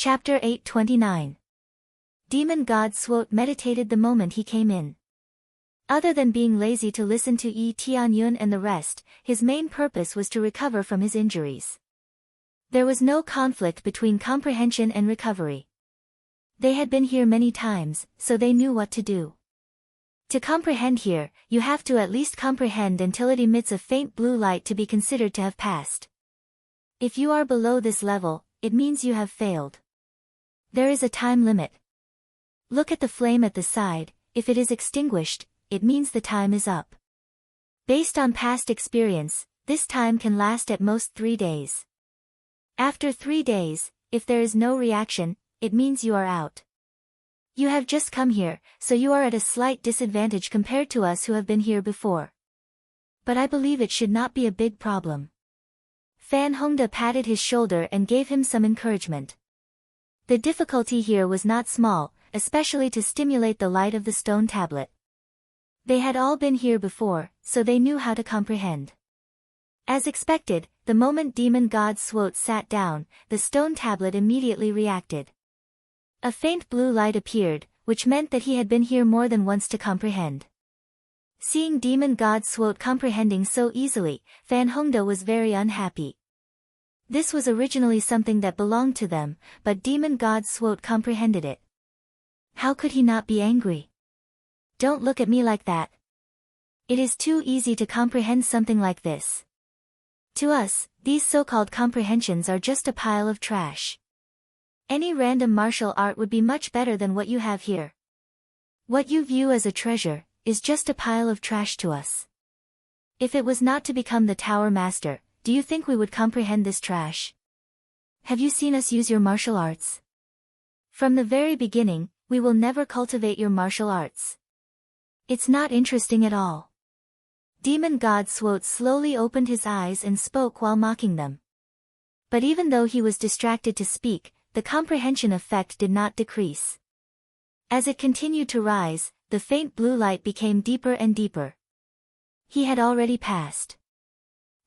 Chapter 829. Demon God Swote meditated the moment he came in. Other than being lazy to listen to Yi Tianyun and the rest, his main purpose was to recover from his injuries. There was no conflict between comprehension and recovery. They had been here many times, so they knew what to do. To comprehend here, you have to at least comprehend until it emits a faint blue light to be considered to have passed. If you are below this level, it means you have failed. There is a time limit. Look at the flame at the side. If it is extinguished, it means the time is up. Based on past experience, this time can last at most 3 days. After 3 days, if there is no reaction, it means you are out. You have just come here, so you are at a slight disadvantage compared to us who have been here before. But I believe it should not be a big problem. Fan Hongda patted his shoulder and gave him some encouragement. The difficulty here was not small, especially to stimulate the light of the stone tablet. They had all been here before, so they knew how to comprehend. As expected, the moment Demon God Swote sat down, the stone tablet immediately reacted. A faint blue light appeared, which meant that he had been here more than once to comprehend. Seeing Demon God Swote comprehending so easily, Fan Hongda was very unhappy. This was originally something that belonged to them, but Demon God Swote comprehended it. How could he not be angry? Don't look at me like that. It is too easy to comprehend something like this. To us, these so-called comprehensions are just a pile of trash. Any random martial art would be much better than what you have here. What you view as a treasure is just a pile of trash to us. If it was not to become the Tower Master, do you think we would comprehend this trash? Have you seen us use your martial arts? From the very beginning, we will never cultivate your martial arts. It's not interesting at all. Demon God Swote slowly opened his eyes and spoke while mocking them. But even though he was distracted to speak, the comprehension effect did not decrease. As it continued to rise, the faint blue light became deeper and deeper. He had already passed.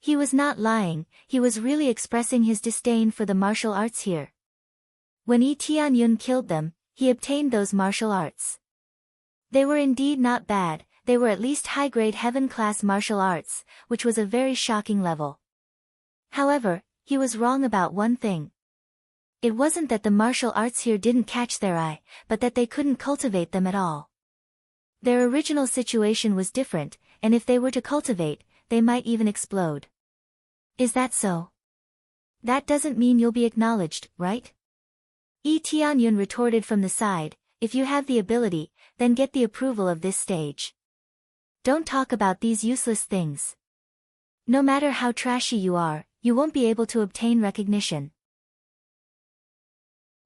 He was not lying, he was really expressing his disdain for the martial arts here. When Yi Tianyun killed them, he obtained those martial arts. They were indeed not bad, they were at least high-grade heaven-class martial arts, which was a very shocking level. However, he was wrong about one thing. It wasn't that the martial arts here didn't catch their eye, but that they couldn't cultivate them at all. Their original situation was different, and if they were to cultivate, they might even explode. Is that so? That doesn't mean you'll be acknowledged, right? Yi Tianyun retorted from the side, if you have the ability, then get the approval of this stage. Don't talk about these useless things. No matter how trashy you are, you won't be able to obtain recognition.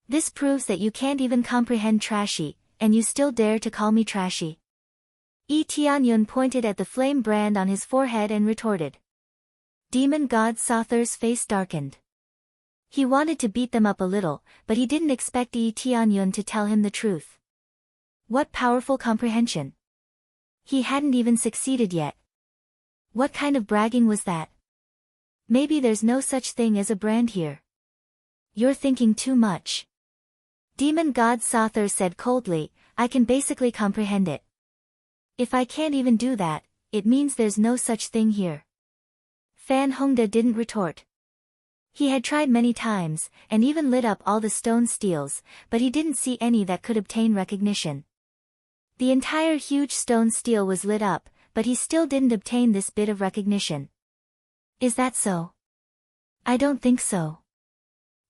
This proves that you can't even comprehend trashy, and you still dare to call me trashy. Yi Tianyun pointed at the flame brand on his forehead and retorted. Demon God Sother's face darkened. He wanted to beat them up a little, but he didn't expect Yi Tianyun to tell him the truth. What powerful comprehension! He hadn't even succeeded yet. What kind of bragging was that? Maybe there's no such thing as a brand here. You're thinking too much. Demon God Sother said coldly, I can basically comprehend it. If I can't even do that, it means there's no such thing here. Fan Hongda didn't retort. He had tried many times, and even lit up all the stone steels, but he didn't see any that could obtain recognition. The entire huge stone steel was lit up, but he still didn't obtain this bit of recognition. Is that so? I don't think so.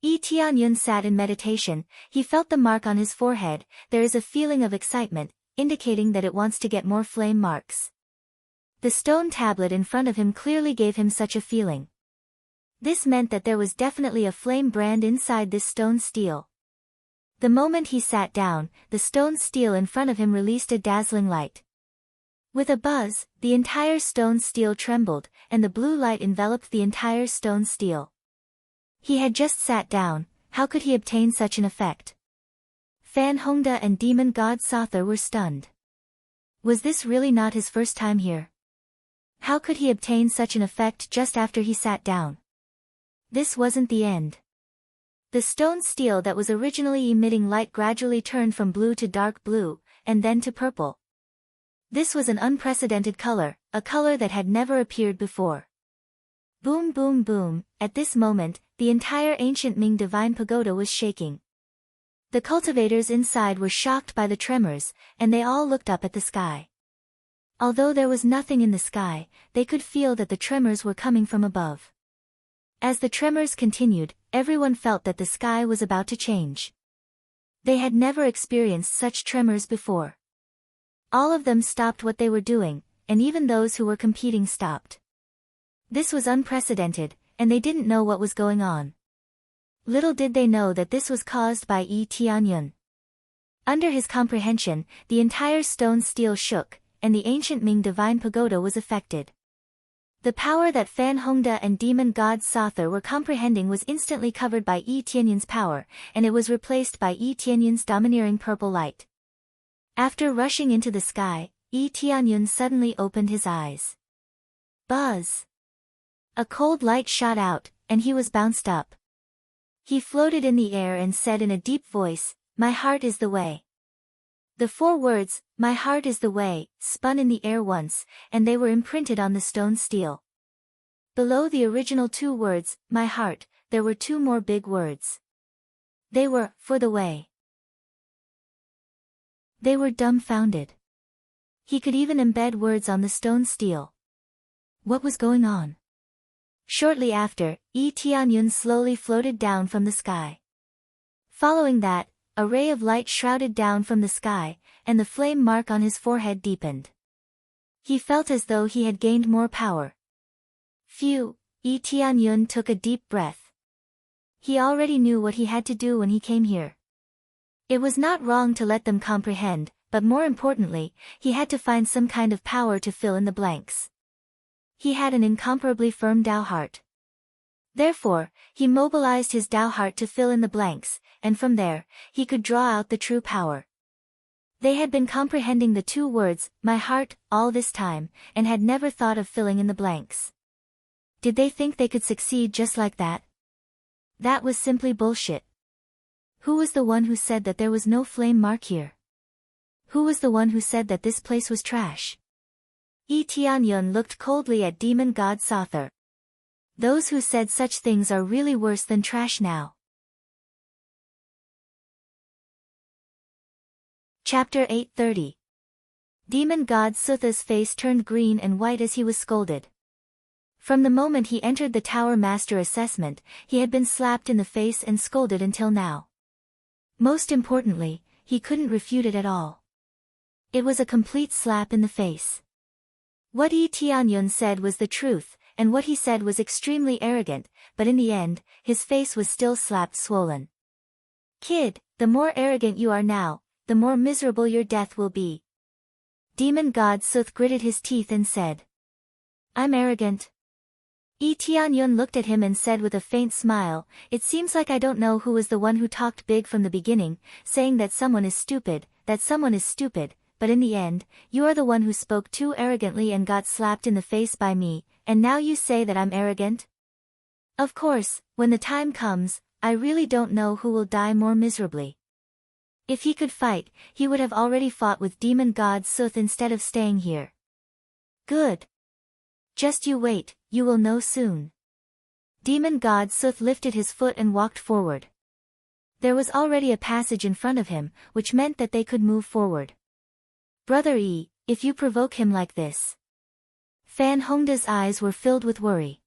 Yi Tianyun sat in meditation, he felt the mark on his forehead, there is a feeling of excitement, indicating that it wants to get more flame marks. The stone tablet in front of him clearly gave him such a feeling. This meant that there was definitely a flame brand inside this stone steel. The moment he sat down, the stone steel in front of him released a dazzling light. With a buzz, the entire stone steel trembled, and the blue light enveloped the entire stone steel. He had just sat down, how could he obtain such an effect? Fan Hongda and Demon God Sother were stunned. Was this really not his first time here? How could he obtain such an effect just after he sat down? This wasn't the end. The stone steel that was originally emitting light gradually turned from blue to dark blue, and then to purple. This was an unprecedented color, a color that had never appeared before. Boom boom boom, at this moment, the entire ancient Ming divine pagoda was shaking. The cultivators inside were shocked by the tremors, and they all looked up at the sky. Although there was nothing in the sky, they could feel that the tremors were coming from above. As the tremors continued, everyone felt that the sky was about to change. They had never experienced such tremors before. All of them stopped what they were doing, and even those who were competing stopped. This was unprecedented, and they didn't know what was going on. Little did they know that this was caused by Yi Tianyun. Under his comprehension, the entire stone steel shook, and the ancient Ming divine pagoda was affected. The power that Fan Hongda and demon god Sother were comprehending was instantly covered by Yi Tianyun's power, and it was replaced by Yi Tianyun's domineering purple light. After rushing into the sky, Yi Tianyun suddenly opened his eyes. Buzz! A cold light shot out, and he was bounced up. He floated in the air and said in a deep voice, "My heart is the way." The 4 words, "My heart is the way," spun in the air once, and they were imprinted on the stone steel. Below the original 2 words, "My heart," there were 2 more big words. They were, "For the way." They were dumbfounded. He could even embed words on the stone steel. What was going on? Shortly after, Yi Tianyun slowly floated down from the sky. Following that, a ray of light shrouded down from the sky, and the flame mark on his forehead deepened. He felt as though he had gained more power. Phew, Yi Tianyun took a deep breath. He already knew what he had to do when he came here. It was not wrong to let them comprehend, but more importantly, he had to find some kind of power to fill in the blanks. He had an incomparably firm Tao heart. Therefore, he mobilized his Tao heart to fill in the blanks, and from there, he could draw out the true power. They had been comprehending the 2 words, "My heart," all this time, and had never thought of filling in the blanks. Did they think they could succeed just like that? That was simply bullshit. Who was the one who said that there was no flame mark here? Who was the one who said that this place was trash? Yi Tianyun looked coldly at demon god Sother. Those who said such things are really worse than trash now. Chapter 830. Demon god Sother's face turned green and white as he was scolded. From the moment he entered the Tower Master assessment, he had been slapped in the face and scolded until now. Most importantly, he couldn't refute it at all. It was a complete slap in the face. What Yi Tianyun said was the truth, and what he said was extremely arrogant, but in the end, his face was still slapped swollen. Kid, the more arrogant you are now, the more miserable your death will be. Demon god Soth gritted his teeth and said. I'm arrogant. Yi Tianyun looked at him and said with a faint smile, it seems like I don't know who was the one who talked big from the beginning, saying that someone is stupid, but in the end, you are the one who spoke too arrogantly and got slapped in the face by me, and now you say that I'm arrogant? Of course, when the time comes, I really don't know who will die more miserably. If he could fight, he would have already fought with demon god Soth instead of staying here. Good. Just you wait, you will know soon. Demon god Soth lifted his foot and walked forward. There was already a passage in front of him, which meant that they could move forward. Brother Yi, if you provoke him like this. Fan Hongda's eyes were filled with worry.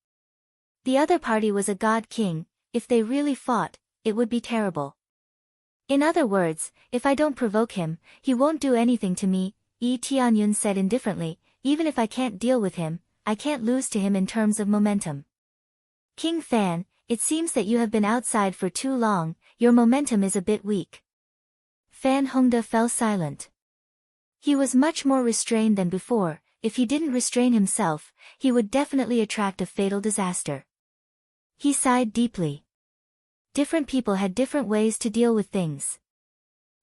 The other party was a god king, if they really fought, it would be terrible. In other words, if I don't provoke him, he won't do anything to me, Yi Tianyun said indifferently, even if I can't deal with him, I can't lose to him in terms of momentum. King Fan, it seems that you have been outside for too long, your momentum is a bit weak. Fan Hongda fell silent. He was much more restrained than before. If he didn't restrain himself, he would definitely attract a fatal disaster. He sighed deeply. Different people had different ways to deal with things.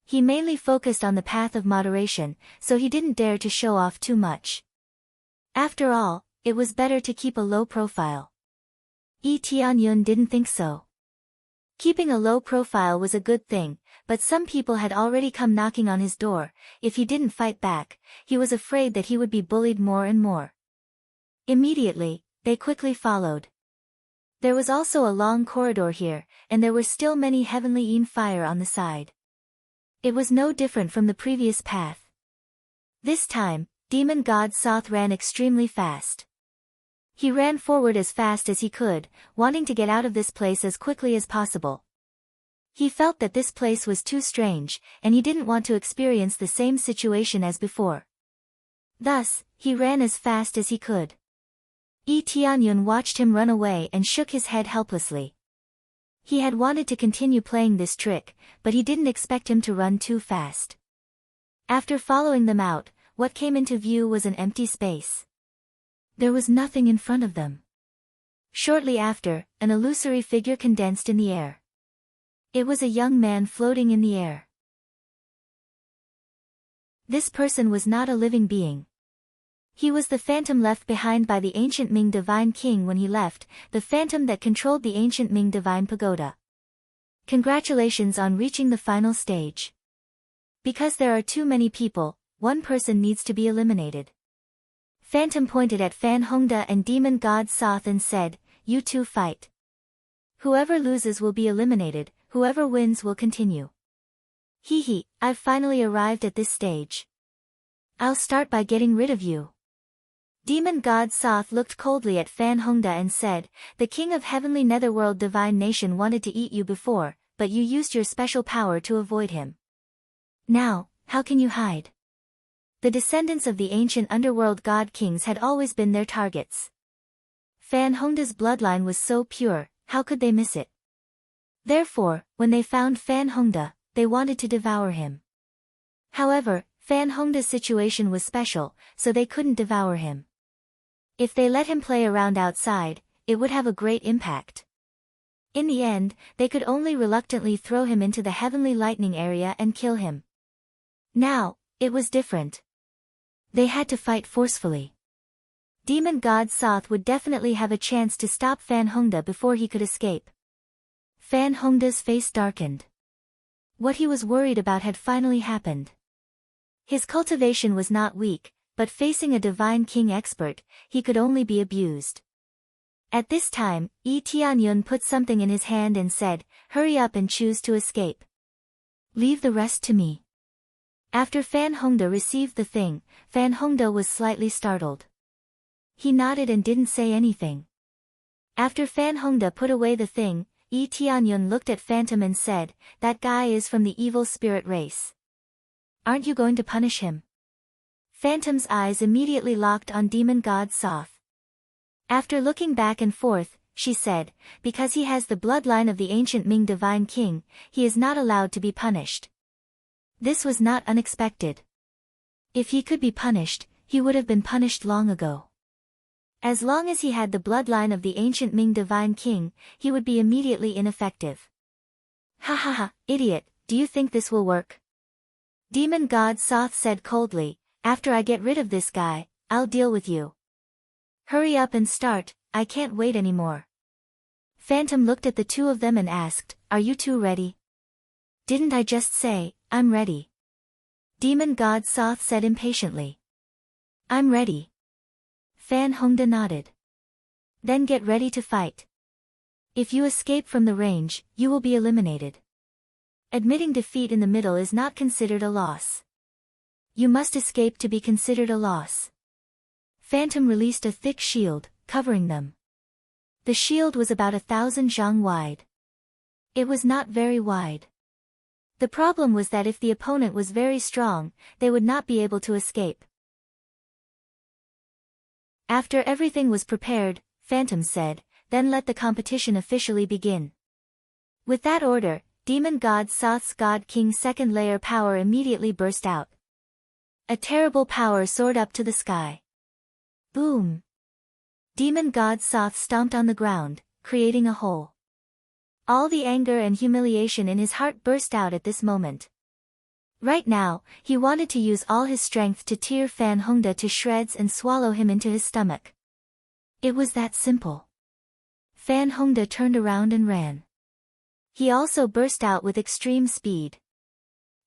He mainly focused on the path of moderation, so he didn't dare to show off too much. After all, it was better to keep a low profile. Yi Tianyun didn't think so. Keeping a low profile was a good thing, but some people had already come knocking on his door. If he didn't fight back, he was afraid that he would be bullied more and more. Immediately, they quickly followed. There was also a long corridor here, and there were still many heavenly fire on the side. It was no different from the previous path. This time, demon god Soth ran extremely fast. He ran forward as fast as he could, wanting to get out of this place as quickly as possible. He felt that this place was too strange, and he didn't want to experience the same situation as before. Thus, he ran as fast as he could. Tianyun watched him run away and shook his head helplessly. He had wanted to continue playing this trick, but he didn't expect him to run too fast. After following them out, what came into view was an empty space. There was nothing in front of them. Shortly after, an illusory figure condensed in the air. It was a young man floating in the air. This person was not a living being. He was the phantom left behind by the ancient Ming Divine King when he left, the phantom that controlled the ancient Ming Divine Pagoda. Congratulations on reaching the final stage. Because there are too many people, one person needs to be eliminated. Phantom pointed at Fan Hongda and demon god Soth and said, "You two fight. Whoever loses will be eliminated, whoever wins will continue." Hee, I've finally arrived at this stage. I'll start by getting rid of you. Demon god Soth looked coldly at Fan Hongda and said, "The king of heavenly netherworld divine nation wanted to eat you before, but you used your special power to avoid him. Now, how can you hide?" The descendants of the ancient underworld god kings had always been their targets. Fan Hongda's bloodline was so pure, how could they miss it? Therefore, when they found Fan Hongda, they wanted to devour him. However, Fan Hongda's situation was special, so they couldn't devour him. If they let him play around outside, it would have a great impact. In the end, they could only reluctantly throw him into the heavenly lightning area and kill him. Now, it was different. They had to fight forcefully. Demon god Soth would definitely have a chance to stop Fan Hongda before he could escape. Fan Hongda's face darkened. What he was worried about had finally happened. His cultivation was not weak, but facing a divine king expert, he could only be abused. At this time, Tianyun put something in his hand and said, "Hurry up and choose to escape. Leave the rest to me." After Fan Hongda received the thing, Fan Hongda was slightly startled. He nodded and didn't say anything. After Fan Hongda put away the thing, Tianyun looked at Phantom and said, "That guy is from the evil spirit race. Aren't you going to punish him?" Phantom's eyes immediately locked on demon god Soth. After looking back and forth, she said, "Because he has the bloodline of the ancient Ming Divine King, he is not allowed to be punished." This was not unexpected. If he could be punished, he would have been punished long ago. As long as he had the bloodline of the ancient Ming Divine King, he would be immediately ineffective. Ha, idiot, do you think this will work?" Demon god Soth said coldly, "After I get rid of this guy, I'll deal with you. Hurry up and start, I can't wait anymore." Phantom looked at the two of them and asked, "Are you two ready?" "Didn't I just say, I'm ready?" Demon god Soth said impatiently. "I'm ready." Fan Hongda nodded. "Then get ready to fight. If you escape from the range, you will be eliminated. Admitting defeat in the middle is not considered a loss. You must escape to be considered a loss." Phantom released a thick shield, covering them. The shield was about 1,000 zhang wide. It was not very wide. The problem was that if the opponent was very strong, they would not be able to escape. After everything was prepared, Phantom said, "Then let the competition officially begin." With that order, demon god Soth's god king's second layer power immediately burst out. A terrible power soared up to the sky. Boom! Demon god Soth stomped on the ground, creating a hole. All the anger and humiliation in his heart burst out at this moment. Right now, he wanted to use all his strength to tear Fan Hongda to shreds and swallow him into his stomach. It was that simple. Fan Hongda turned around and ran. He also burst out with extreme speed.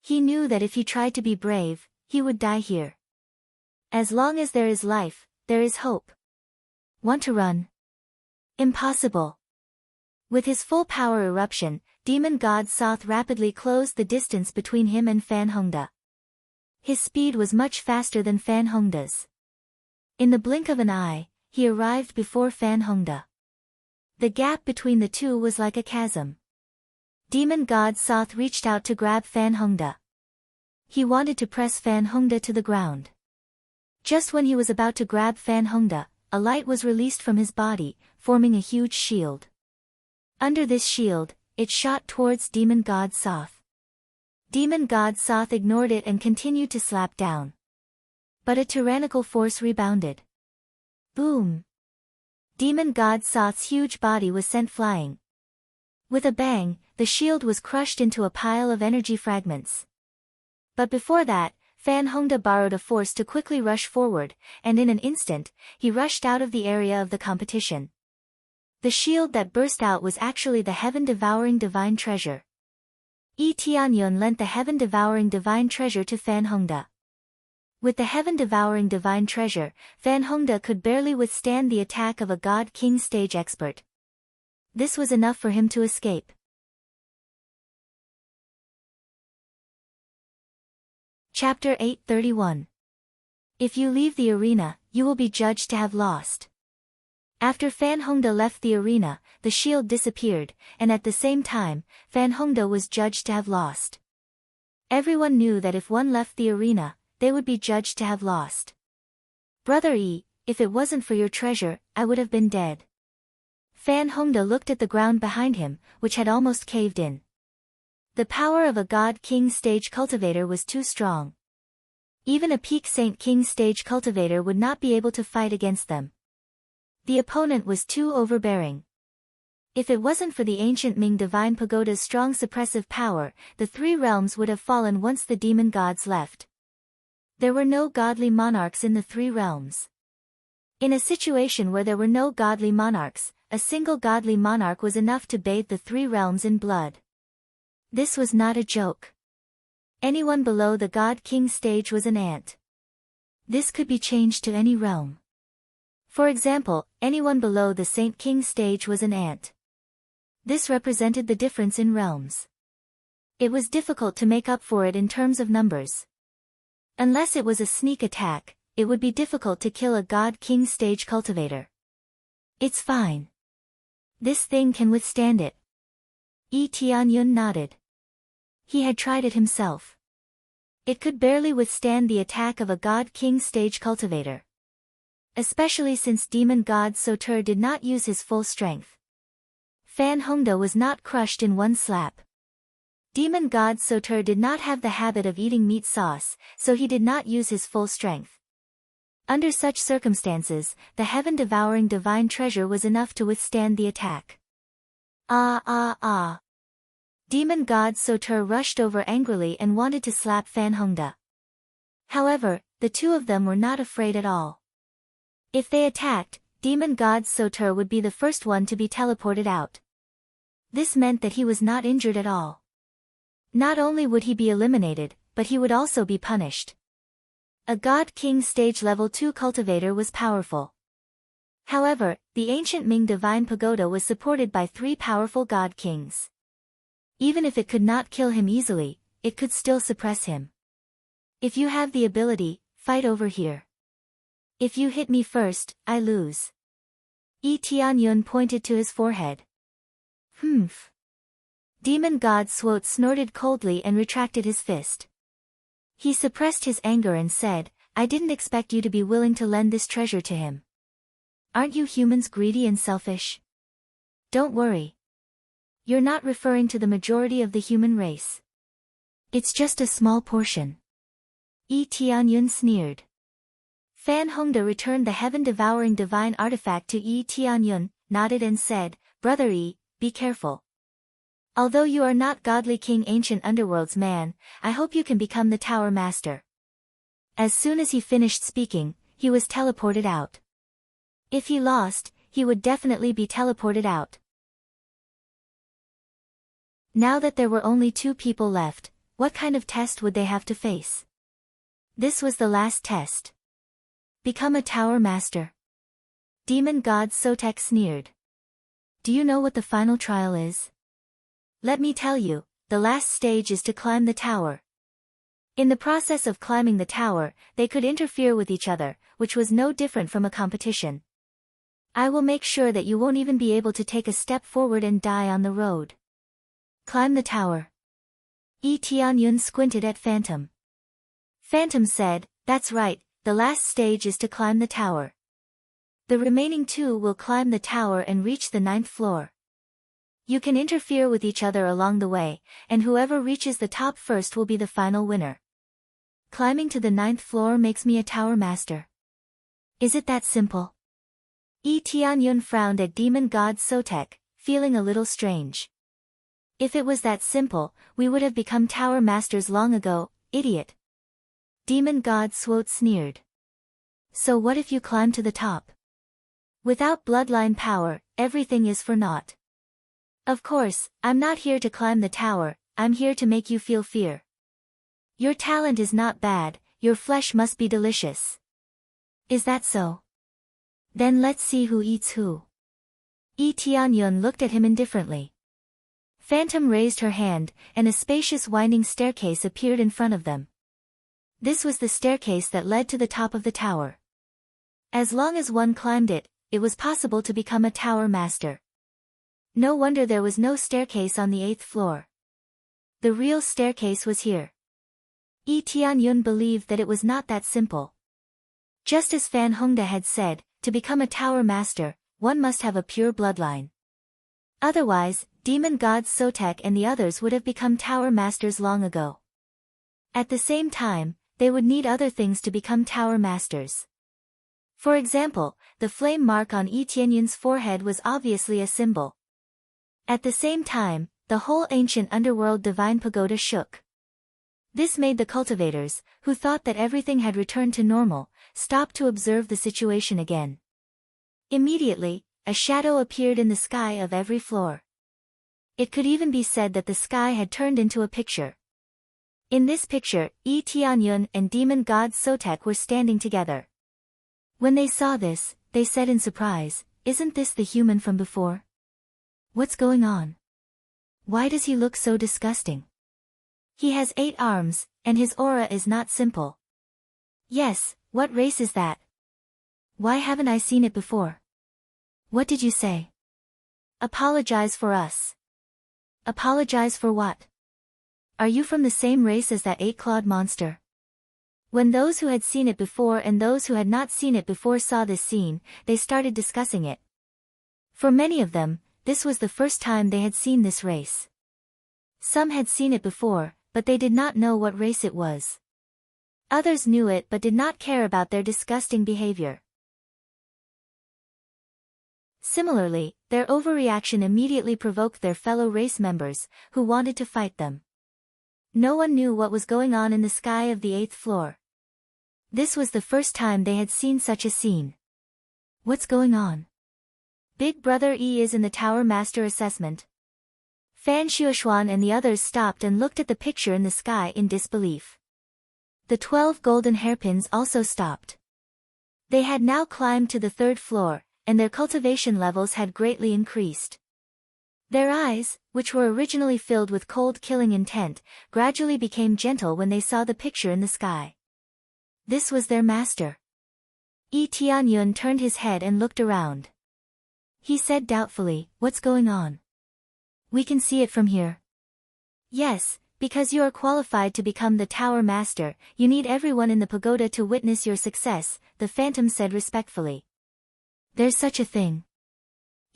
He knew that if he tried to be brave, he would die here. As long as there is life, there is hope. Want to run? Impossible. With his full power eruption, demon god Soth rapidly closed the distance between him and Fan Hongda. His speed was much faster than Fan Hongda's. In the blink of an eye, he arrived before Fan Hongda. The gap between the two was like a chasm. Demon god Soth reached out to grab Fan Hongda. He wanted to press Fan Hongda to the ground. Just when he was about to grab Fan Hongda, a light was released from his body, forming a huge shield. Under this shield, it shot towards demon god Soth. Demon god Soth ignored it and continued to slap down. But a tyrannical force rebounded. Boom! Demon god Soth's huge body was sent flying. With a bang, the shield was crushed into a pile of energy fragments. But before that, Fan Hongda borrowed a force to quickly rush forward, and in an instant, he rushed out of the area of the competition. The shield that burst out was actually the heaven-devouring divine treasure. Tianyun lent the heaven-devouring divine treasure to Fan Hongda. With the heaven-devouring divine treasure, Fan Hongda could barely withstand the attack of a God King stage expert. This was enough for him to escape. Chapter 831. If you leave the arena, you will be judged to have lost. After Fan Hongda left the arena, the shield disappeared, and at the same time, Fan Hongda was judged to have lost. Everyone knew that if one left the arena, they would be judged to have lost. Brother Yi, if it wasn't for your treasure, I would have been dead. Fan Hongda looked at the ground behind him, which had almost caved in. The power of a God King stage cultivator was too strong. Even a peak Saint King stage cultivator would not be able to fight against them. The opponent was too overbearing. If it wasn't for the ancient Ming Divine Pagoda's strong suppressive power, the three realms would have fallen once the demon gods left. There were no godly monarchs in the three realms. In a situation where there were no godly monarchs, a single godly monarch was enough to bathe the three realms in blood. This was not a joke. Anyone below the God King stage was an ant. This could be changed to any realm. For example, anyone below the Saint King stage was an ant. This represented the difference in realms. It was difficult to make up for it in terms of numbers. Unless it was a sneak attack, it would be difficult to kill a God King stage cultivator. It's fine. This thing can withstand it. Tianyun nodded. He had tried it himself. It could barely withstand the attack of a God King stage cultivator. Especially since demon god Soter did not use his full strength. Fan Hongda was not crushed in one slap. Demon god Soter did not have the habit of eating meat sauce, so he did not use his full strength. Under such circumstances, the heaven-devouring divine treasure was enough to withstand the attack. Ah! Demon god Soter rushed over angrily and wanted to slap Fan Hongda. However, the two of them were not afraid at all. If they attacked, demon god Soter would be the first one to be teleported out. This meant that he was not injured at all. Not only would he be eliminated, but he would also be punished. A God King stage level 2 cultivator was powerful. However, the ancient Ming Divine Pagoda was supported by 3 powerful God Kings. Even if it could not kill him easily, it could still suppress him. If you have the ability, fight over here. If you hit me first, I lose. Tianyun pointed to his forehead. Humph. Demon god Swot snorted coldly and retracted his fist. He suppressed his anger and said, I didn't expect you to be willing to lend this treasure to him. Aren't you humans greedy and selfish? Don't worry. You're not referring to the majority of the human race. It's just a small portion. Tianyun sneered. Fan Hongda returned the heaven-devouring divine artifact to Tianyun, nodded and said, Brother Yi, be careful. Although you are not godly king ancient underworld's man, I hope you can become the tower master. As soon as he finished speaking, he was teleported out. If he lost, he would definitely be teleported out. Now that there were only 2 people left, what kind of test would they have to face? This was the last test. Become a tower master. Demon God Sotek sneered. Do you know what the final trial is? Let me tell you, the last stage is to climb the tower. In the process of climbing the tower, they could interfere with each other, which was no different from a competition. I will make sure that you won't even be able to take a step forward and die on the road. Climb the tower. Tianyun squinted at Phantom. Phantom said, that's right, the last stage is to climb the tower. The remaining 2 will climb the tower and reach the 9th floor. You can interfere with each other along the way, and whoever reaches the top first will be the final winner. Climbing to the 9th floor makes me a tower master. Is it that simple? Tianyun frowned at Demon God Sotek, feeling a little strange. If it was that simple, we would have become tower masters long ago, idiot. Demon God Swot sneered. So what if you climb to the top? Without bloodline power, everything is for naught. Of course, I'm not here to climb the tower, I'm here to make you feel fear. Your talent is not bad, your flesh must be delicious. Is that so? Then let's see who eats who. Tianyun looked at him indifferently. Phantom raised her hand, and a spacious winding staircase appeared in front of them. This was the staircase that led to the top of the tower. As long as one climbed it, it was possible to become a tower master. No wonder there was no staircase on the 8th floor. The real staircase was here. Tianyun believed that it was not that simple. Just as Fan Hongda had said, to become a tower master, one must have a pure bloodline. Otherwise, Demon God Sotek and the others would have become tower masters long ago. At the same time, they would need other things to become tower masters. For example, the flame mark on Tianyun's forehead was obviously a symbol. At the same time, the whole ancient underworld divine pagoda shook. This made the cultivators, who thought that everything had returned to normal, stop to observe the situation again. Immediately, a shadow appeared in the sky of every floor. It could even be said that the sky had turned into a picture. In this picture, Tianyun and Demon God Sotek were standing together. When they saw this, they said in surprise, isn't this the human from before? What's going on? Why does he look so disgusting? He has 8 arms, and his aura is not simple. Yes, what race is that? Why haven't I seen it before? What did you say? Apologize for us. Apologize for what? Are you from the same race as that 8-clawed monster? When those who had seen it before and those who had not seen it before saw this scene, they started discussing it. For many of them, this was the first time they had seen this race. Some had seen it before, but they did not know what race it was. Others knew it but did not care about their disgusting behavior. Similarly, their overreaction immediately provoked their fellow race members, who wanted to fight them. No one knew what was going on in the sky of the 8th floor. This was the first time they had seen such a scene. What's going on? Big Brother E is in the Tower Master assessment. Fan Xuexuan and the others stopped and looked at the picture in the sky in disbelief. The 12 golden hairpins also stopped. They had now climbed to the 3rd floor, and their cultivation levels had greatly increased. Their eyes, which were originally filled with cold killing intent, gradually became gentle when they saw the picture in the sky. This was their master. Tianyun turned his head and looked around. He said doubtfully, what's going on? We can see it from here. Yes, because you are qualified to become the Tower Master, you need everyone in the pagoda to witness your success, the Phantom said respectfully. There's such a thing.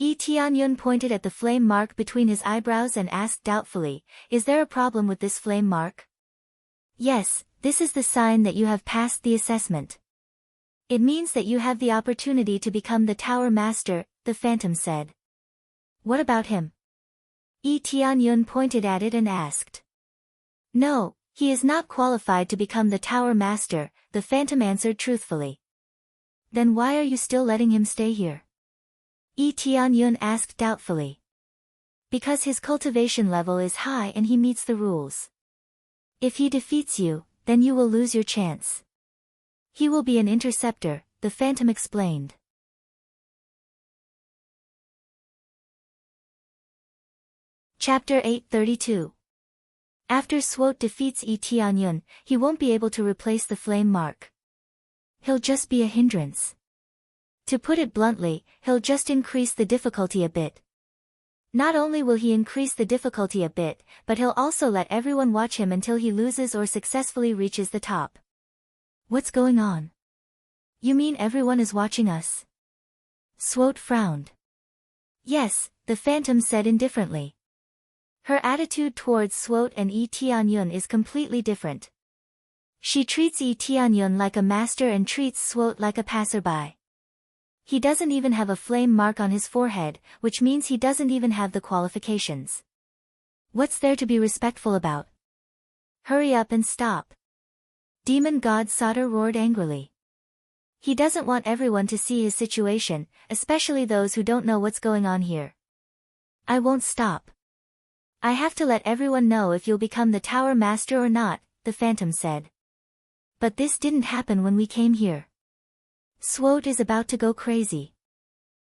Tianyun pointed at the flame mark between his eyebrows and asked doubtfully, is there a problem with this flame mark? Yes, this is the sign that you have passed the assessment. It means that you have the opportunity to become the Tower Master, the Phantom said. What about him? Tianyun pointed at it and asked. No, he is not qualified to become the Tower Master, the Phantom answered truthfully. Then why are you still letting him stay here? Tianyun asked doubtfully. Because his cultivation level is high and he meets the rules. If he defeats you, then you will lose your chance. He will be an interceptor, the Phantom explained. Chapter 832. After Swote defeats Tianyun, he won't be able to replace the flame mark. He'll just be a hindrance. To put it bluntly, he'll just increase the difficulty a bit. Not only will he increase the difficulty a bit, but he'll also let everyone watch him until he loses or successfully reaches the top. What's going on? You mean everyone is watching us? Swote frowned. Yes, the Phantom said indifferently. Her attitude towards Swote and Tianyun is completely different. She treats Tianyun like a master and treats Swote like a passerby. He doesn't even have a flame mark on his forehead, which means he doesn't even have the qualifications. What's there to be respectful about? Hurry up and stop. Demon God Sauter roared angrily. He doesn't want everyone to see his situation, especially those who don't know what's going on here. I won't stop. I have to let everyone know if you'll become the Tower Master or not, the Phantom said. But this didn't happen when we came here. Swote is about to go crazy.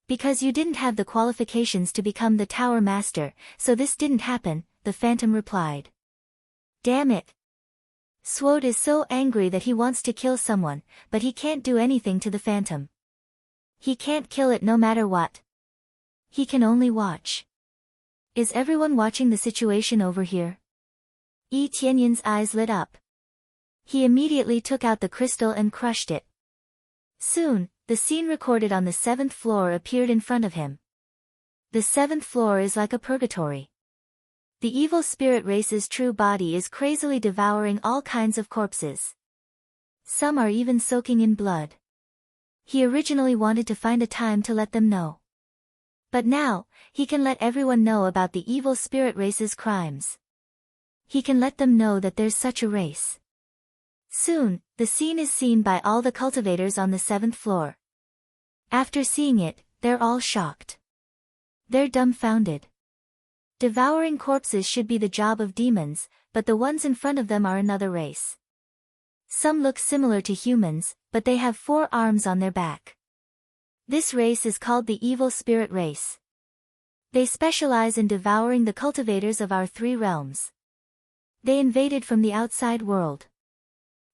Because you didn't have the qualifications to become the Tower Master, so this didn't happen, the Phantom replied. Damn it. Swote is so angry that he wants to kill someone, but he can't do anything to the Phantom. He can't kill it no matter what. He can only watch. Is everyone watching the situation over here? Tianyun's eyes lit up. He immediately took out the crystal and crushed it. Soon, the scene recorded on the 7th floor appeared in front of him. The 7th floor is like a purgatory. The evil spirit race's true body is crazily devouring all kinds of corpses. Some are even soaking in blood. He originally wanted to find a time to let them know. But now, he can let everyone know about the evil spirit race's crimes. He can let them know that there's such a race. Soon, the scene is seen by all the cultivators on the 7th floor. After seeing it, they're all shocked. They're dumbfounded. Devouring corpses should be the job of demons, but the ones in front of them are another race. Some look similar to humans, but they have 4 arms on their back. This race is called the Evil Spirit Race. They specialize in devouring the cultivators of our 3 realms. They invaded from the outside world.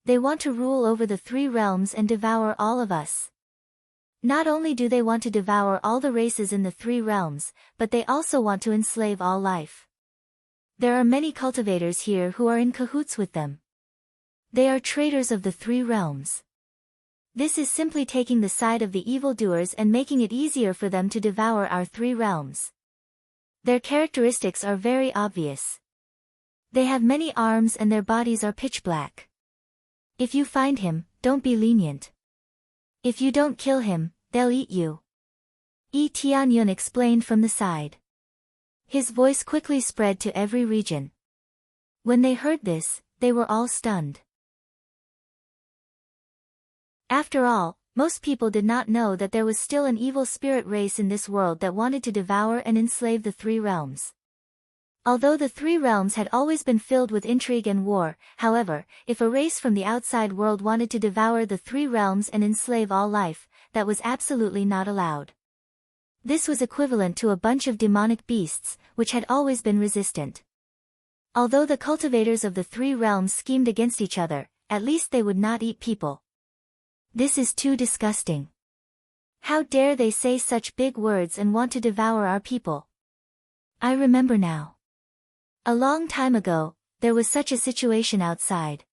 They want to rule over the 3 realms and devour all of us. Not only do they want to devour all the races in the 3 realms, but they also want to enslave all life. There are many cultivators here who are in cahoots with them. They are traitors of the 3 realms. This is simply taking the side of the evildoers and making it easier for them to devour our 3 realms. Their characteristics are very obvious. They have many arms and their bodies are pitch black. If you find him, don't be lenient. If you don't kill him, they'll eat you. Tianyun explained from the side. His voice quickly spread to every region. When they heard this, they were all stunned. After all, most people did not know that there was still an evil spirit race in this world that wanted to devour and enslave the 3 realms. Although the 3 realms had always been filled with intrigue and war, however, if a race from the outside world wanted to devour the 3 realms and enslave all life, that was absolutely not allowed. This was equivalent to a bunch of demonic beasts, which had always been resistant. Although the cultivators of the 3 realms schemed against each other, at least they would not eat people. This is too disgusting. How dare they say such big words and want to devour our people? I remember now. A long time ago, there was such a situation outside.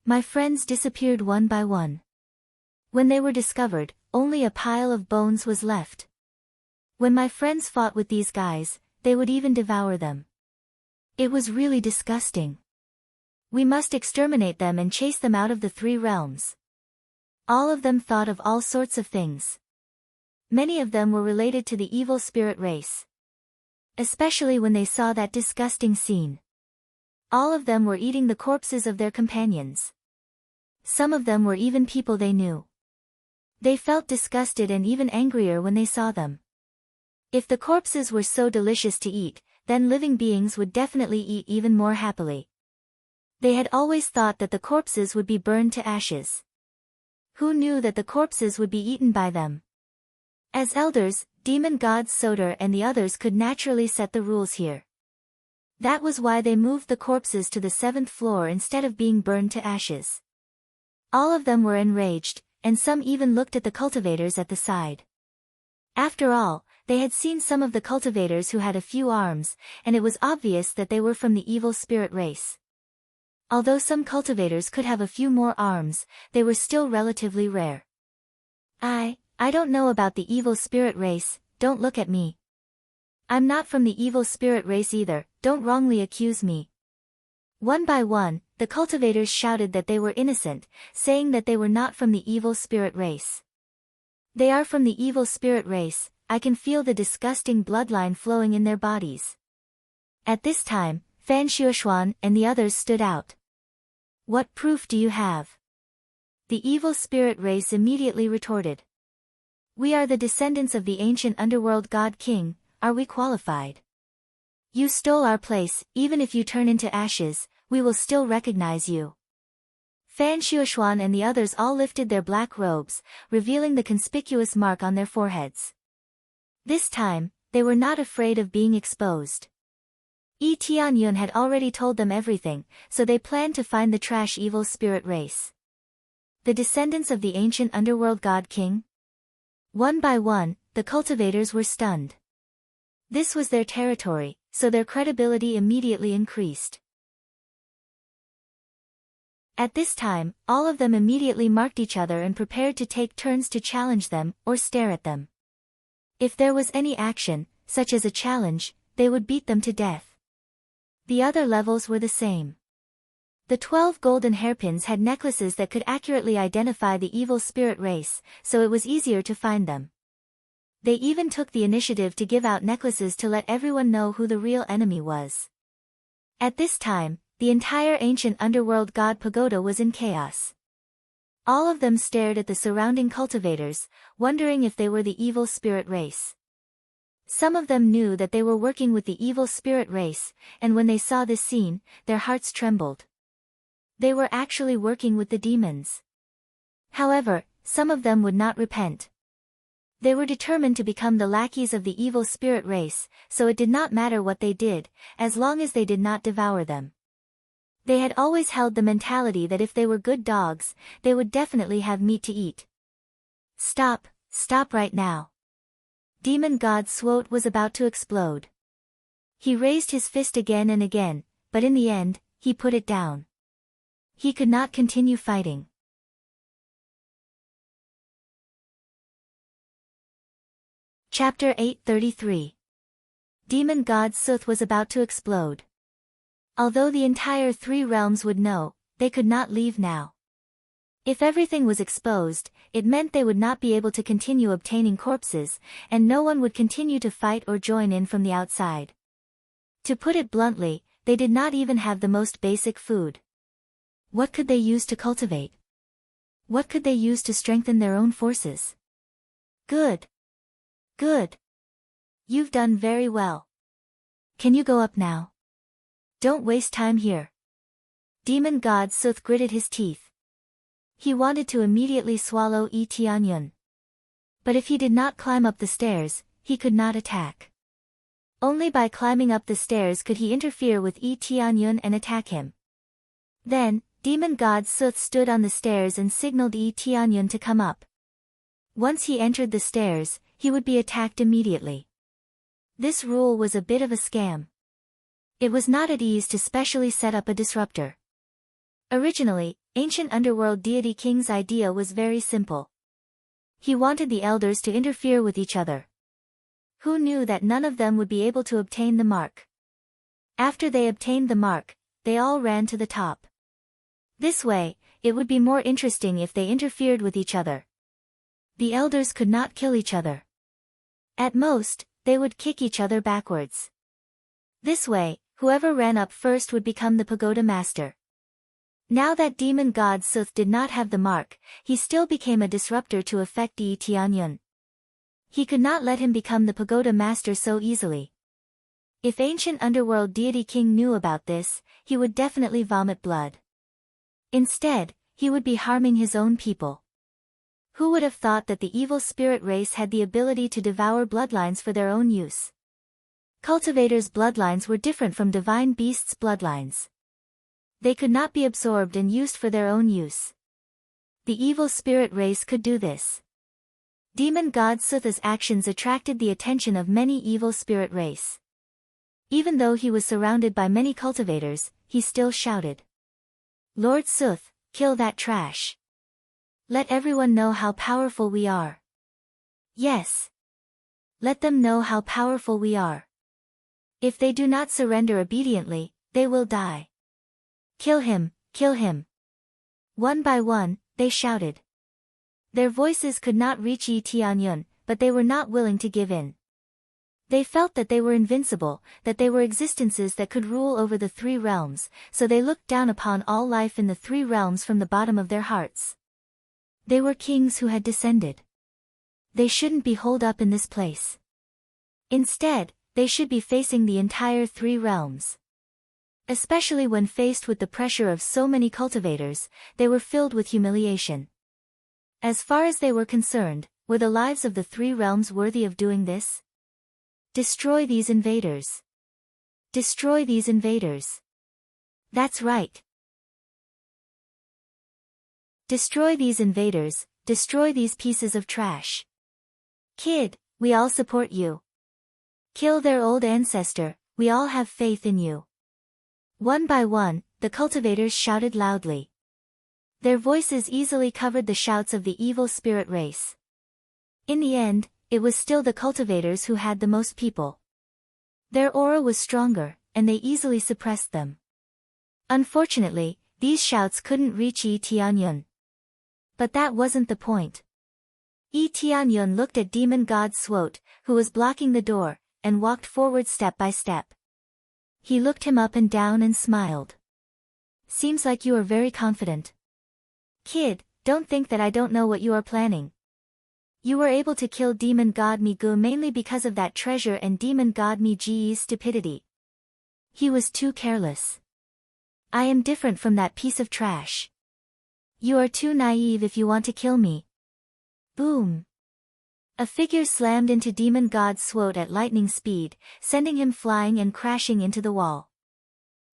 My friends disappeared one by one. When they were discovered, only a pile of bones was left. When my friends fought with these guys, they would even devour them. It was really disgusting. We must exterminate them and chase them out of the 3 realms. All of them thought of all sorts of things. Many of them were related to the evil spirit race. Especially when they saw that disgusting scene. All of them were eating the corpses of their companions. Some of them were even people they knew. They felt disgusted and even angrier when they saw them. If the corpses were so delicious to eat, then living beings would definitely eat even more happily. They had always thought that the corpses would be burned to ashes. Who knew that the corpses would be eaten by them? As elders, demon gods Soter and the others could naturally set the rules here. That was why they moved the corpses to the 7th floor instead of being burned to ashes. All of them were enraged, and some even looked at the cultivators at the side. After all, they had seen some of the cultivators who had a few arms, and it was obvious that they were from the evil spirit race. Although some cultivators could have a few more arms, they were still relatively rare. I don't know about the evil spirit race, don't look at me. I'm not from the evil spirit race either, don't wrongly accuse me. One by one, the cultivators shouted that they were innocent, saying that they were not from the evil spirit race. They are from the evil spirit race, I can feel the disgusting bloodline flowing in their bodies. At this time, Fan Xiuxuan and the others stood out. What proof do you have? The evil spirit race immediately retorted. We are the descendants of the ancient underworld god king, are we qualified? You stole our place, even if you turn into ashes, we will still recognize you. Fan Xiuxuan and the others all lifted their black robes, revealing the conspicuous mark on their foreheads. This time, they were not afraid of being exposed. Yi Tianyun had already told them everything, so they planned to find the trash evil spirit race. The descendants of the ancient underworld god king? One by one, the cultivators were stunned. This was their territory, so their credibility immediately increased. At this time, all of them immediately marked each other and prepared to take turns to challenge them, or stare at them. If there was any action, such as a challenge, they would beat them to death. The other levels were the same. The 12 golden hairpins had necklaces that could accurately identify the evil spirit race, so it was easier to find them. They even took the initiative to give out necklaces to let everyone know who the real enemy was. At this time, the entire ancient underworld god pagoda was in chaos. All of them stared at the surrounding cultivators, wondering if they were the evil spirit race. Some of them knew that they were working with the evil spirit race, and when they saw this scene, their hearts trembled. They were actually working with the demons. However, some of them would not repent. They were determined to become the lackeys of the evil spirit race, so it did not matter what they did, as long as they did not devour them. They had always held the mentality that if they were good dogs, they would definitely have meat to eat. Stop right now. Demon god Swoat was about to explode. He raised his fist again and again, but in the end, he put it down. He could not continue fighting. Chapter 833. Demon god Suth was about to explode. Although the entire 3 realms would know, they could not leave now. If everything was exposed, it meant they would not be able to continue obtaining corpses, and no one would continue to fight or join in from the outside. To put it bluntly, they did not even have the most basic food. What could they use to cultivate? What could they use to strengthen their own forces? Good. You've done very well. Can you go up now? Don't waste time here. Demon god Suth gritted his teeth. He wanted to immediately swallow Yi Tianyun. But if he did not climb up the stairs, he could not attack. Only by climbing up the stairs could he interfere with Yi Tianyun and attack him. Then, demon god Suth stood on the stairs and signaled Yi Tianyun to come up. Once he entered the stairs, he would be attacked immediately. This rule was a bit of a scam. It was not at ease to specially set up a disruptor. Originally, ancient underworld deity King's idea was very simple. He wanted the elders to interfere with each other. Who knew that none of them would be able to obtain the mark? After they obtained the mark, they all ran to the top. This way, it would be more interesting if they interfered with each other. The elders could not kill each other. At most, they would kick each other backwards. This way, whoever ran up first would become the pagoda master. Now that demon god Suth did not have the mark, he still became a disruptor to affect Yi Tianyun. He could not let him become the pagoda master so easily. If ancient underworld deity king knew about this, he would definitely vomit blood. Instead, he would be harming his own people. Who would have thought that the evil spirit race had the ability to devour bloodlines for their own use? Cultivators' bloodlines were different from divine beasts' bloodlines. They could not be absorbed and used for their own use. The evil spirit race could do this. Demon god Sutha's actions attracted the attention of many evil spirit race. Even though he was surrounded by many cultivators, he still shouted, "Lord Suth, kill that trash. Let everyone know how powerful we are. Yes. Let them know how powerful we are. If they do not surrender obediently, they will die. Kill him, kill him." One by one, they shouted. Their voices could not reach Yi Tianyun, but they were not willing to give in. They felt that they were invincible, that they were existences that could rule over the three realms, so they looked down upon all life in the three realms from the bottom of their hearts. They were kings who had descended. They shouldn't be holed up in this place. Instead, they should be facing the entire three realms. Especially when faced with the pressure of so many cultivators, they were filled with humiliation. As far as they were concerned, were the lives of the three realms worthy of doing this? Destroy these invaders. Destroy these invaders. That's right. Destroy these invaders, destroy these pieces of trash. Kid, we all support you. Kill their old ancestor, we all have faith in you. One by one, the cultivators shouted loudly. Their voices easily covered the shouts of the evil spirit race. In the end, it was still the cultivators who had the most people. Their aura was stronger, and they easily suppressed them. Unfortunately, these shouts couldn't reach Yi Tianyun. But that wasn't the point. Yi Tianyun looked at demon god Swot, who was blocking the door, and walked forward step by step. He looked him up and down and smiled. Seems like you are very confident. Kid, don't think that I don't know what you are planning. You were able to kill demon god Migu mainly because of that treasure and demon god Miji's stupidity. He was too careless. I am different from that piece of trash. You are too naive if you want to kill me. Boom. A figure slammed into demon god Swot at lightning speed, sending him flying and crashing into the wall.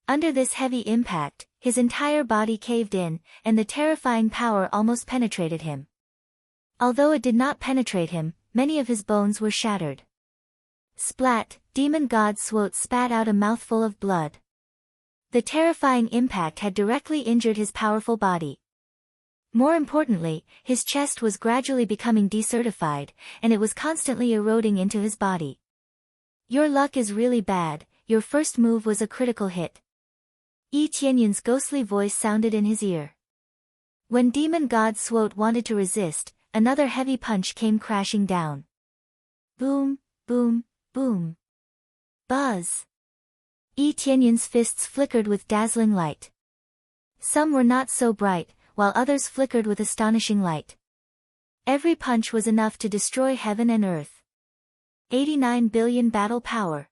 Under this heavy impact, his entire body caved in, and the terrifying power almost penetrated him. Although it did not penetrate him, many of his bones were shattered. Splat, demon god Swot spat out a mouthful of blood. The terrifying impact had directly injured his powerful body. More importantly, his chest was gradually becoming decertified, and it was constantly eroding into his body. Your luck is really bad, your first move was a critical hit. Yi Tianyun's ghostly voice sounded in his ear. When demon god Swot wanted to resist, another heavy punch came crashing down. Boom, boom, boom. Buzz. Yi Tianyun's fists flickered with dazzling light. Some were not so bright, while others flickered with astonishing light. Every punch was enough to destroy heaven and earth. 89 billion battle power.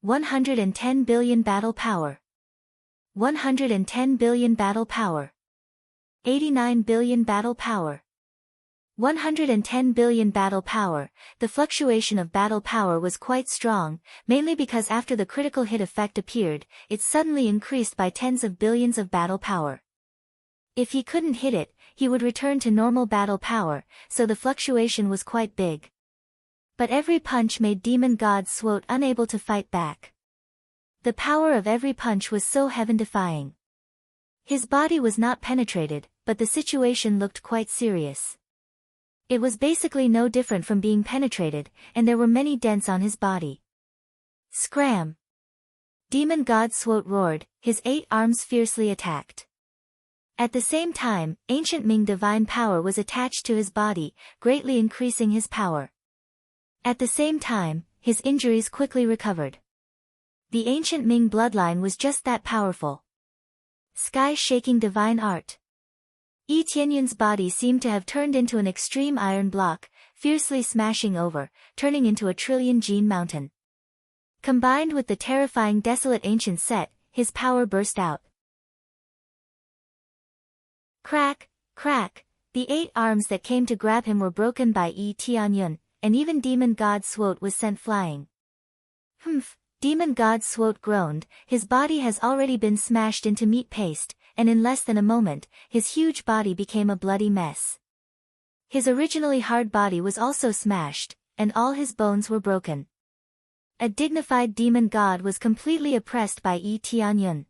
110 billion battle power. 110 billion battle power. 89 billion battle power. 110 billion battle power. The fluctuation of battle power was quite strong, mainly because after the critical hit effect appeared, it suddenly increased by tens of billions of battle power. If he couldn't hit it, he would return to normal battle power, so the fluctuation was quite big. But every punch made demon god Swot unable to fight back. The power of every punch was so heaven-defying. His body was not penetrated, but the situation looked quite serious. It was basically no different from being penetrated, and there were many dents on his body. Scram! Demon god Swot roared, his 8 arms fiercely attacked. At the same time, ancient Ming divine power was attached to his body, greatly increasing his power. At the same time, his injuries quickly recovered. The ancient Ming bloodline was just that powerful. Sky-shaking divine art. Yi Tianyun's body seemed to have turned into an extreme iron block, fiercely smashing over, turning into a trillion gene mountain. Combined with the terrifying desolate ancient set, his power burst out. Crack, crack, the 8 arms that came to grab him were broken by Tianyun, and even demon god Swoat was sent flying. Humph, demon god Swoat groaned, his body has already been smashed into meat paste, and in less than a moment, his huge body became a bloody mess. His originally hard body was also smashed, and all his bones were broken. A dignified demon god was completely oppressed by Tianyun.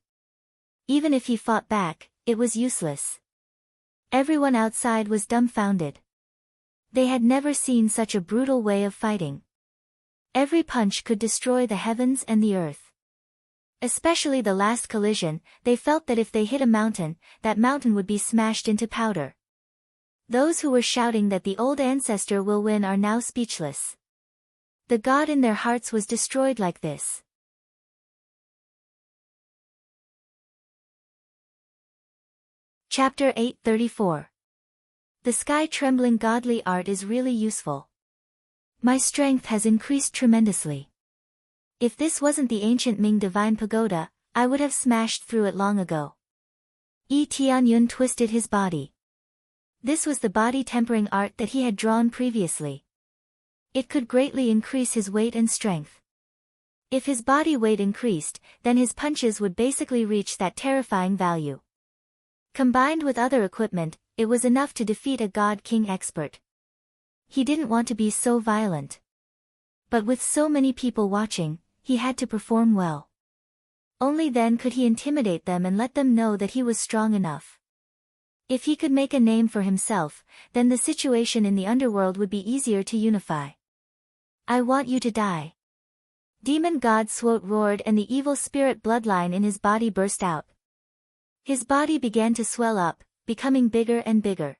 Even if he fought back, it was useless. Everyone outside was dumbfounded. They had never seen such a brutal way of fighting. Every punch could destroy the heavens and the earth. Especially the last collision, they felt that if they hit a mountain, that mountain would be smashed into powder. Those who were shouting that the old ancestor will win are now speechless. The god in their hearts was destroyed like this. Chapter 834. The sky-trembling godly art is really useful. My strength has increased tremendously. If this wasn't the ancient Ming divine pagoda, I would have smashed through it long ago. Tianyun twisted his body. This was the body-tempering art that he had drawn previously. It could greatly increase his weight and strength. If his body weight increased, then his punches would basically reach that terrifying value. Combined with other equipment, it was enough to defeat a god-king expert. He didn't want to be so violent. But with so many people watching, he had to perform well. Only then could he intimidate them and let them know that he was strong enough. If he could make a name for himself, then the situation in the underworld would be easier to unify. I want you to die. Demon god Swoat roared, and the evil spirit bloodline in his body burst out. His body began to swell up, becoming bigger and bigger.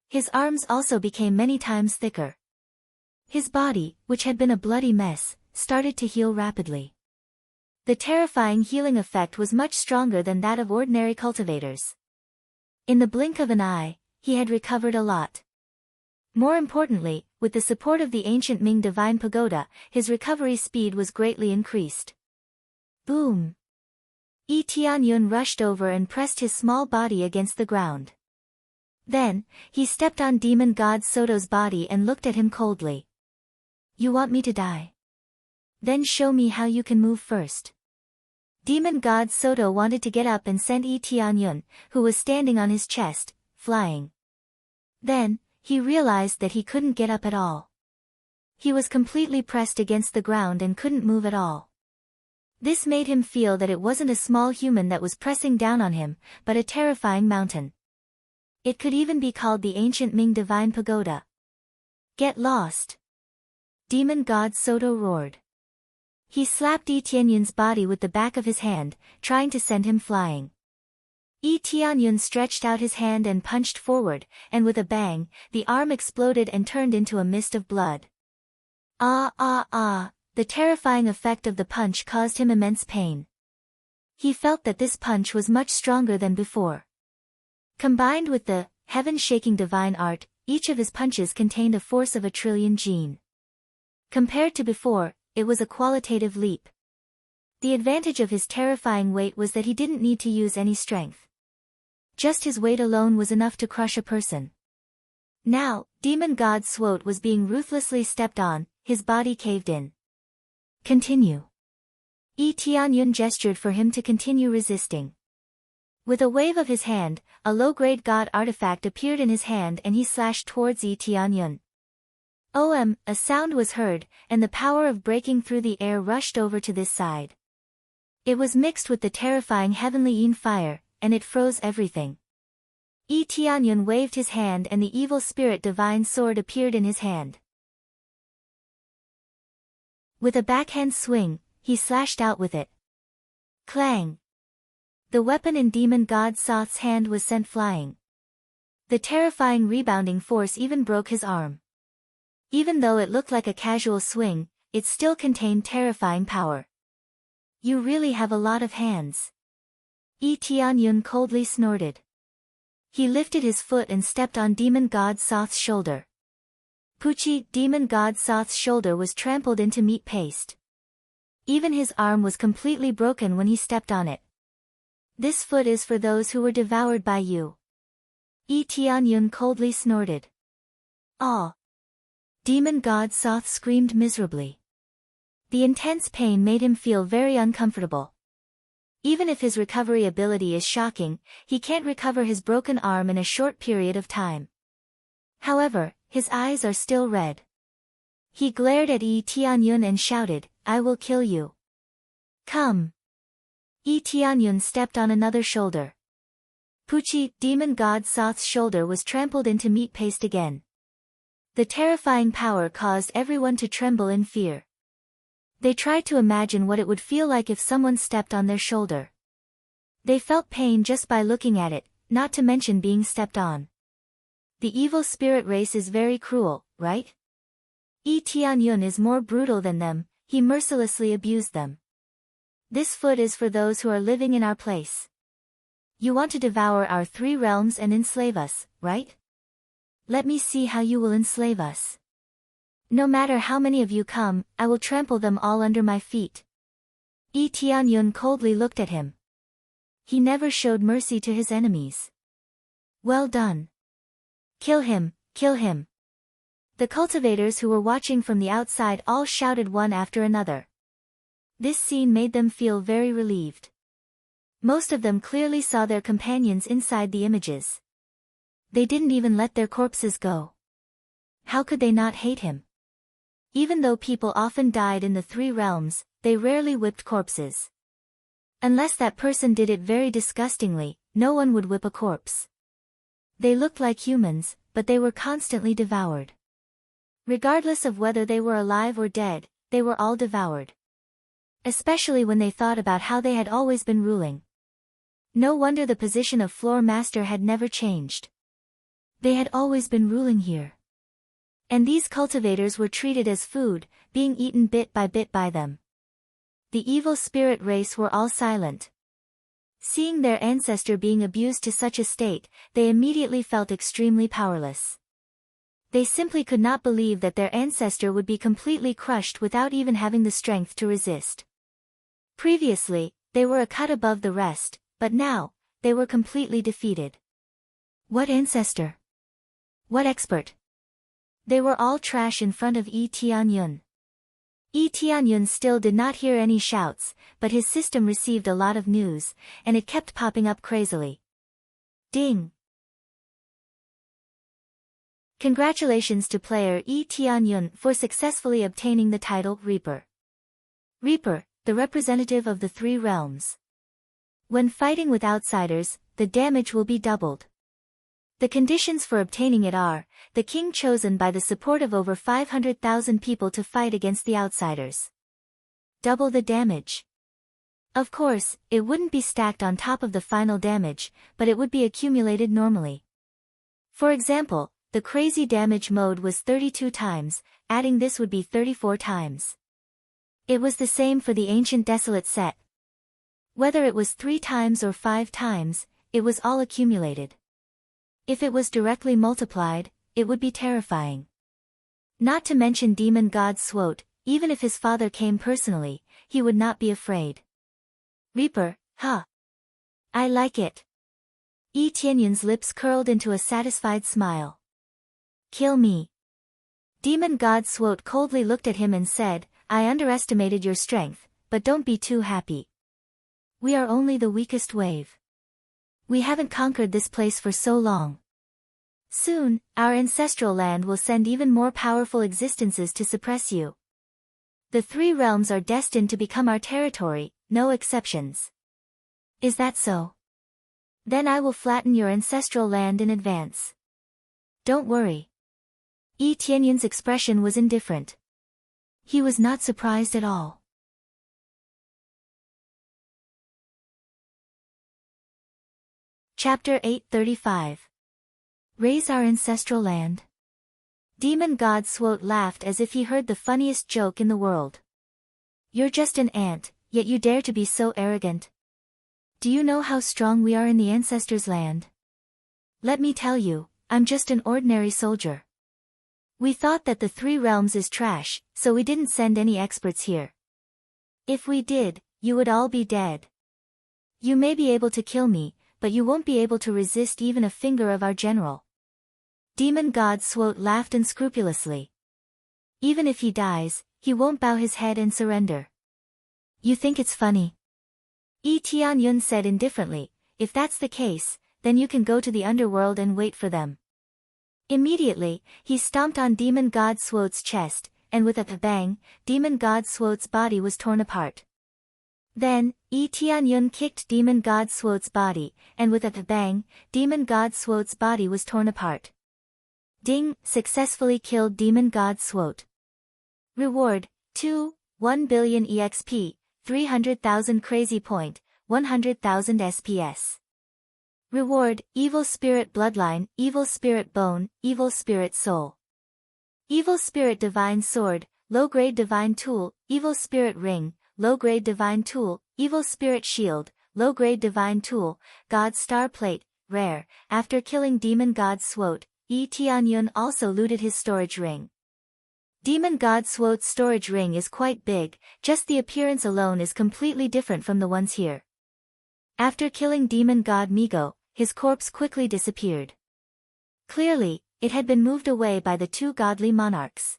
His arms also became many times thicker. His body, which had been a bloody mess, started to heal rapidly. The terrifying healing effect was much stronger than that of ordinary cultivators. In the blink of an eye, he had recovered a lot. More importantly, with the support of the ancient Ming divine pagoda, his recovery speed was greatly increased. Boom! Tianyun rushed over and pressed his small body against the ground. Then, he stepped on demon god Soto's body and looked at him coldly. You want me to die? Then show me how you can move first. Demon god Soto wanted to get up and send Tianyun, who was standing on his chest, flying. Then, he realized that he couldn't get up at all. He was completely pressed against the ground and couldn't move at all. This made him feel that it wasn't a small human that was pressing down on him, but a terrifying mountain. It could even be called the ancient Ming divine pagoda. Get lost! Demon god Soto roared. He slapped Tianyun's body with the back of his hand, trying to send him flying. Tianyun stretched out his hand and punched forward, and with a bang, the arm exploded and turned into a mist of blood. The terrifying effect of the punch caused him immense pain. He felt that this punch was much stronger than before. Combined with the heaven-shaking divine art, each of his punches contained a force of a trillion gene. Compared to before, it was a qualitative leap. The advantage of his terrifying weight was that he didn't need to use any strength. Just his weight alone was enough to crush a person. Now, demon god Swoat was being ruthlessly stepped on, his body caved in. Continue. Tianyun gestured for him to continue resisting. With a wave of his hand, a low-grade god artifact appeared in his hand and he slashed towards Tianyun. A sound was heard, and the power of breaking through the air rushed over to this side. It was mixed with the terrifying heavenly yin fire, and it froze everything. Tianyun waved his hand and the evil spirit divine sword appeared in his hand. With a backhand swing, he slashed out with it. Clang! The weapon in demon god Soth's hand was sent flying. The terrifying rebounding force even broke his arm. Even though it looked like a casual swing, it still contained terrifying power. You really have a lot of hands. Tianyun coldly snorted. He lifted his foot and stepped on demon god Soth's shoulder. Pucci, demon god Soth's shoulder was trampled into meat paste. Even his arm was completely broken when he stepped on it. This foot is for those who were devoured by you. Tianyun coldly snorted. Ah! Demon god Soth screamed miserably. The intense pain made him feel very uncomfortable. Even if his recovery ability is shocking, he can't recover his broken arm in a short period of time. However, his eyes are still red. He glared at Tianyun and shouted, "I will kill you. Come." Tianyun stepped on another shoulder. Pucci, demon god Soth's shoulder was trampled into meat paste again. The terrifying power caused everyone to tremble in fear. They tried to imagine what it would feel like if someone stepped on their shoulder. They felt pain just by looking at it, not to mention being stepped on. The evil spirit race is very cruel, right? Tianyun is more brutal than them, he mercilessly abused them. This foot is for those who are living in our place. You want to devour our 3 realms and enslave us, right? Let me see how you will enslave us. No matter how many of you come, I will trample them all under my feet. Tianyun coldly looked at him. He never showed mercy to his enemies. Well done. Kill him, kill him. The cultivators who were watching from the outside all shouted one after another. This scene made them feel very relieved. Most of them clearly saw their companions inside the images. They didn't even let their corpses go. How could they not hate him? Even though people often died in the 3 realms, they rarely whipped corpses. Unless that person did it very disgustingly, no one would whip a corpse. They looked like humans, but they were constantly devoured. Regardless of whether they were alive or dead, they were all devoured. Especially when they thought about how they had always been ruling. No wonder the position of floor master had never changed. They had always been ruling here. And these cultivators were treated as food, being eaten bit by them. The evil spirit race were all silent. Seeing their ancestor being abused to such a state, they immediately felt extremely powerless. They simply could not believe that their ancestor would be completely crushed without even having the strength to resist. Previously, they were a cut above the rest, but now, they were completely defeated. What ancestor? What expert? They were all trash in front of Tianyun. Tianyun still did not hear any shouts, but his system received a lot of news, and it kept popping up crazily. Ding! Congratulations to player Tianyun for successfully obtaining the title Reaper. Reaper, the representative of the 3 realms. When fighting with outsiders, the damage will be doubled. The conditions for obtaining it are, the king chosen by the support of over 500,000 people to fight against the outsiders. Double the damage. Of course, it wouldn't be stacked on top of the final damage, but it would be accumulated normally. For example, the crazy damage mode was 32 times, adding this would be 34 times. It was the same for the Ancient Desolate set. Whether it was 3 times or 5 times, it was all accumulated. If it was directly multiplied, it would be terrifying. Not to mention demon god Swot, even if his father came personally, he would not be afraid. Reaper, huh? I like it. Tianyun's lips curled into a satisfied smile. Kill me. Demon god Swot coldly looked at him and said, I underestimated your strength, but don't be too happy. We are only the weakest wave. We haven't conquered this place for so long. Soon, our ancestral land will send even more powerful existences to suppress you. The 3 realms are destined to become our territory, no exceptions. Is that so? Then I will flatten your ancestral land in advance. Don't worry. Tianyun's expression was indifferent. He was not surprised at all. Chapter 835. Raise our ancestral land. Demon god Swot laughed as if he heard the funniest joke in the world. You're just an ant, yet you dare to be so arrogant. Do you know how strong we are in the ancestors' land? Let me tell you, I'm just an ordinary soldier. We thought that the three realms is trash, so we didn't send any experts here. If we did, you would all be dead. You may be able to kill me, but you won't be able to resist even a finger of our general. Demon God Swote laughed unscrupulously. Even if he dies, he won't bow his head and surrender. You think it's funny? Tianyun said indifferently, if that's the case, then you can go to the underworld and wait for them. Immediately, he stomped on Demon God Swote's chest, and with a bang, Demon God Swote's body was torn apart. Then, Tianyun kicked Demon God Swote's body, and with a bang, Demon God Swote's body was torn apart. Ding, successfully killed Demon God Swote. Reward, 1 billion EXP, 300,000 crazy point, 100,000 SPS. Reward, Evil Spirit Bloodline, Evil Spirit Bone, Evil Spirit Soul. Evil Spirit Divine Sword, Low-Grade Divine Tool, Evil Spirit Ring, Low-Grade Divine Tool, Evil Spirit Shield, Low-Grade Divine Tool, God Star Plate, Rare. After killing Demon God Swote, Tianyun also looted his storage ring. Demon God Swote's storage ring is quite big, just the appearance alone is completely different from the ones here. After killing Demon God Migo, his corpse quickly disappeared. Clearly, it had been moved away by the two godly monarchs.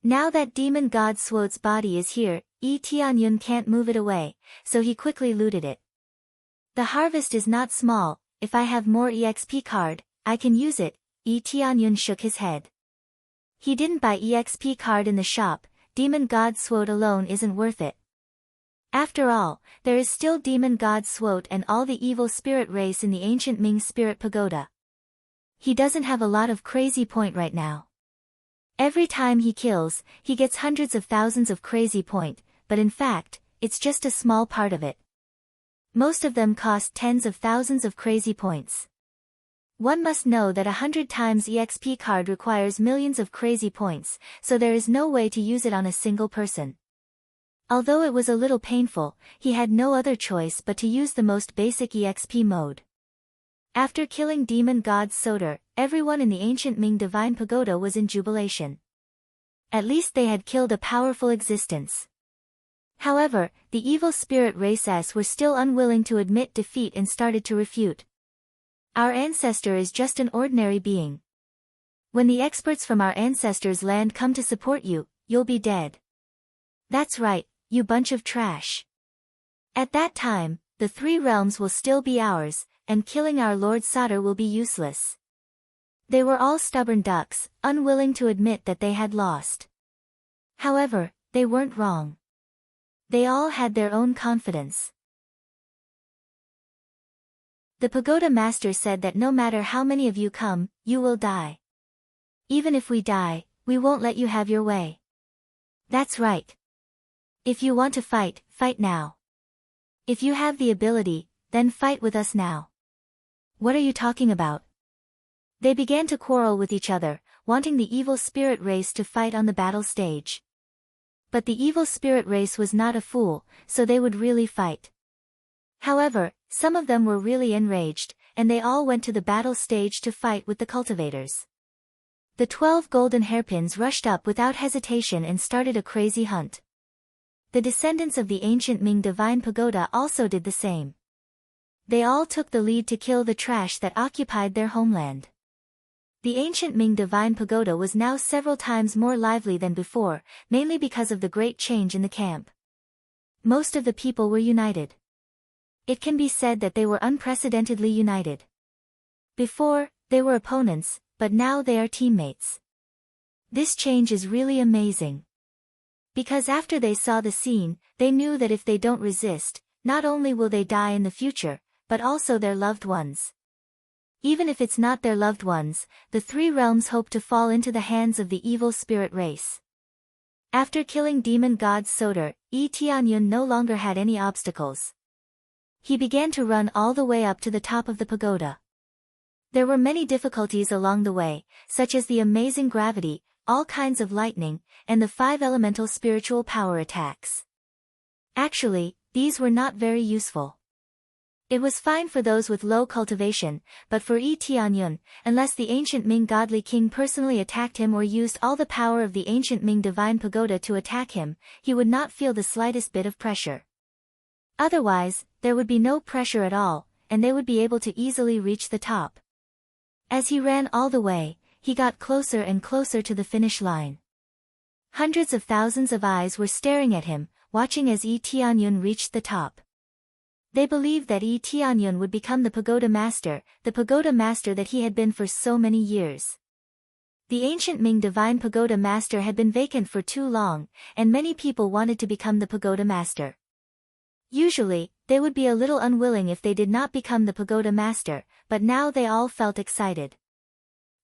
Now that Demon God Swote's body is here, Tianyun can't move it away, so he quickly looted it. The harvest is not small, if I have more EXP card, I can use it. Tianyun shook his head. He didn't buy EXP card in the shop, Demon God Swote alone isn't worth it. After all, there is still Demon God Swote and all the evil spirit race in the ancient Ming Spirit Pagoda. He doesn't have a lot of crazy point right now. Every time he kills, he gets hundreds of thousands of crazy point, but in fact, it's just a small part of it. Most of them cost tens of thousands of crazy points. One must know that 100 times EXP card requires millions of crazy points, so there is no way to use it on a single person. Although it was a little painful, he had no other choice but to use the most basic EXP mode. After killing Demon God Soter, everyone in the ancient Ming Divine Pagoda was in jubilation. At least they had killed a powerful existence. However, the evil spirit races were still unwilling to admit defeat and started to refute. Our ancestor is just an ordinary being. When the experts from our ancestors' land come to support you, you'll be dead. That's right, you bunch of trash. At that time, the three realms will still be ours, and killing our Lord Soter will be useless. They were all stubborn ducks, unwilling to admit that they had lost. However, they weren't wrong. They all had their own confidence. The pagoda master said that no matter how many of you come, you will die. Even if we die, we won't let you have your way. That's right. If you want to fight, fight now. If you have the ability, then fight with us now. What are you talking about? They began to quarrel with each other, wanting the evil spirit race to fight on the battle stage. But the evil spirit race was not a fool, so they would really fight. However, some of them were really enraged, and they all went to the battle stage to fight with the cultivators. The 12 golden hairpins rushed up without hesitation and started a crazy hunt. The descendants of the ancient Ming Divine Pagoda also did the same. They all took the lead to kill the trash that occupied their homeland. The ancient Ming Divine Pagoda was now several times more lively than before, mainly because of the great change in the camp. Most of the people were united. It can be said that they were unprecedentedly united. Before, they were opponents, but now they are teammates. This change is really amazing. Because after they saw the scene, they knew that if they don't resist, not only will they die in the future, but also their loved ones. Even if it's not their loved ones, the three realms hope to fall into the hands of the evil spirit race. After killing demon god Soter, Tianyun no longer had any obstacles. He began to run all the way up to the top of the pagoda. There were many difficulties along the way, such as the amazing gravity, all kinds of lightning, and the 5 elemental spiritual power attacks. Actually, these were not very useful. It was fine for those with low cultivation, but for Yi Tianyun, unless the ancient Ming godly king personally attacked him or used all the power of the ancient Ming divine pagoda to attack him, he would not feel the slightest bit of pressure. Otherwise, there would be no pressure at all, and they would be able to easily reach the top. As he ran all the way, he got closer and closer to the finish line. Hundreds of thousands of eyes were staring at him, watching as Yi Tianyun reached the top. They believed that Yi Tianyun would become the pagoda master that he had been for so many years. The ancient Ming divine pagoda master had been vacant for too long, and many people wanted to become the pagoda master. Usually, they would be a little unwilling if they did not become the pagoda master, but now they all felt excited.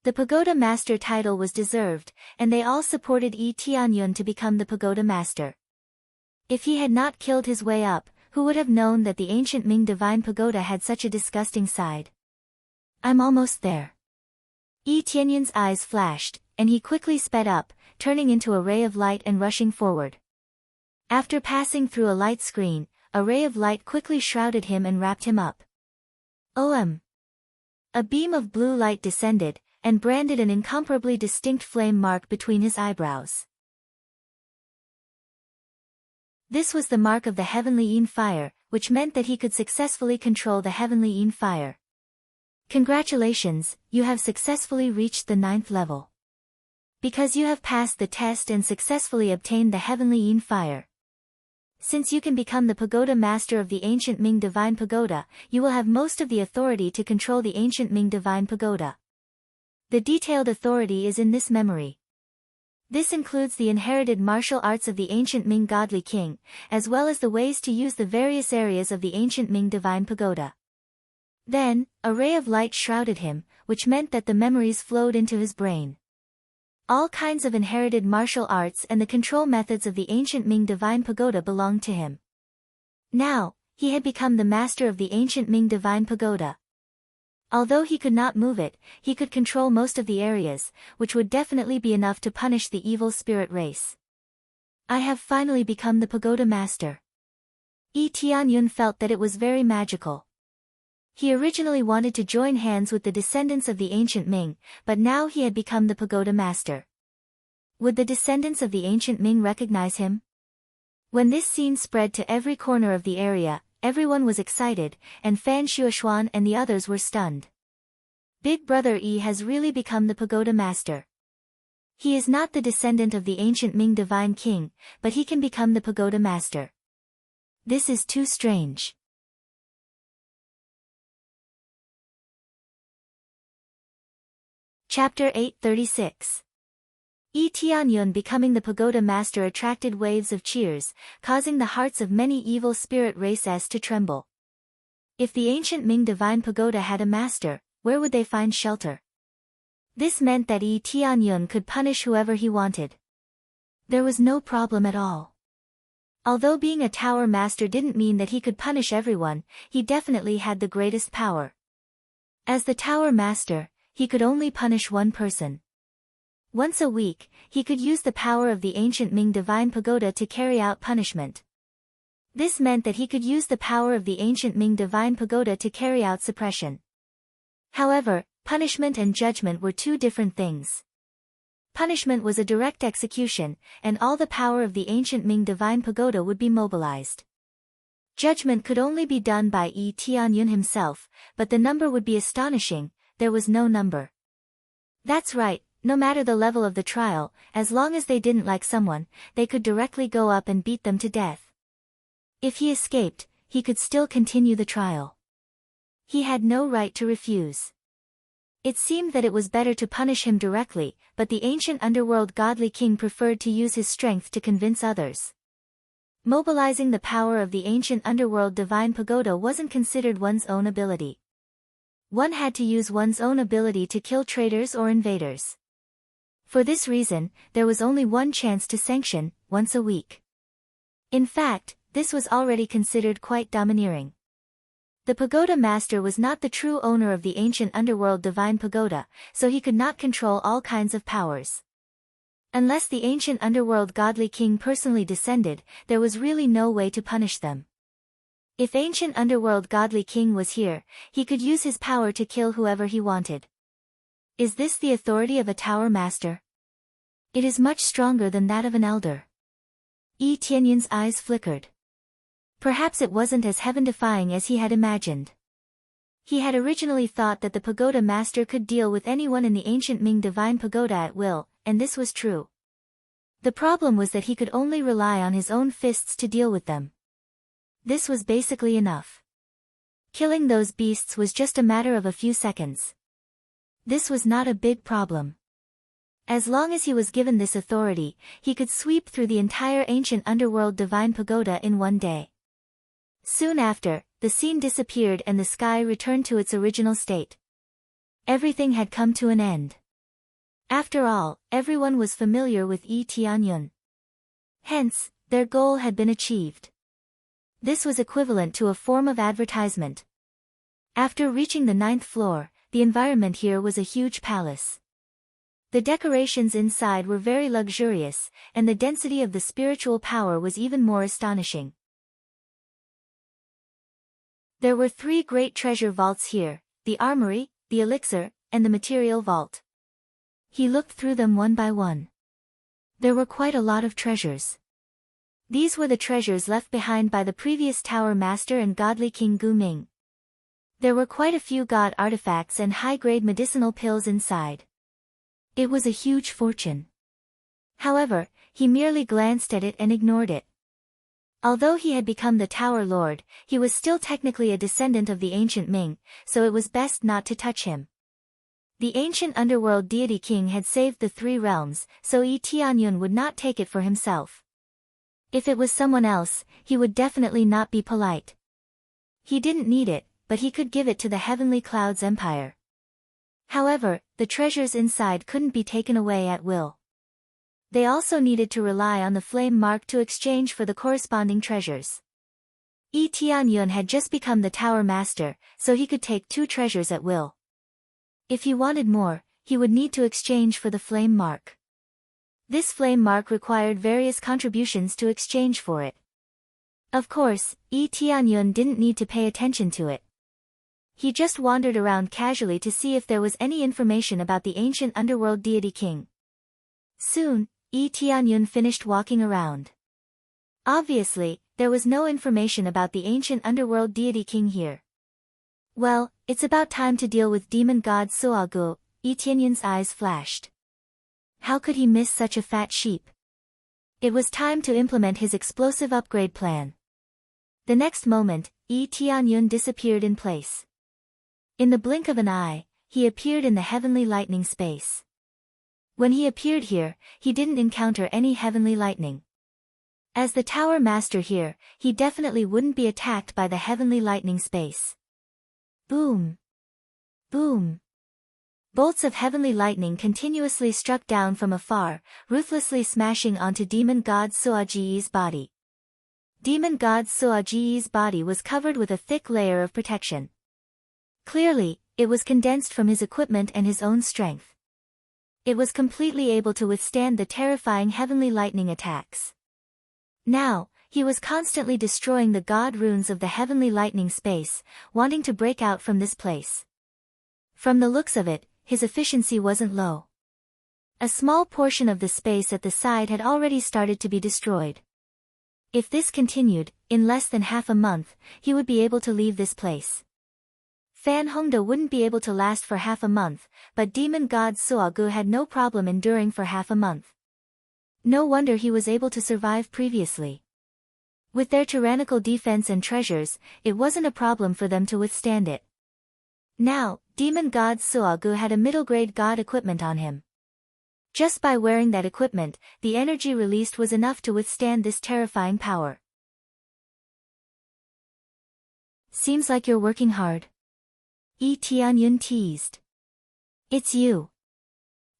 The pagoda master title was deserved, and they all supported Yi Tianyun to become the pagoda master. If he had not killed his way up, who would have known that the ancient Ming divine pagoda had such a disgusting side? I'm almost there. Yi Tianyun's eyes flashed, and he quickly sped up, turning into a ray of light and rushing forward. After passing through a light screen, a ray of light quickly shrouded him and wrapped him up. A beam of blue light descended, and branded an incomparably distinct flame mark between his eyebrows. This was the mark of the heavenly Yin fire, which meant that he could successfully control the heavenly Yin fire. Congratulations, you have successfully reached the 9th level. Because you have passed the test and successfully obtained the heavenly Yin fire. Since you can become the pagoda master of the ancient Ming divine pagoda, you will have most of the authority to control the ancient Ming divine pagoda. The detailed authority is in this memory. This includes the inherited martial arts of the ancient Ming godly king, as well as the ways to use the various areas of the ancient Ming divine pagoda. Then, a ray of light shrouded him, which meant that the memories flowed into his brain. All kinds of inherited martial arts and the control methods of the ancient Ming divine pagoda belonged to him. Now, he had become the master of the ancient Ming divine pagoda. Although he could not move it, he could control most of the areas, which would definitely be enough to punish the evil spirit race. I have finally become the pagoda master. Yi Tianyun felt that it was very magical. He originally wanted to join hands with the descendants of the ancient Ming, but now he had become the pagoda master. Would the descendants of the ancient Ming recognize him? When this scene spread to every corner of the area, everyone was excited, and Fan Shuoxuan and the others were stunned. Big Brother Yi has really become the pagoda master. He is not the descendant of the ancient Ming divine king, but he can become the pagoda master. This is too strange. Chapter 836. Yi Tianyun becoming the pagoda master attracted waves of cheers, causing the hearts of many evil spirit races to tremble. If the ancient Ming divine pagoda had a master, where would they find shelter? This meant that Yi Tianyun could punish whoever he wanted. There was no problem at all. Although being a tower master didn't mean that he could punish everyone, he definitely had the greatest power. As the tower master, he could only punish one person. Once a week, he could use the power of the ancient Ming divine pagoda to carry out punishment. This meant that he could use the power of the ancient Ming divine pagoda to carry out suppression. However, punishment and judgment were two different things. Punishment was a direct execution, and all the power of the ancient Ming divine pagoda would be mobilized. Judgment could only be done by Yi Tianyun himself, but the number would be astonishing. There was no number. That's right. No matter the level of the trial, as long as they didn't like someone, they could directly go up and beat them to death. If he escaped, he could still continue the trial. He had no right to refuse. It seemed that it was better to punish him directly, but the ancient underworld godly king preferred to use his strength to convince others. Mobilizing the power of the ancient underworld divine pagoda wasn't considered one's own ability. One had to use one's own ability to kill traitors or invaders. For this reason, there was only one chance to sanction, once a week. In fact, this was already considered quite domineering. The pagoda master was not the true owner of the ancient underworld divine pagoda, so he could not control all kinds of powers. Unless the ancient underworld godly king personally descended, there was really no way to punish them. If ancient underworld godly king was here, he could use his power to kill whoever he wanted. Is this the authority of a tower master? It is much stronger than that of an elder. Yi Tianyun's eyes flickered. Perhaps it wasn't as heaven-defying as he had imagined. He had originally thought that the pagoda master could deal with anyone in the ancient Ming divine pagoda at will, and this was true. The problem was that he could only rely on his own fists to deal with them. This was basically enough. Killing those beasts was just a matter of a few seconds. This was not a big problem. As long as he was given this authority, he could sweep through the entire ancient underworld divine pagoda in one day. Soon after, the scene disappeared and the sky returned to its original state. Everything had come to an end. After all, everyone was familiar with Yi Tianyun. Hence, their goal had been achieved. This was equivalent to a form of advertisement. After reaching the 9th floor, the environment here was a huge palace. The decorations inside were very luxurious, and the density of the spiritual power was even more astonishing. There were 3 great treasure vaults here, the armory, the elixir, and the material vault. He looked through them one by one. There were quite a lot of treasures. These were the treasures left behind by the previous tower master and godly King Gu Ming. There were quite a few god artifacts and high-grade medicinal pills inside. It was a huge fortune. However, he merely glanced at it and ignored it. Although he had become the Tower Lord, he was still technically a descendant of the ancient Ming, so it was best not to touch him. The ancient underworld deity king had saved the 3 realms, so Yi Tianyun would not take it for himself. If it was someone else, he would definitely not be polite. He didn't need it, but he could give it to the Heavenly Clouds Empire. However, the treasures inside couldn't be taken away at will. They also needed to rely on the flame mark to exchange for the corresponding treasures. Yi Tianyun had just become the tower master, so he could take 2 treasures at will. If he wanted more, he would need to exchange for the flame mark. This flame mark required various contributions to exchange for it. Of course, Yi Tianyun didn't need to pay attention to it. He just wandered around casually to see if there was any information about the ancient underworld deity king. Soon, Yi Tianyun finished walking around. Obviously, there was no information about the ancient underworld deity king here. Well, it's about time to deal with demon god Suagu, Yi Tianyun's eyes flashed. How could he miss such a fat sheep? It was time to implement his explosive upgrade plan. The next moment, Yi Tianyun disappeared in place. In the blink of an eye, he appeared in the heavenly lightning space. When he appeared here, he didn't encounter any heavenly lightning. As the tower master here, he definitely wouldn't be attacked by the heavenly lightning space. Boom! Boom! Bolts of heavenly lightning continuously struck down from afar, ruthlessly smashing onto demon god Suaji's body. Demon god Suaji's body was covered with a thick layer of protection. Clearly, it was condensed from his equipment and his own strength. It was completely able to withstand the terrifying heavenly lightning attacks. Now, he was constantly destroying the god runes of the heavenly lightning space, wanting to break out from this place. From the looks of it, his efficiency wasn't low. A small portion of the space at the side had already started to be destroyed. If this continued, in less than half a month, he would be able to leave this place. Fan Hongda wouldn't be able to last for half a month, but demon god Suagu had no problem enduring for half a month. No wonder he was able to survive previously. With their tyrannical defense and treasures, it wasn't a problem for them to withstand it. Now, demon god Suagu had a middle-grade god equipment on him. Just by wearing that equipment, the energy released was enough to withstand this terrifying power. Seems like you're working hard. Yi Tianyun teased. It's you.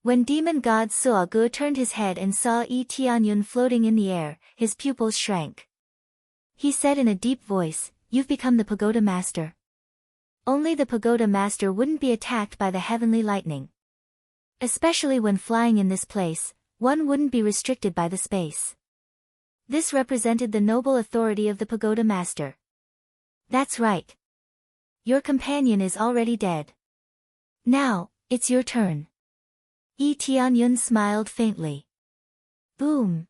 When demon god Suagu turned his head and saw Yi Tianyun floating in the air, his pupils shrank. He said in a deep voice, "You've become the pagoda master." Only the pagoda master wouldn't be attacked by the heavenly lightning. Especially when flying in this place, one wouldn't be restricted by the space. This represented the noble authority of the pagoda master. That's right. Your companion is already dead. Now, it's your turn. Yi Tianyun smiled faintly. Boom.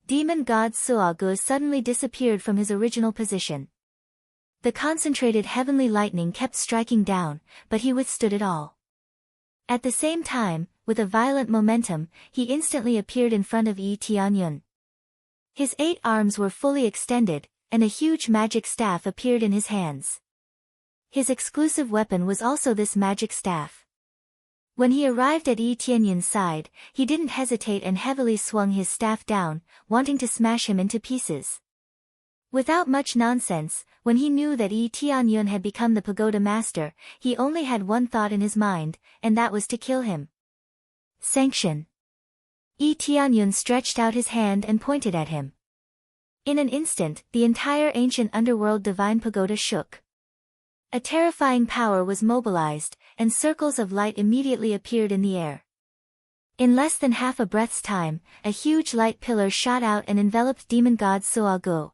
Demon god Suagu suddenly disappeared from his original position. The concentrated heavenly lightning kept striking down, but he withstood it all. At the same time, with a violent momentum, he instantly appeared in front of Yi Tianyun. His 8 arms were fully extended, and a huge magic staff appeared in his hands. His exclusive weapon was also this magic staff. When he arrived at Yi Tianyun's side, he didn't hesitate and heavily swung his staff down, wanting to smash him into pieces. Without much nonsense, when he knew that Yi Tianyun had become the pagoda master, he only had one thought in his mind, and that was to kill him. Sanction. Yi Tianyun stretched out his hand and pointed at him. In an instant, the entire ancient underworld divine pagoda shook. A terrifying power was mobilized, and circles of light immediately appeared in the air. In less than half a breath's time, a huge light pillar shot out and enveloped demon god Suagu.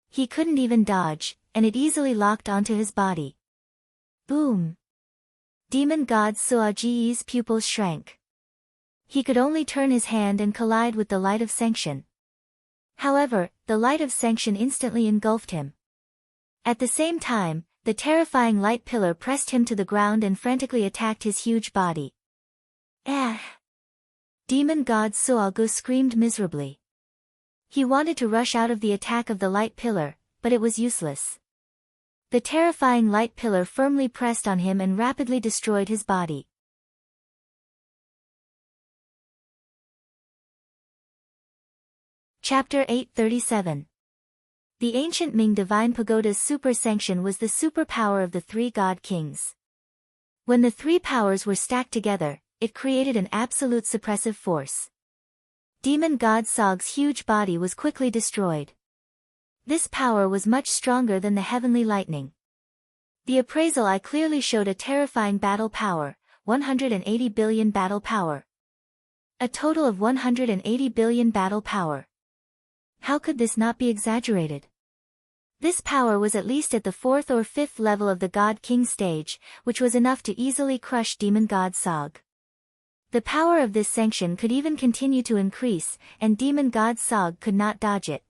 He couldn't even dodge, and it easily locked onto his body. Boom! Demon god Suagu's pupils shrank. He could only turn his hand and collide with the light of sanction. However, the light of sanction instantly engulfed him. At the same time, the terrifying light pillar pressed him to the ground and frantically attacked his huge body. Ah! Demon god Suagu screamed miserably. He wanted to rush out of the attack of the light pillar, but it was useless. The terrifying light pillar firmly pressed on him and rapidly destroyed his body. Chapter 837. The ancient Ming Divine Pagoda's super sanction was the superpower of the 3 god kings. When the 3 powers were stacked together, it created an absolute suppressive force. Demon god Sog's huge body was quickly destroyed. This power was much stronger than the heavenly lightning. The appraisal eye clearly showed a terrifying battle power, 180 billion battle power. A total of 180 billion battle power. How could this not be exaggerated? This power was at least at the 4th or 5th level of the God King stage, which was enough to easily crush Demon God Sog. The power of this sanction could even continue to increase, and Demon God Sog could not dodge it.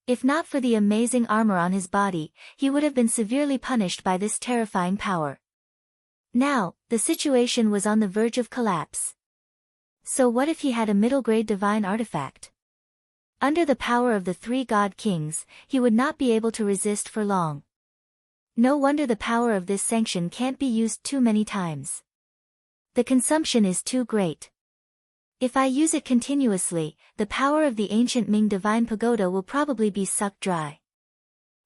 If not for the amazing armor on his body, he would have been severely punished by this terrifying power. Now, the situation was on the verge of collapse. So what if he had a middle-grade divine artifact? Under the power of the 3 god kings, he would not be able to resist for long. No wonder the power of this sanction can't be used too many times. The consumption is too great. If I use it continuously, the power of the ancient Ming Divine Pagoda will probably be sucked dry.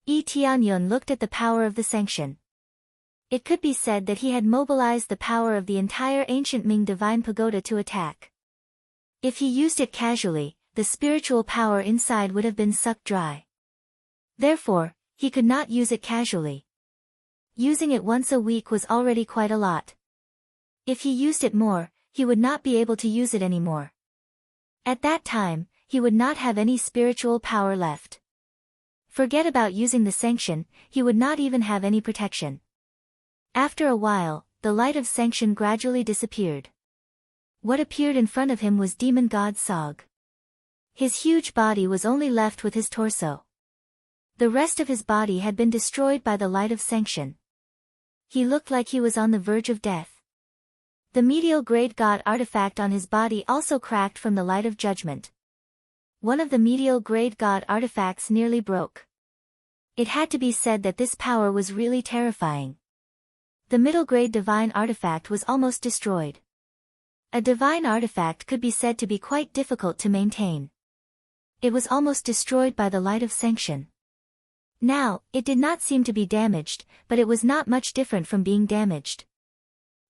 Yi Tianyun looked at the power of the sanction. It could be said that he had mobilized the power of the entire ancient Ming Divine Pagoda to attack. If he used it casually, the spiritual power inside would have been sucked dry. Therefore, he could not use it casually. Using it once a week was already quite a lot. If he used it more, he would not be able to use it anymore. At that time, he would not have any spiritual power left. Forget about using the sanction, he would not even have any protection. After a while, the light of sanction gradually disappeared. What appeared in front of him was Demon God Sog. His huge body was only left with his torso. The rest of his body had been destroyed by the light of sanction. He looked like he was on the verge of death. The medial grade god artifact on his body also cracked from the light of judgment. One of the medial grade god artifacts nearly broke. It had to be said that this power was really terrifying. The middle grade divine artifact was almost destroyed. A divine artifact could be said to be quite difficult to maintain. It was almost destroyed by the light of sanction. Now, it did not seem to be damaged, but it was not much different from being damaged.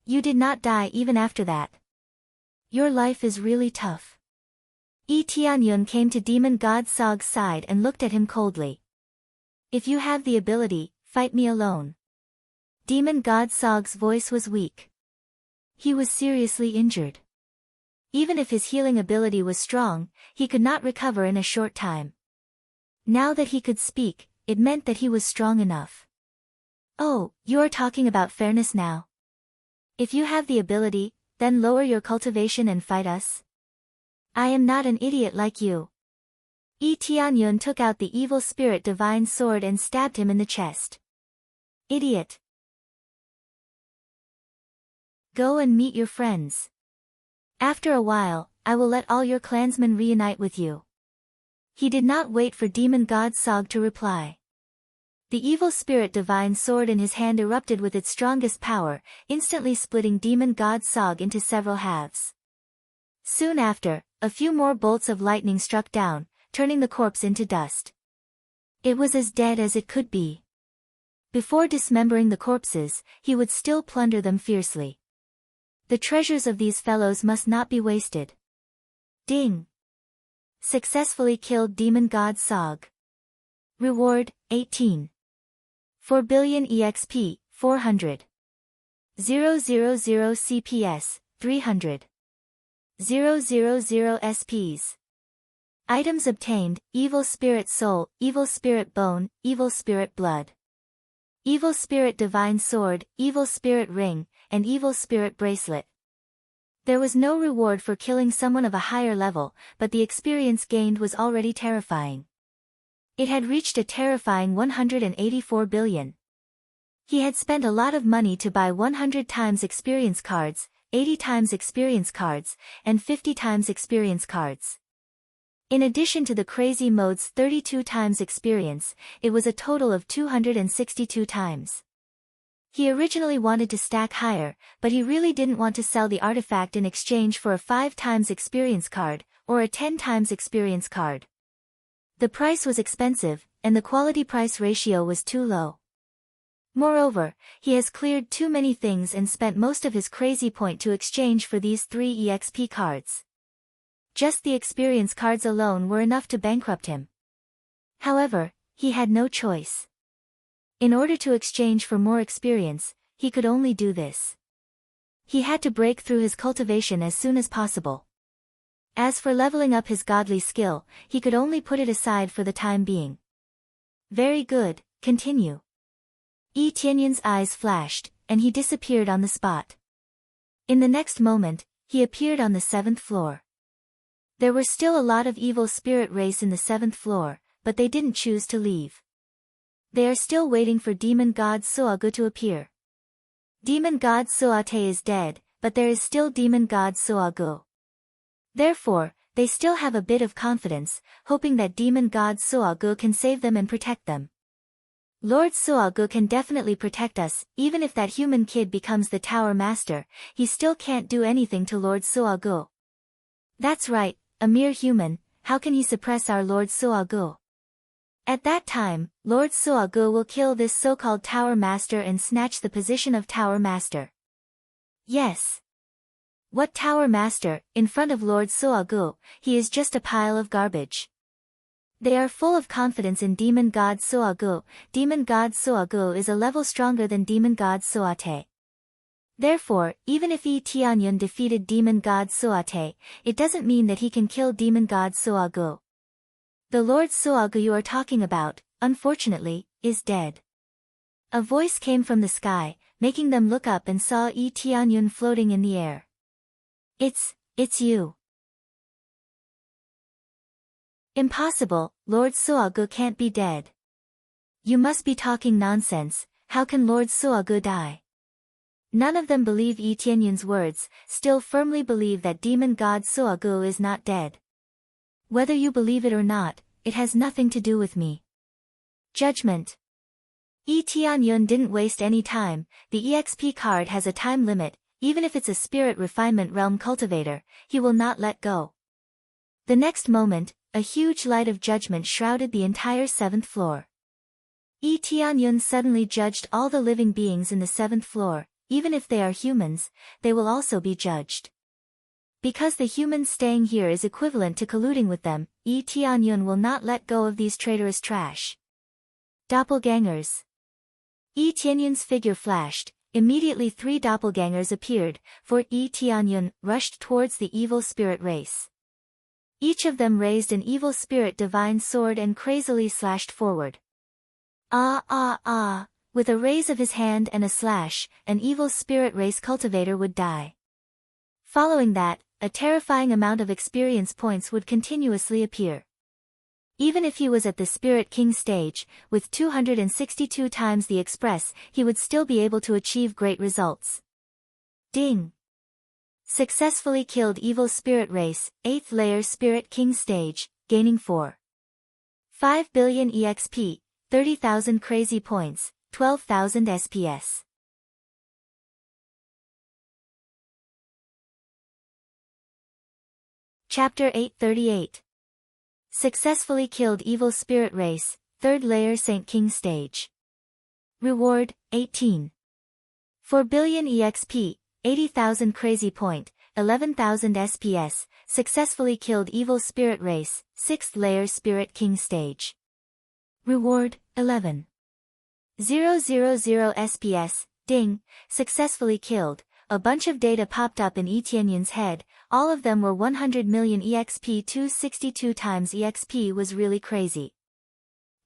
You did not die even after that. Your life is really tough. Yi Tianyun came to Demon God Sog's side and looked at him coldly. If you have the ability, fight me alone. Demon God Sog's voice was weak. He was seriously injured. Even if his healing ability was strong, he could not recover in a short time. Now that he could speak, it meant that he was strong enough. Oh, you are talking about fairness now? If you have the ability, then lower your cultivation and fight us? I am not an idiot like you. Yi Tianyun took out the evil spirit divine sword and stabbed him in the chest. Idiot. Go and meet your friends. After a while, I will let all your clansmen reunite with you. He did not wait for demon god Sog to reply. The evil spirit divine sword in his hand erupted with its strongest power, instantly splitting demon god Sog into several halves. Soon after, a few more bolts of lightning struck down, turning the corpse into dust. It was as dead as it could be. Before dismembering the corpses, he would still plunder them fiercely. The treasures of these fellows must not be wasted. Ding! Successfully killed demon god Sog. Reward, 18. 4 billion EXP, 400. 000 CPS, 300. 000 SPs. Items obtained, Evil Spirit Soul, Evil Spirit Bone, Evil Spirit Blood. Evil Spirit Divine Sword, Evil Spirit Ring, and Evil Spirit Bracelet. There was no reward for killing someone of a higher level, but the experience gained was already terrifying. It had reached a terrifying 184 billion. He had spent a lot of money to buy 100 times experience cards, 80 times experience cards, and 50 times experience cards. In addition to the crazy mode's 32 times experience, it was a total of 262 times. He originally wanted to stack higher, but he really didn't want to sell the artifact in exchange for a 5 times experience card, or a 10 times experience card. The price was expensive, and the quality-price ratio was too low. Moreover, he has cleared too many things and spent most of his crazy point to exchange for these 3 EXP cards. Just the experience cards alone were enough to bankrupt him. However, he had no choice. In order to exchange for more experience, he could only do this. He had to break through his cultivation as soon as possible. As for leveling up his godly skill, he could only put it aside for the time being. Very good, continue. Yi Tianyun's eyes flashed, and he disappeared on the spot. In the next moment, he appeared on the 7th floor. There were still a lot of evil spirit race in the 7th floor, but they didn't choose to leave. They are still waiting for demon god Soagu to appear. Demon god Soate is dead, but there is still demon god Soagu. Therefore, they still have a bit of confidence, hoping that demon god Soagu can save them and protect them. Lord Soagu can definitely protect us, even if that human kid becomes the tower master, he still can't do anything to Lord Soagu. That's right, a mere human, how can he suppress our Lord Soagu? At that time, Lord Soagu will kill this so-called Tower Master and snatch the position of Tower Master. Yes. What Tower Master, in front of Lord Soagu, he is just a pile of garbage. They are full of confidence in Demon God Soagu. Demon God Soagu is a level stronger than Demon God Soate. Therefore, even if Yi Tianyun defeated Demon God Soate, it doesn't mean that he can kill Demon God Soagu. The Lord Soagu you are talking about, unfortunately, is dead. A voice came from the sky, making them look up and saw Yi Tianyun floating in the air. It's you. Impossible, Lord Soagu can't be dead. You must be talking nonsense, how can Lord Soagu die? None of them believe Yi Tianyun's words, still firmly believe that Demon God Soagu is not dead. Whether you believe it or not, it has nothing to do with me. Judgment. Yi Tianyun didn't waste any time, the EXP card has a time limit, even if it's a spirit refinement realm cultivator, he will not let go. The next moment, a huge light of judgment shrouded the entire 7th floor. Yi Tianyun suddenly judged all the living beings in the 7th floor, even if they are humans, they will also be judged. Because the humans staying here is equivalent to colluding with them, Yi Tianyun will not let go of these traitorous trash. Doppelgangers. Yi Tianyun's figure flashed, immediately 3 doppelgangers appeared, for Yi Tianyun rushed towards the evil spirit race. Each of them raised an evil spirit divine sword and crazily slashed forward. Ah ah ah, with a raise of his hand and a slash, an evil spirit race cultivator would die. Following that, a terrifying amount of experience points would continuously appear. Even if he was at the Spirit King stage, with 262 times the express, he would still be able to achieve great results. Ding! Successfully killed evil spirit race, 8th layer Spirit King stage, gaining 4.5 billion EXP, 30,000 crazy points, 12,000 SPS. Chapter 838. Successfully killed evil spirit race, 3rd layer Saint King stage. Reward, 18. 4 billion EXP, 80,000 crazy point, 11,000 SPS, successfully killed evil spirit race, 6th layer Spirit King stage. Reward, 11. 000 SPS, ding, successfully killed. A bunch of data popped up in Etienne's head, all of them were 100 million EXP. 262 times EXP was really crazy.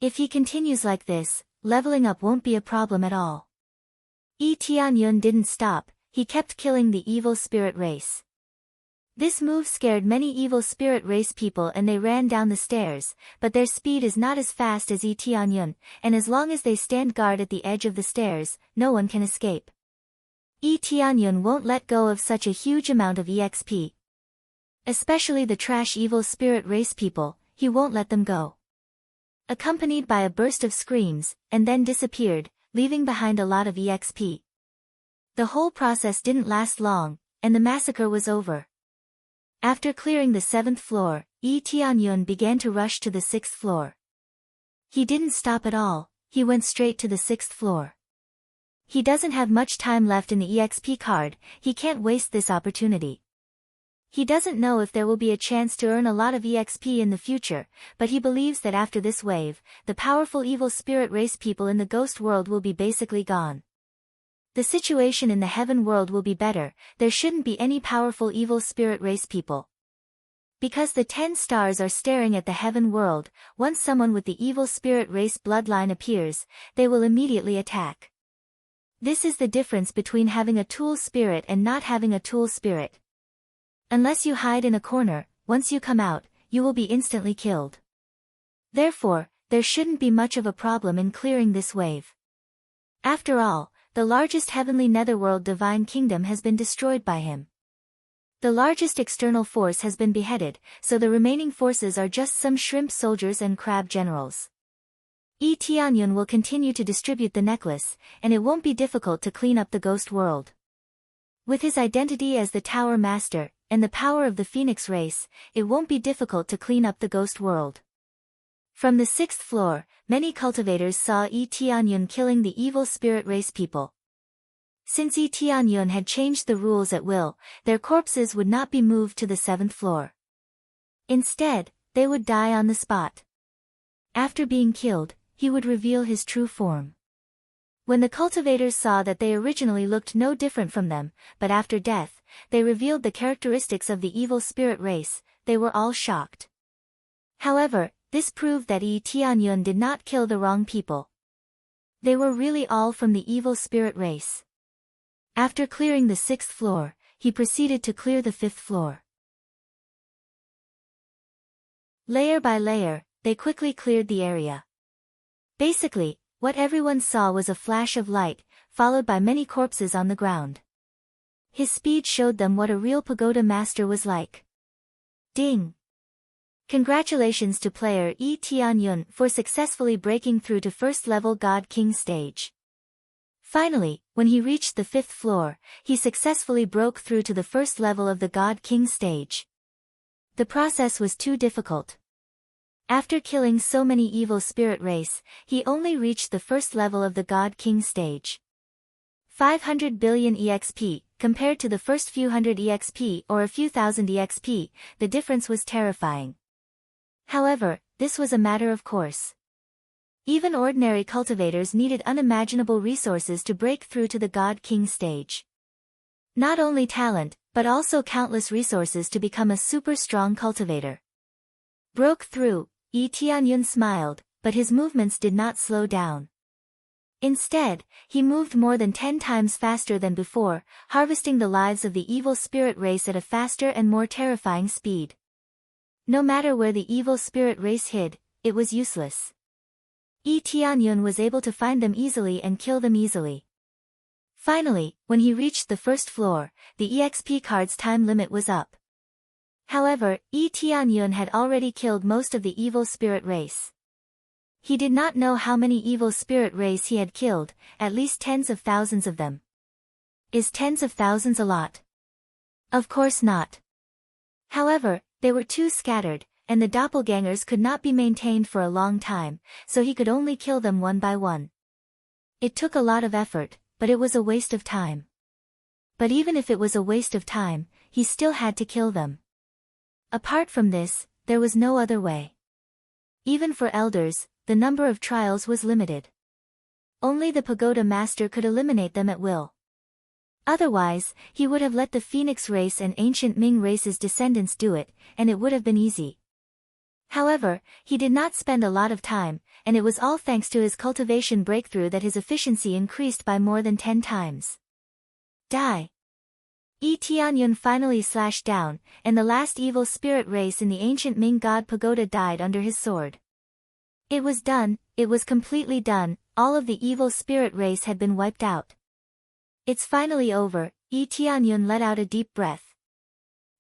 If he continues like this, leveling up won't be a problem at all. Etienne didn't stop, he kept killing the evil spirit race. This move scared many evil spirit race people and they ran down the stairs, but their speed is not as fast as Etienne, and as long as they stand guard at the edge of the stairs, no one can escape. Etienne won't let go of such a huge amount of EXP. Especially the trash evil spirit race people, he won't let them go. Accompanied by a burst of screams, and then disappeared, leaving behind a lot of EXP. The whole process didn't last long, and the massacre was over. After clearing the 7th floor, Etienne began to rush to the 6th floor. He didn't stop at all, he went straight to the 6th floor. He doesn't have much time left in the EXP card, he can't waste this opportunity. He doesn't know if there will be a chance to earn a lot of EXP in the future, but he believes that after this wave, the powerful evil spirit race people in the ghost world will be basically gone. The situation in the heaven world will be better, there shouldn't be any powerful evil spirit race people. Because the 10 stars are staring at the heaven world, once someone with the evil spirit race bloodline appears, they will immediately attack. This is the difference between having a tool spirit and not having a tool spirit. Unless you hide in a corner, once you come out, you will be instantly killed. Therefore, there shouldn't be much of a problem in clearing this wave. After all, the largest heavenly netherworld divine kingdom has been destroyed by him. The largest external force has been beheaded, so the remaining forces are just some shrimp soldiers and crab generals. Etienne will continue to distribute the necklace, and it won't be difficult to clean up the ghost world. With his identity as the Tower Master, and the power of the Phoenix race, it won't be difficult to clean up the ghost world. From the 6th floor, many cultivators saw Etienne killing the evil spirit race people. Since Etienne had changed the rules at will, their corpses would not be moved to the 7th floor. Instead, they would die on the spot. After being killed, he would reveal his true form. When the cultivators saw that they originally looked no different from them, but after death, they revealed the characteristics of the evil spirit race, they were all shocked. However, this proved that Etienne did not kill the wrong people. They were really all from the evil spirit race. After clearing the 6th floor, he proceeded to clear the 5th floor. Layer by layer, they quickly cleared the area. Basically, what everyone saw was a flash of light, followed by many corpses on the ground. His speed showed them what a real pagoda master was like. Ding! Congratulations to player Etienne for successfully breaking through to 1st level God King stage. Finally, when he reached the 5th floor, he successfully broke through to the 1st level of the God King stage. The process was too difficult. After killing so many evil spirit race, he only reached the 1st level of the God King stage. 500 billion EXP, compared to the first few hundred EXP or a few thousand EXP, the difference was terrifying. However, this was a matter of course. Even ordinary cultivators needed unimaginable resources to break through to the God King stage. Not only talent, but also countless resources to become a super strong cultivator. Broke through, Etienne smiled, but his movements did not slow down. Instead, he moved more than 10 times faster than before, harvesting the lives of the evil spirit race at a faster and more terrifying speed. No matter where the evil spirit race hid, it was useless. Tianyun was able to find them easily and kill them easily. Finally, when he reached the first floor, the EXP card's time limit was up. However, Tianyun had already killed most of the evil spirit race. He did not know how many evil spirit race he had killed, at least tens of thousands of them. Is tens of thousands a lot? Of course not. However, they were too scattered, and the doppelgangers could not be maintained for a long time, so he could only kill them one by one. It took a lot of effort, but it was a waste of time. But even if it was a waste of time, he still had to kill them. Apart from this, there was no other way. Even for elders, the number of trials was limited. Only the pagoda master could eliminate them at will. Otherwise, he would have let the Phoenix race and ancient Ming race's descendants do it, and it would have been easy. However, he did not spend a lot of time, and it was all thanks to his cultivation breakthrough that his efficiency increased by more than 10 times. Die! Tianyun finally slashed down, and the last evil spirit race in the ancient Ming god pagoda died under his sword. It was done, it was completely done, all of the evil spirit race had been wiped out. It's finally over, Tianyun let out a deep breath.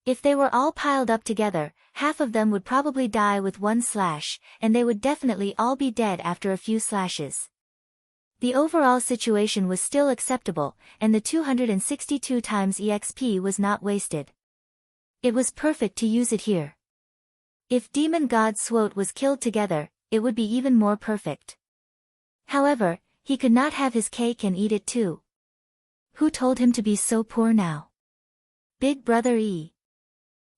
If they were all piled up together, half of them would probably die with one slash, and they would definitely all be dead after a few slashes. The overall situation was still acceptable, and the 262 times EXP was not wasted. It was perfect to use it here. If Demon God Swote was killed together, it would be even more perfect. However, he could not have his cake and eat it too. Who told him to be so poor now? Big Brother E.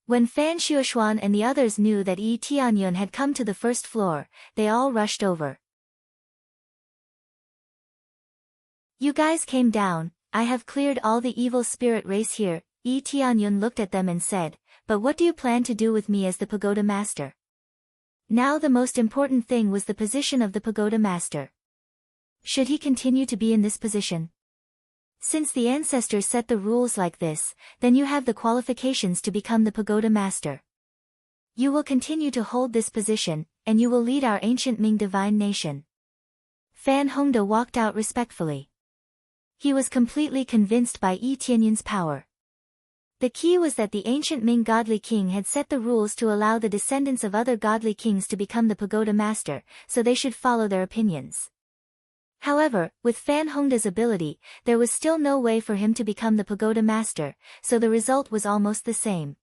When Fan Xuexuan and the others knew that Tianyun had come to the first floor, they all rushed over. You guys came down, I have cleared all the evil spirit race here. Tianyun looked at them and said, but what do you plan to do with me as the pagoda master? Now the most important thing was the position of the pagoda master. Should he continue to be in this position? Since the ancestors set the rules like this, then you have the qualifications to become the pagoda master. You will continue to hold this position, and you will lead our ancient Ming divine nation. Fan Hongda walked out respectfully. He was completely convinced by Tianyun's power. The key was that the ancient Ming godly king had set the rules to allow the descendants of other godly kings to become the pagoda master, so they should follow their opinions. However, with Fan Hongda's ability, there was still no way for him to become the pagoda master, so the result was almost the same.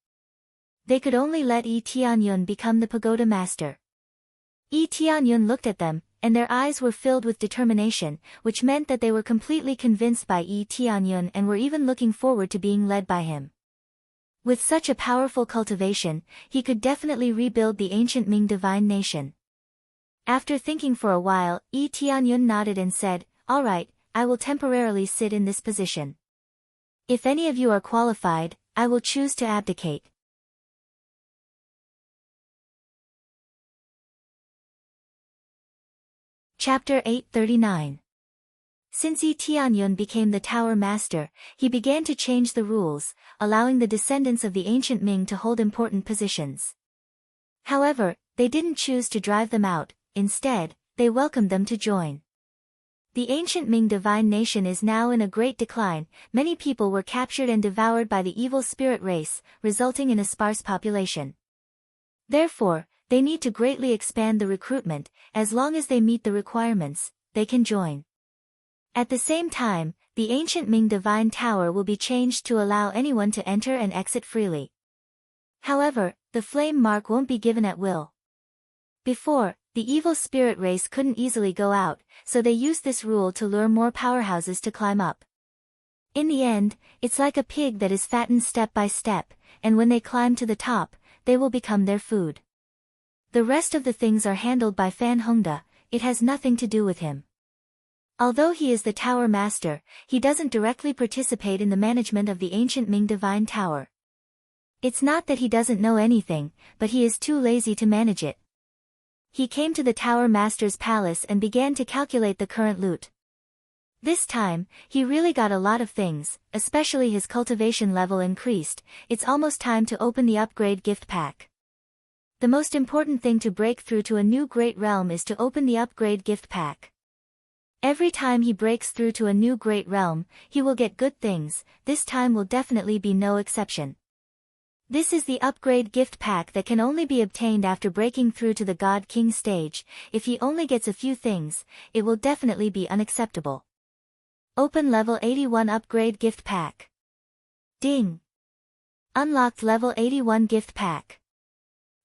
They could only let Tianyun become the pagoda master. Tianyun looked at them, and their eyes were filled with determination, which meant that they were completely convinced by Tianyun and were even looking forward to being led by him. With such a powerful cultivation, he could definitely rebuild the ancient Ming divine nation. After thinking for a while, Tianyun nodded and said, all right, I will temporarily sit in this position. If any of you are qualified, I will choose to abdicate. Chapter 839. Since Tianyun became the tower master, he began to change the rules, allowing the descendants of the ancient Ming to hold important positions. However, they didn't choose to drive them out, instead, they welcomed them to join. The ancient Ming divine nation is now in a great decline, many people were captured and devoured by the evil spirit race, resulting in a sparse population. Therefore, they need to greatly expand the recruitment, as long as they meet the requirements, they can join. At the same time, the ancient Ming divine tower will be changed to allow anyone to enter and exit freely. However, the flame mark won't be given at will. Before, the evil spirit race couldn't easily go out, so they used this rule to lure more powerhouses to climb up. In the end, it's like a pig that is fattened step by step, and when they climb to the top, they will become their food. The rest of the things are handled by Fan Hongda, it has nothing to do with him. Although he is the tower master, he doesn't directly participate in the management of the ancient Ming divine tower. It's not that he doesn't know anything, but he is too lazy to manage it. He came to the tower master's palace and began to calculate the current loot. This time, he really got a lot of things, especially his cultivation level increased. It's almost time to open the upgrade gift pack. The most important thing to break through to a new great realm is to open the upgrade gift pack. Every time he breaks through to a new great realm, he will get good things. This time will definitely be no exception. This is the upgrade gift pack that can only be obtained after breaking through to the God King stage. If he only gets a few things, it will definitely be unacceptable. Open level 81 upgrade gift pack. Ding! Unlocked level 81 gift pack.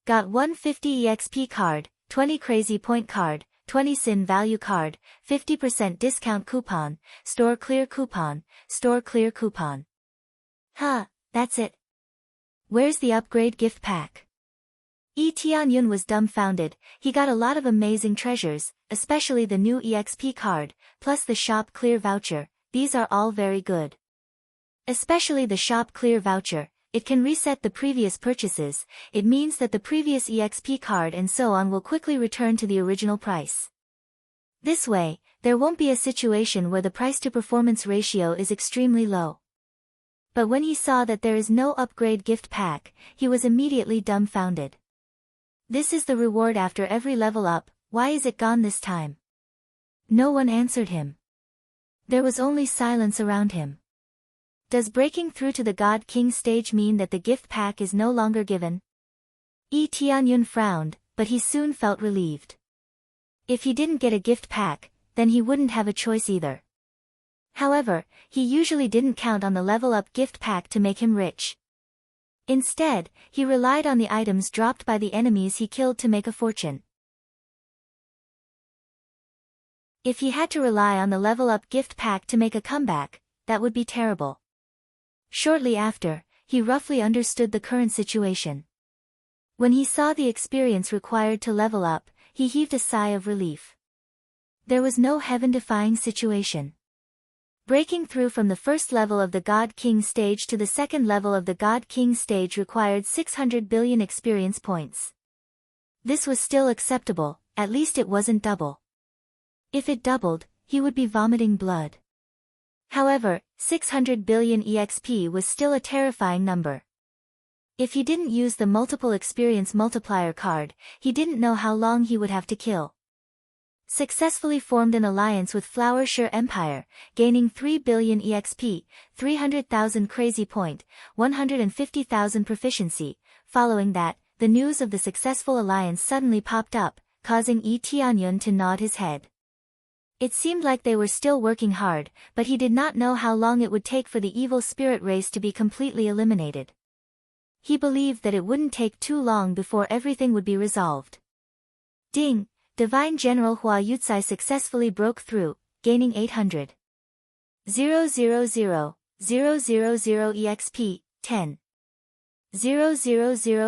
Got 150 EXP card, 20 crazy point card, 20 sin value card, 50% discount coupon, store clear coupon, store clear coupon. Huh, that's it. Where's the upgrade gift pack? Tianyun was dumbfounded. He got a lot of amazing treasures, especially the new EXP card, plus the shop clear voucher. These are all very good. Especially the shop clear voucher. It can reset the previous purchases. It means that the previous EXP card and so on will quickly return to the original price. This way, there won't be a situation where the price-to-performance ratio is extremely low. But when he saw that there is no upgrade gift pack, he was immediately dumbfounded. This is the reward after every level up. Why is it gone this time? No one answered him. There was only silence around him. Does breaking through to the God King stage mean that the gift pack is no longer given? Tianyun frowned, but he soon felt relieved. If he didn't get a gift pack, then he wouldn't have a choice either. However, he usually didn't count on the level-up gift pack to make him rich. Instead, he relied on the items dropped by the enemies he killed to make a fortune. If he had to rely on the level-up gift pack to make a comeback, that would be terrible. Shortly after, he roughly understood the current situation. When he saw the experience required to level up, he heaved a sigh of relief. There was no heaven-defying situation. Breaking through from the first level of the God King stage to the second level of the God King stage required 600 billion experience points. This was still acceptable, at least it wasn't double. If it doubled, he would be vomiting blood. However, 600 billion EXP was still a terrifying number. If he didn't use the multiple experience multiplier card, he didn't know how long he would have to kill. Successfully formed an alliance with Flower Shire Empire, gaining 3 billion EXP, 300,000 crazy point, 150,000 proficiency. Following that, the news of the successful alliance suddenly popped up, causing Tianyun to nod his head. It seemed like they were still working hard, but he did not know how long it would take for the evil spirit race to be completely eliminated. He believed that it wouldn't take too long before everything would be resolved. Ding! Divine General Hua Yutsai successfully broke through, gaining 800,000 EXP, 10,000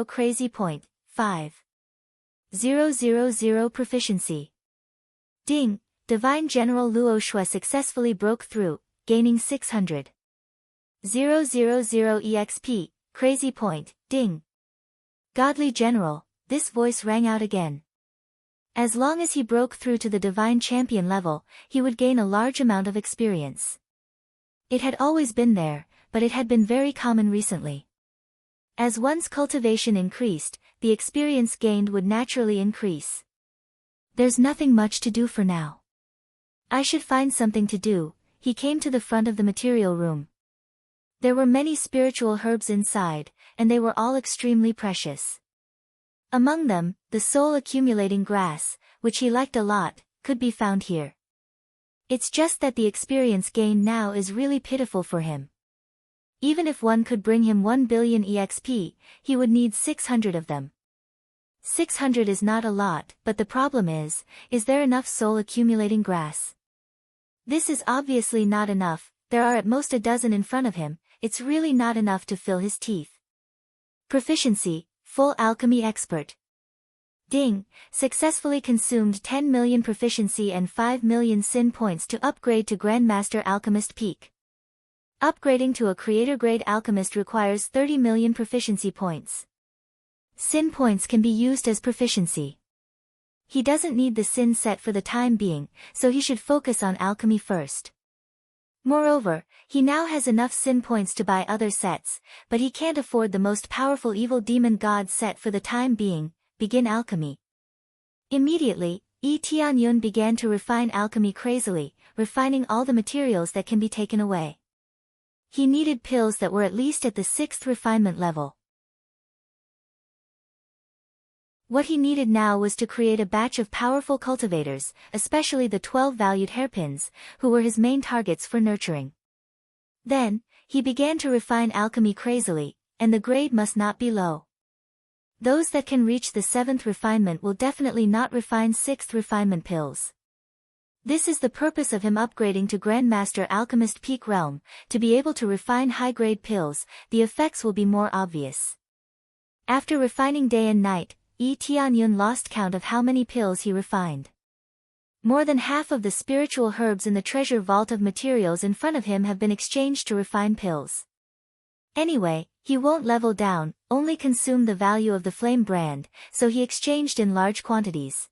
crazy point, 5,000 proficiency. Ding! Divine General Luo Shui successfully broke through, gaining 600,000 EXP, crazy point, ding! Godly General, this voice rang out again. As long as he broke through to the Divine Champion level, he would gain a large amount of experience. It had always been there, but it had been very common recently. As one's cultivation increased, the experience gained would naturally increase. There's nothing much to do for now. I should find something to do. He came to the front of the material room. There were many spiritual herbs inside, and they were all extremely precious. Among them, the soul-accumulating grass, which he liked a lot, could be found here. It's just that the experience gain now is really pitiful for him. Even if one could bring him 1 billion EXP, he would need 600 of them. 600 is not a lot, but the problem is there enough soul-accumulating grass? This is obviously not enough. There are at most a dozen in front of him. It's really not enough to fill his teeth. Proficiency, Full Alchemy Expert. Ding! Successfully consumed 10 million proficiency and 5 million sin points to upgrade to Grandmaster Alchemist Peak. Upgrading to a Creator-grade Alchemist requires 30 million proficiency points. Sin points can be used as proficiency. He doesn't need the sin set for the time being, so he should focus on alchemy first. Moreover, he now has enough sin points to buy other sets, but he can't afford the most powerful evil demon god set for the time being. Begin alchemy. Immediately, Tianyun began to refine alchemy crazily, refining all the materials that can be taken away. He needed pills that were at least at the 6th refinement level. What he needed now was to create a batch of powerful cultivators, especially the 12 valued hairpins, who were his main targets for nurturing. Then, he began to refine alchemy crazily, and the grade must not be low. Those that can reach the 7th refinement will definitely not refine 6th refinement pills. This is the purpose of him upgrading to Grandmaster Alchemist Peak Realm. To be able to refine high-grade pills, the effects will be more obvious. After refining day and night, Tianyun lost count of how many pills he refined. More than half of the spiritual herbs in the treasure vault of materials in front of him have been exchanged to refine pills. Anyway, he won't level down, only consume the value of the flame brand, so he exchanged in large quantities.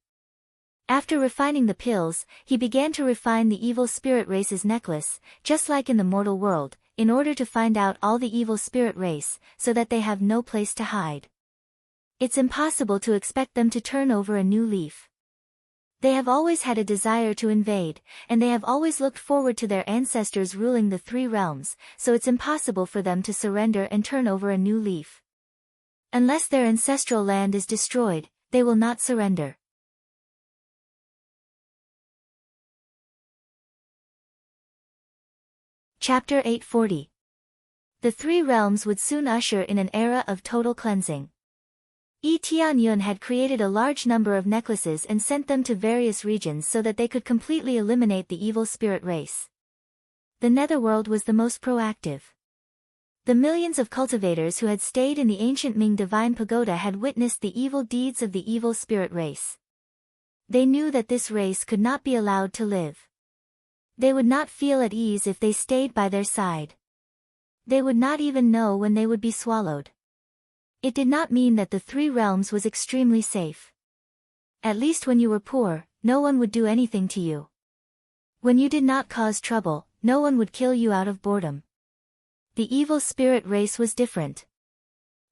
After refining the pills, he began to refine the evil spirit race's necklace, just like in the mortal world, in order to find out all the evil spirit race, so that they have no place to hide. It's impossible to expect them to turn over a new leaf. They have always had a desire to invade, and they have always looked forward to their ancestors ruling the 3 realms, so it's impossible for them to surrender and turn over a new leaf. Unless their ancestral land is destroyed, they will not surrender. Chapter 840. The 3 realms would soon usher in an era of total cleansing. Tianyun had created a large number of necklaces and sent them to various regions so that they could completely eliminate the evil spirit race. The netherworld was the most proactive. The millions of cultivators who had stayed in the ancient Ming Divine Pagoda had witnessed the evil deeds of the evil spirit race. They knew that this race could not be allowed to live. They would not feel at ease if they stayed by their side. They would not even know when they would be swallowed. It did not mean that the 3 realms was extremely safe. At least when you were poor, no one would do anything to you. When you did not cause trouble, no one would kill you out of boredom. The evil spirit race was different.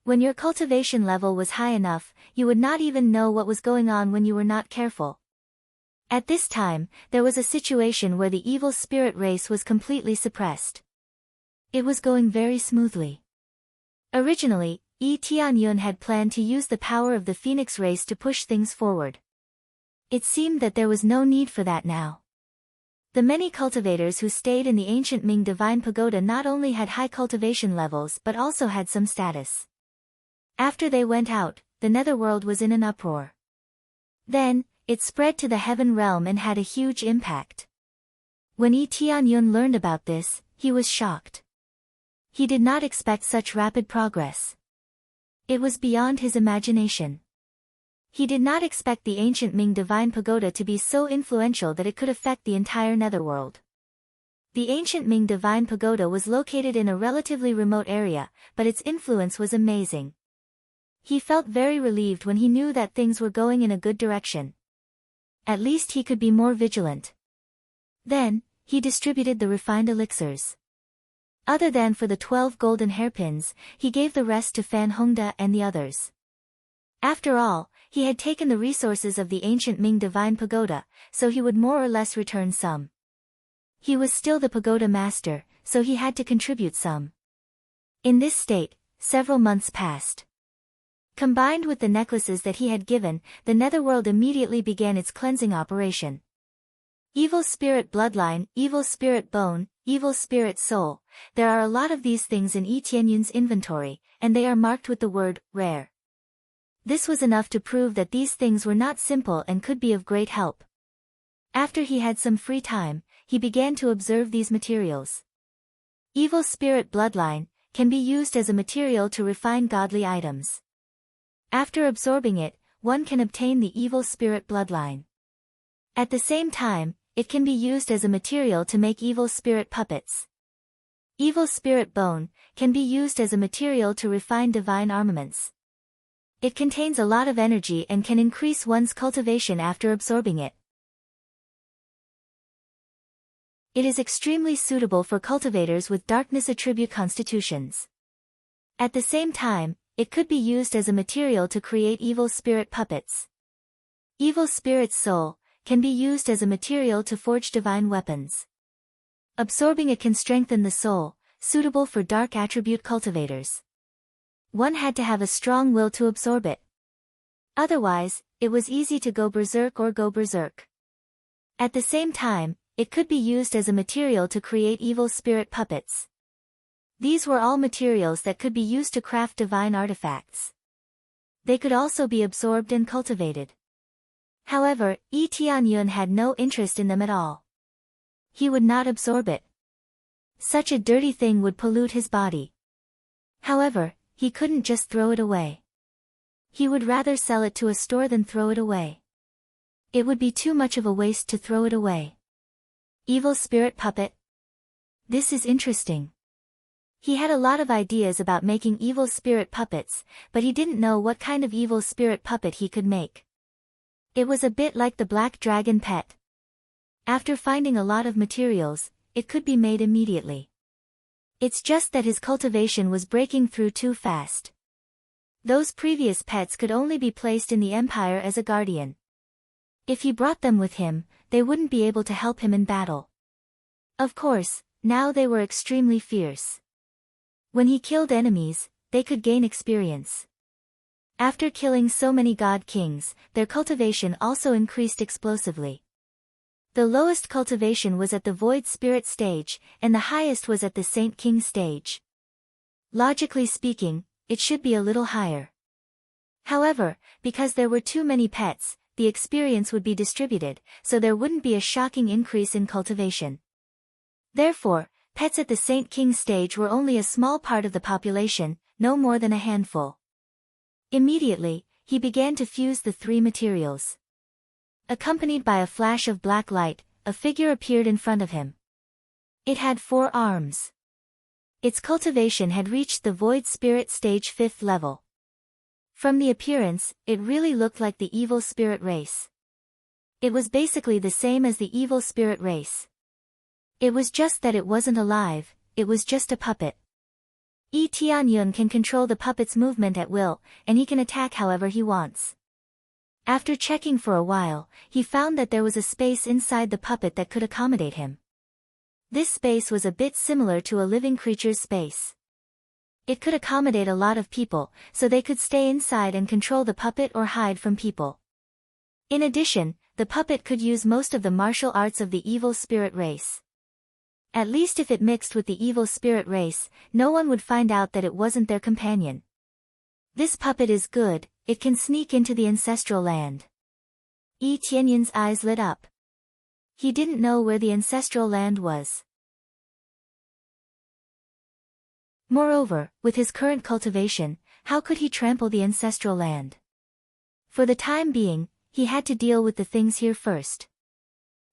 When your cultivation level was high enough, you would not even know what was going on when you were not careful. At this time, there was a situation where the evil spirit race was completely suppressed. It was going very smoothly. Originally, Tianyun had planned to use the power of the Phoenix race to push things forward. It seemed that there was no need for that now. The many cultivators who stayed in the ancient Ming Divine Pagoda not only had high cultivation levels but also had some status. After they went out, the netherworld was in an uproar. Then, it spread to the heaven realm and had a huge impact. When Tianyun learned about this, he was shocked. He did not expect such rapid progress. It was beyond his imagination. He did not expect the ancient Ming Divine Pagoda to be so influential that it could affect the entire netherworld. The ancient Ming Divine Pagoda was located in a relatively remote area, but its influence was amazing. He felt very relieved when he knew that things were going in a good direction. At least he could be more vigilant. Then, he distributed the refined elixirs. Other than for the 12 golden hairpins, he gave the rest to Fan Hongda and the others. After all, he had taken the resources of the ancient Ming Divine Pagoda, so he would more or less return some. He was still the pagoda master, so he had to contribute some. In this state, several months passed. Combined with the necklaces that he had given, the netherworld immediately began its cleansing operation. Evil spirit bloodline, evil spirit bone, evil spirit soul, there are a lot of these things in Tianyun's inventory, and they are marked with the word, rare. This was enough to prove that these things were not simple and could be of great help. After he had some free time, he began to observe these materials. Evil spirit bloodline can be used as a material to refine godly items. After absorbing it, one can obtain the evil spirit bloodline. At the same time, it can be used as a material to make evil spirit puppets. Evil spirit bone can be used as a material to refine divine armaments. It contains a lot of energy and can increase one's cultivation after absorbing it. It is extremely suitable for cultivators with darkness attribute constitutions. At the same time, it could be used as a material to create evil spirit puppets. Evil spirit's soul can be used as a material to forge divine weapons. Absorbing it can strengthen the soul, suitable for dark attribute cultivators. One had to have a strong will to absorb it. Otherwise, it was easy to go berserk or go berserk. At the same time, it could be used as a material to create evil spirit puppets. These were all materials that could be used to craft divine artifacts. They could also be absorbed and cultivated. However, Tianyun had no interest in them at all. He would not absorb it. Such a dirty thing would pollute his body. However, he couldn't just throw it away. He would rather sell it to a store than throw it away. It would be too much of a waste to throw it away. Evil spirit puppet. This is interesting. He had a lot of ideas about making evil spirit puppets, but he didn't know what kind of evil spirit puppet he could make. It was a bit like the black dragon pet. After finding a lot of materials, it could be made immediately. It's just that his cultivation was breaking through too fast. Those previous pets could only be placed in the empire as a guardian. If he brought them with him, they wouldn't be able to help him in battle. Of course, now they were extremely fierce. When he killed enemies, they could gain experience. After killing so many god kings, their cultivation also increased explosively. The lowest cultivation was at the void spirit stage, and the highest was at the saint king stage. Logically speaking, it should be a little higher. However, because there were too many pets, the experience would be distributed, so there wouldn't be a shocking increase in cultivation. Therefore, pets at the Saint King stage were only a small part of the population, no more than a handful. Immediately, he began to fuse the three materials. Accompanied by a flash of black light, a figure appeared in front of him. It had 4 arms. Its cultivation had reached the void spirit stage 5th level. From the appearance, it really looked like the evil spirit race. It was basically the same as the evil spirit race. It was just that it wasn't alive, it was just a puppet. Tianyun can control the puppet's movement at will, and he can attack however he wants. After checking for a while, he found that there was a space inside the puppet that could accommodate him. This space was a bit similar to a living creature's space. It could accommodate a lot of people, so they could stay inside and control the puppet or hide from people. In addition, the puppet could use most of the martial arts of the evil spirit race. At least if it mixed with the evil spirit race, no one would find out that it wasn't their companion. This puppet is good, it can sneak into the ancestral land. Tianyun's eyes lit up. He didn't know where the ancestral land was. Moreover, with his current cultivation, how could he trample the ancestral land? For the time being, he had to deal with the things here first.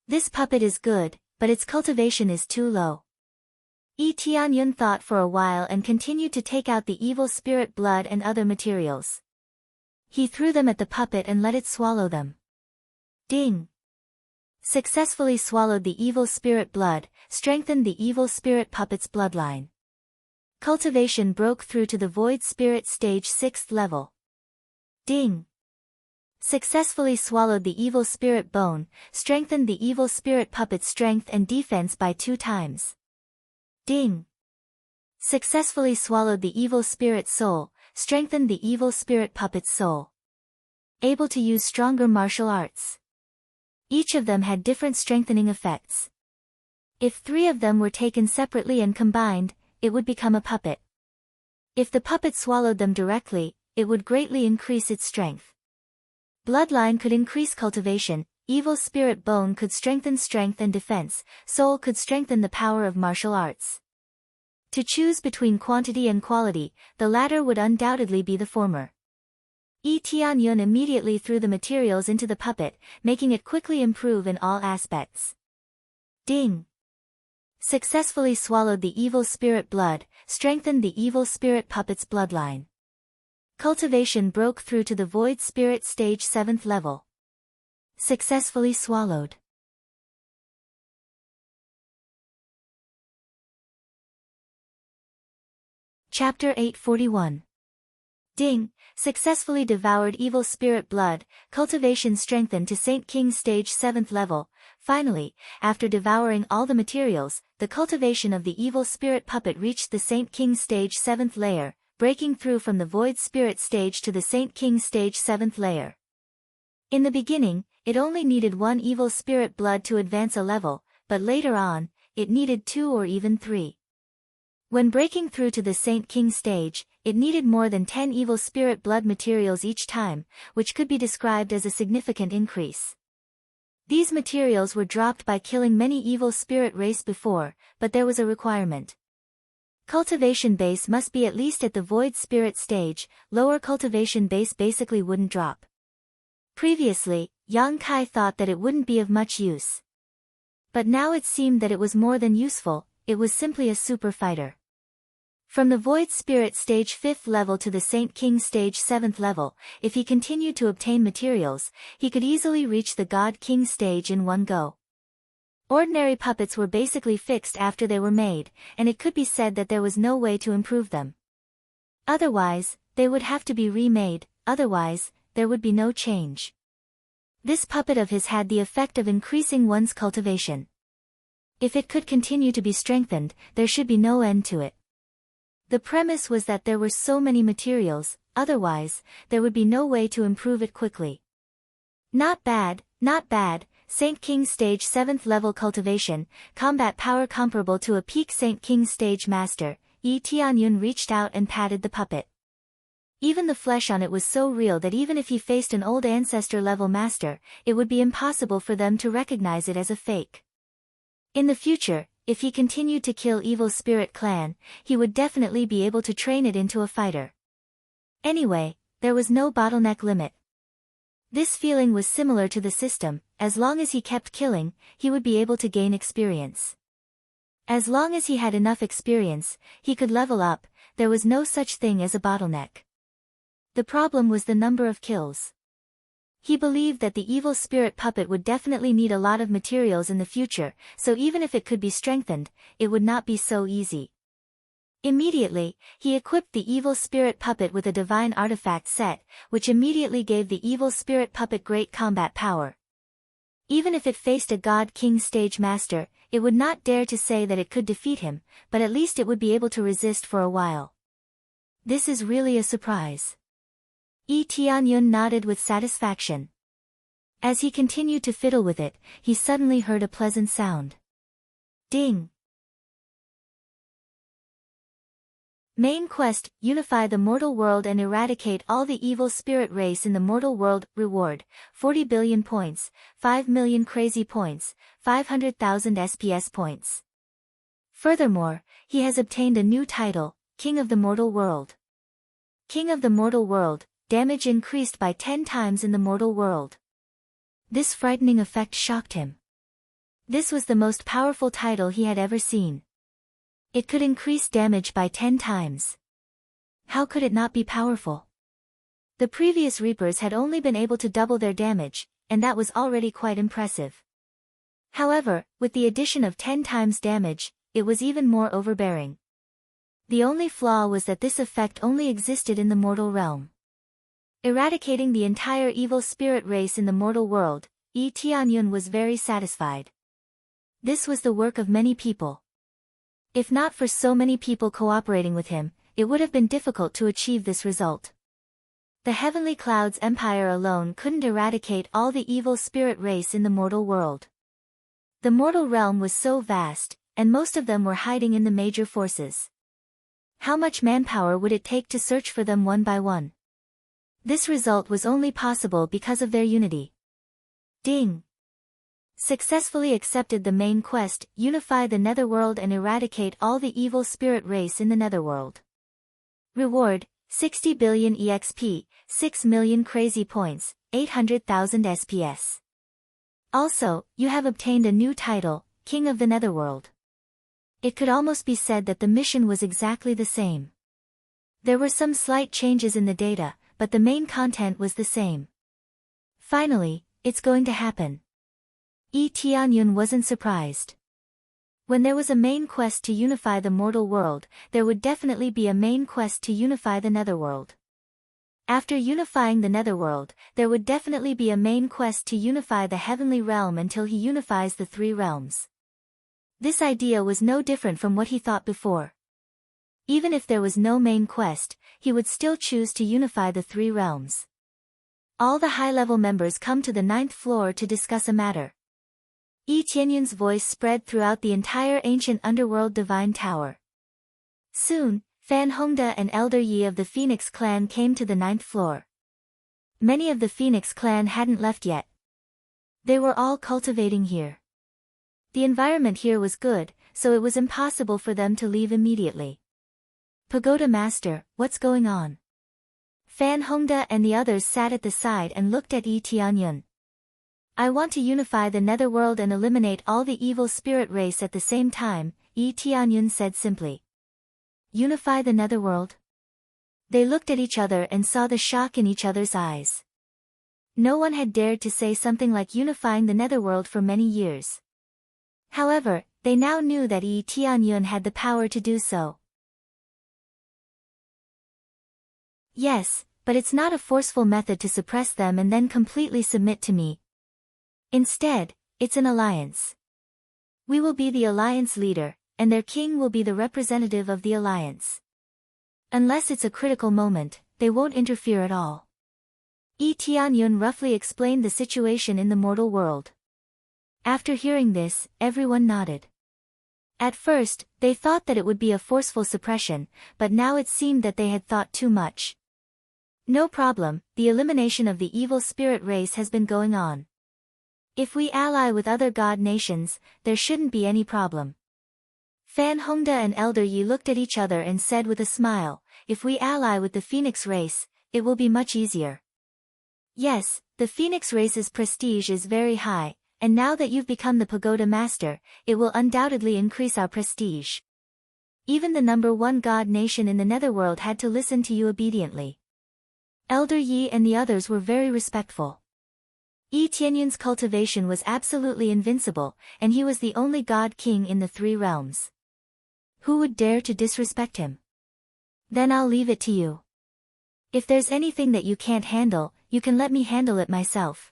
This puppet is good, but its cultivation is too low. Tianyun thought for a while and continued to take out the evil spirit blood and other materials. He threw them at the puppet and let it swallow them. Ding! Successfully swallowed the evil spirit blood, strengthened the evil spirit puppet's bloodline. Cultivation broke through to the void spirit stage 6th level. Ding! Successfully swallowed the evil spirit bone, strengthened the evil spirit puppet's strength and defense by 2 times. Ding! Successfully swallowed the evil spirit soul, strengthened the evil spirit puppet's soul. Able to use stronger martial arts. Each of them had different strengthening effects. If 3 of them were taken separately and combined, it would become a puppet. If the puppet swallowed them directly, it would greatly increase its strength. Bloodline could increase cultivation, evil spirit bone could strengthen strength and defense, soul could strengthen the power of martial arts. To choose between quantity and quality, the latter would undoubtedly be the former. Tianyun immediately threw the materials into the puppet, making it quickly improve in all aspects. Ding! Successfully swallowed the evil spirit blood, strengthened the evil spirit puppet's bloodline. Cultivation broke through to the void spirit stage 7th level. Successfully swallowed. Chapter 841. Ding, successfully devoured evil spirit blood, cultivation strengthened to Saint King stage 7th level. Finally, after devouring all the materials, the cultivation of the evil spirit puppet reached the Saint King stage 7th layer, breaking through from the void spirit stage to the Saint King stage 7th layer. In the beginning, it only needed one evil spirit blood to advance a level, but later on, it needed 2 or even 3. When breaking through to the Saint King stage, it needed more than 10 evil spirit blood materials each time, which could be described as a significant increase. These materials were dropped by killing many evil spirit race before, but there was a requirement. Cultivation base must be at least at the void spirit stage, lower cultivation base basically wouldn't drop. Previously, Yang Kai thought that it wouldn't be of much use. But now it seemed that it was more than useful, it was simply a super fighter. From the Void Spirit stage 5th level to the Saint King stage 7th level, if he continued to obtain materials, he could easily reach the God King stage in one go. Ordinary puppets were basically fixed after they were made, and it could be said that there was no way to improve them. Otherwise, they would have to be remade, otherwise, there would be no change. This puppet of his had the effect of increasing one's cultivation. If it could continue to be strengthened, there should be no end to it. The premise was that there were so many materials, otherwise, there would be no way to improve it quickly. Not bad, not bad. Saint King stage 7th level cultivation, combat power comparable to a peak Saint King stage master. Tianyun reached out and patted the puppet. Even the flesh on it was so real that even if he faced an old ancestor level master, it would be impossible for them to recognize it as a fake. In the future, if he continued to kill evil spirit clan, he would definitely be able to train it into a fighter. Anyway, there was no bottleneck limit. This feeling was similar to the system. As long as he kept killing, he would be able to gain experience. As long as he had enough experience, he could level up. There was no such thing as a bottleneck. The problem was the number of kills. He believed that the evil spirit puppet would definitely need a lot of materials in the future, so even if it could be strengthened, it would not be so easy. Immediately, he equipped the evil spirit puppet with a divine artifact set, which immediately gave the evil spirit puppet great combat power. Even if it faced a God King stage master, it would not dare to say that it could defeat him, but at least it would be able to resist for a while. This is really a surprise. Tianyun nodded with satisfaction. As he continued to fiddle with it, he suddenly heard a pleasant sound. Ding! Main quest, unify the mortal world and eradicate all the evil spirit race in the mortal world. Reward, 40 billion points, 5 million crazy points, 500,000 SPS points. Furthermore, he has obtained a new title, King of the Mortal World. King of the Mortal World, damage increased by 10 times in the mortal world. This frightening effect shocked him. This was the most powerful title he had ever seen. It could increase damage by 10 times. How could it not be powerful? The previous Reapers had only been able to double their damage, and that was already quite impressive. However, with the addition of 10 times damage, it was even more overbearing. The only flaw was that this effect only existed in the mortal realm. Eradicating the entire evil spirit race in the mortal world, Tianyun was very satisfied. This was the work of many people. If not for so many people cooperating with him, it would have been difficult to achieve this result. The Heavenly Clouds Empire alone couldn't eradicate all the evil spirit race in the mortal world. The mortal realm was so vast, and most of them were hiding in the major forces. How much manpower would it take to search for them one by one? This result was only possible because of their unity. Ding! Successfully accepted the main quest, unify the netherworld and eradicate all the evil spirit race in the netherworld. Reward, 60 billion EXP, 6 million crazy points, 800,000 SPS. Also, you have obtained a new title, King of the Netherworld. It could almost be said that the mission was exactly the same. There were some slight changes in the data, but the main content was the same. Finally, it's going to happen. Tianyun wasn't surprised. When there was a main quest to unify the mortal world, there would definitely be a main quest to unify the netherworld. After unifying the netherworld, there would definitely be a main quest to unify the heavenly realm until he unifies the three realms. This idea was no different from what he thought before. Even if there was no main quest, he would still choose to unify the three realms. All the high-level members come to the 9th floor to discuss a matter. Yi Tianyun's voice spread throughout the entire ancient underworld divine tower. Soon, Fan Hongda and Elder Yi of the Phoenix clan came to the 9th floor. Many of the Phoenix clan hadn't left yet. They were all cultivating here. The environment here was good, so it was impossible for them to leave immediately. Pagoda Master, what's going on? Fan Hongda and the others sat at the side and looked at Yi Tianyun. I want to unify the netherworld and eliminate all the evil spirit race at the same time, Yi Tianyun said simply. Unify the netherworld? They looked at each other and saw the shock in each other's eyes. No one had dared to say something like unifying the netherworld for many years. However, they now knew that Yi Tianyun had the power to do so. Yes, but it's not a forceful method to suppress them and then completely submit to me. Instead, it's an alliance. We will be the alliance leader, and their king will be the representative of the alliance. Unless it's a critical moment, they won't interfere at all. Yi Tianyun roughly explained the situation in the mortal world. After hearing this, everyone nodded. At first, they thought that it would be a forceful suppression, but now it seemed that they had thought too much. No problem, the elimination of the evil spirit race has been going on. If we ally with other god nations, there shouldn't be any problem. Fan Hongda and Elder Yi looked at each other and said with a smile, if we ally with the Phoenix race, it will be much easier. Yes, the Phoenix race's prestige is very high, and now that you've become the Pagoda Master, it will undoubtedly increase our prestige. Even the #1 god nation in the netherworld had to listen to you obediently. Elder Yi and the others were very respectful. Yi Tianyun's cultivation was absolutely invincible, and he was the only god king in the three realms. Who would dare to disrespect him? Then I'll leave it to you. If there's anything that you can't handle, you can let me handle it myself.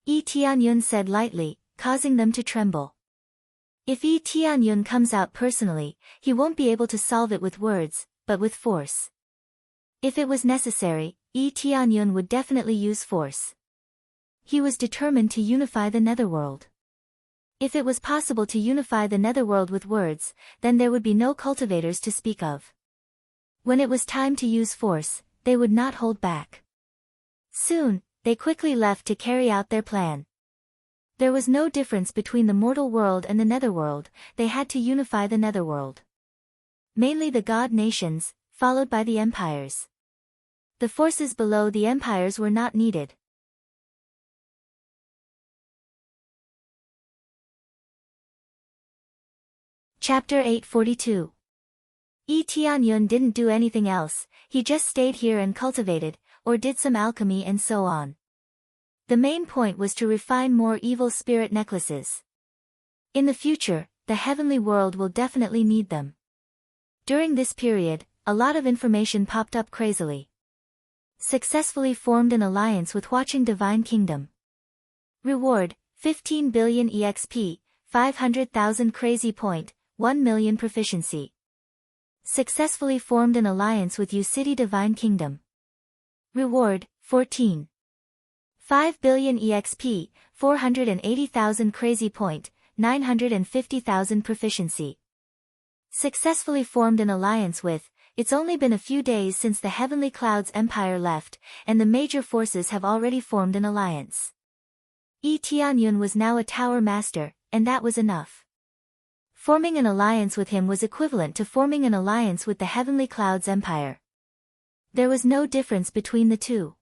Yi Tianyun said lightly, causing them to tremble. If Yi Tianyun comes out personally, he won't be able to solve it with words, but with force. If it was necessary, Yi Tianyun would definitely use force. He was determined to unify the netherworld. If it was possible to unify the netherworld with words, then there would be no cultivators to speak of. When it was time to use force, they would not hold back. Soon, they quickly left to carry out their plan. There was no difference between the mortal world and the netherworld, they had to unify the netherworld. Mainly the god nations, followed by the empires. The forces below the empires were not needed. Chapter 842. Yi Tianyun didn't do anything else, he just stayed here and cultivated, or did some alchemy and so on. The main point was to refine more evil spirit necklaces. In the future, the heavenly world will definitely need them. During this period, a lot of information popped up crazily. Successfully formed an alliance with Watching Divine Kingdom. Reward, 15 billion EXP, 500,000 crazy point, 1 million proficiency. Successfully formed an alliance with U-City Divine Kingdom. Reward, 5 billion EXP, 480,000 crazy point, 950,000 proficiency. Successfully formed an alliance with, it's only been a few days since the Heavenly Clouds Empire left, and the major forces have already formed an alliance. Yi Tianyun was now a tower master, and that was enough. Forming an alliance with him was equivalent to forming an alliance with the Heavenly Clouds Empire. There was no difference between the two.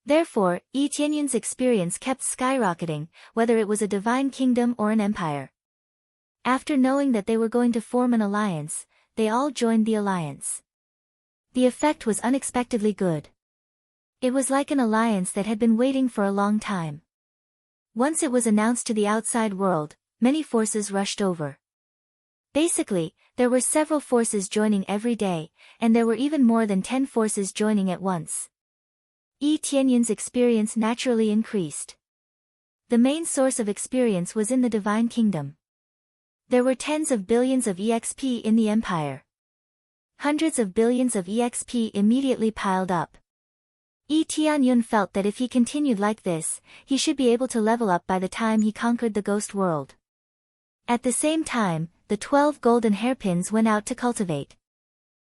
Therefore, Yi Tianyun's experience kept skyrocketing, whether it was a divine kingdom or an empire. After knowing that they were going to form an alliance, they all joined the alliance. The effect was unexpectedly good. It was like an alliance that had been waiting for a long time. Once it was announced to the outside world, many forces rushed over. Basically, there were several forces joining every day, and there were even more than 10 forces joining at once. Yi Tianyun's experience naturally increased. The main source of experience was in the Divine Kingdom. There were tens of billions of EXP in the Empire. Hundreds of billions of EXP immediately piled up. Yi Tianyun felt that if he continued like this, he should be able to level up by the time he conquered the ghost world. At the same time, the 12 golden hairpins went out to cultivate.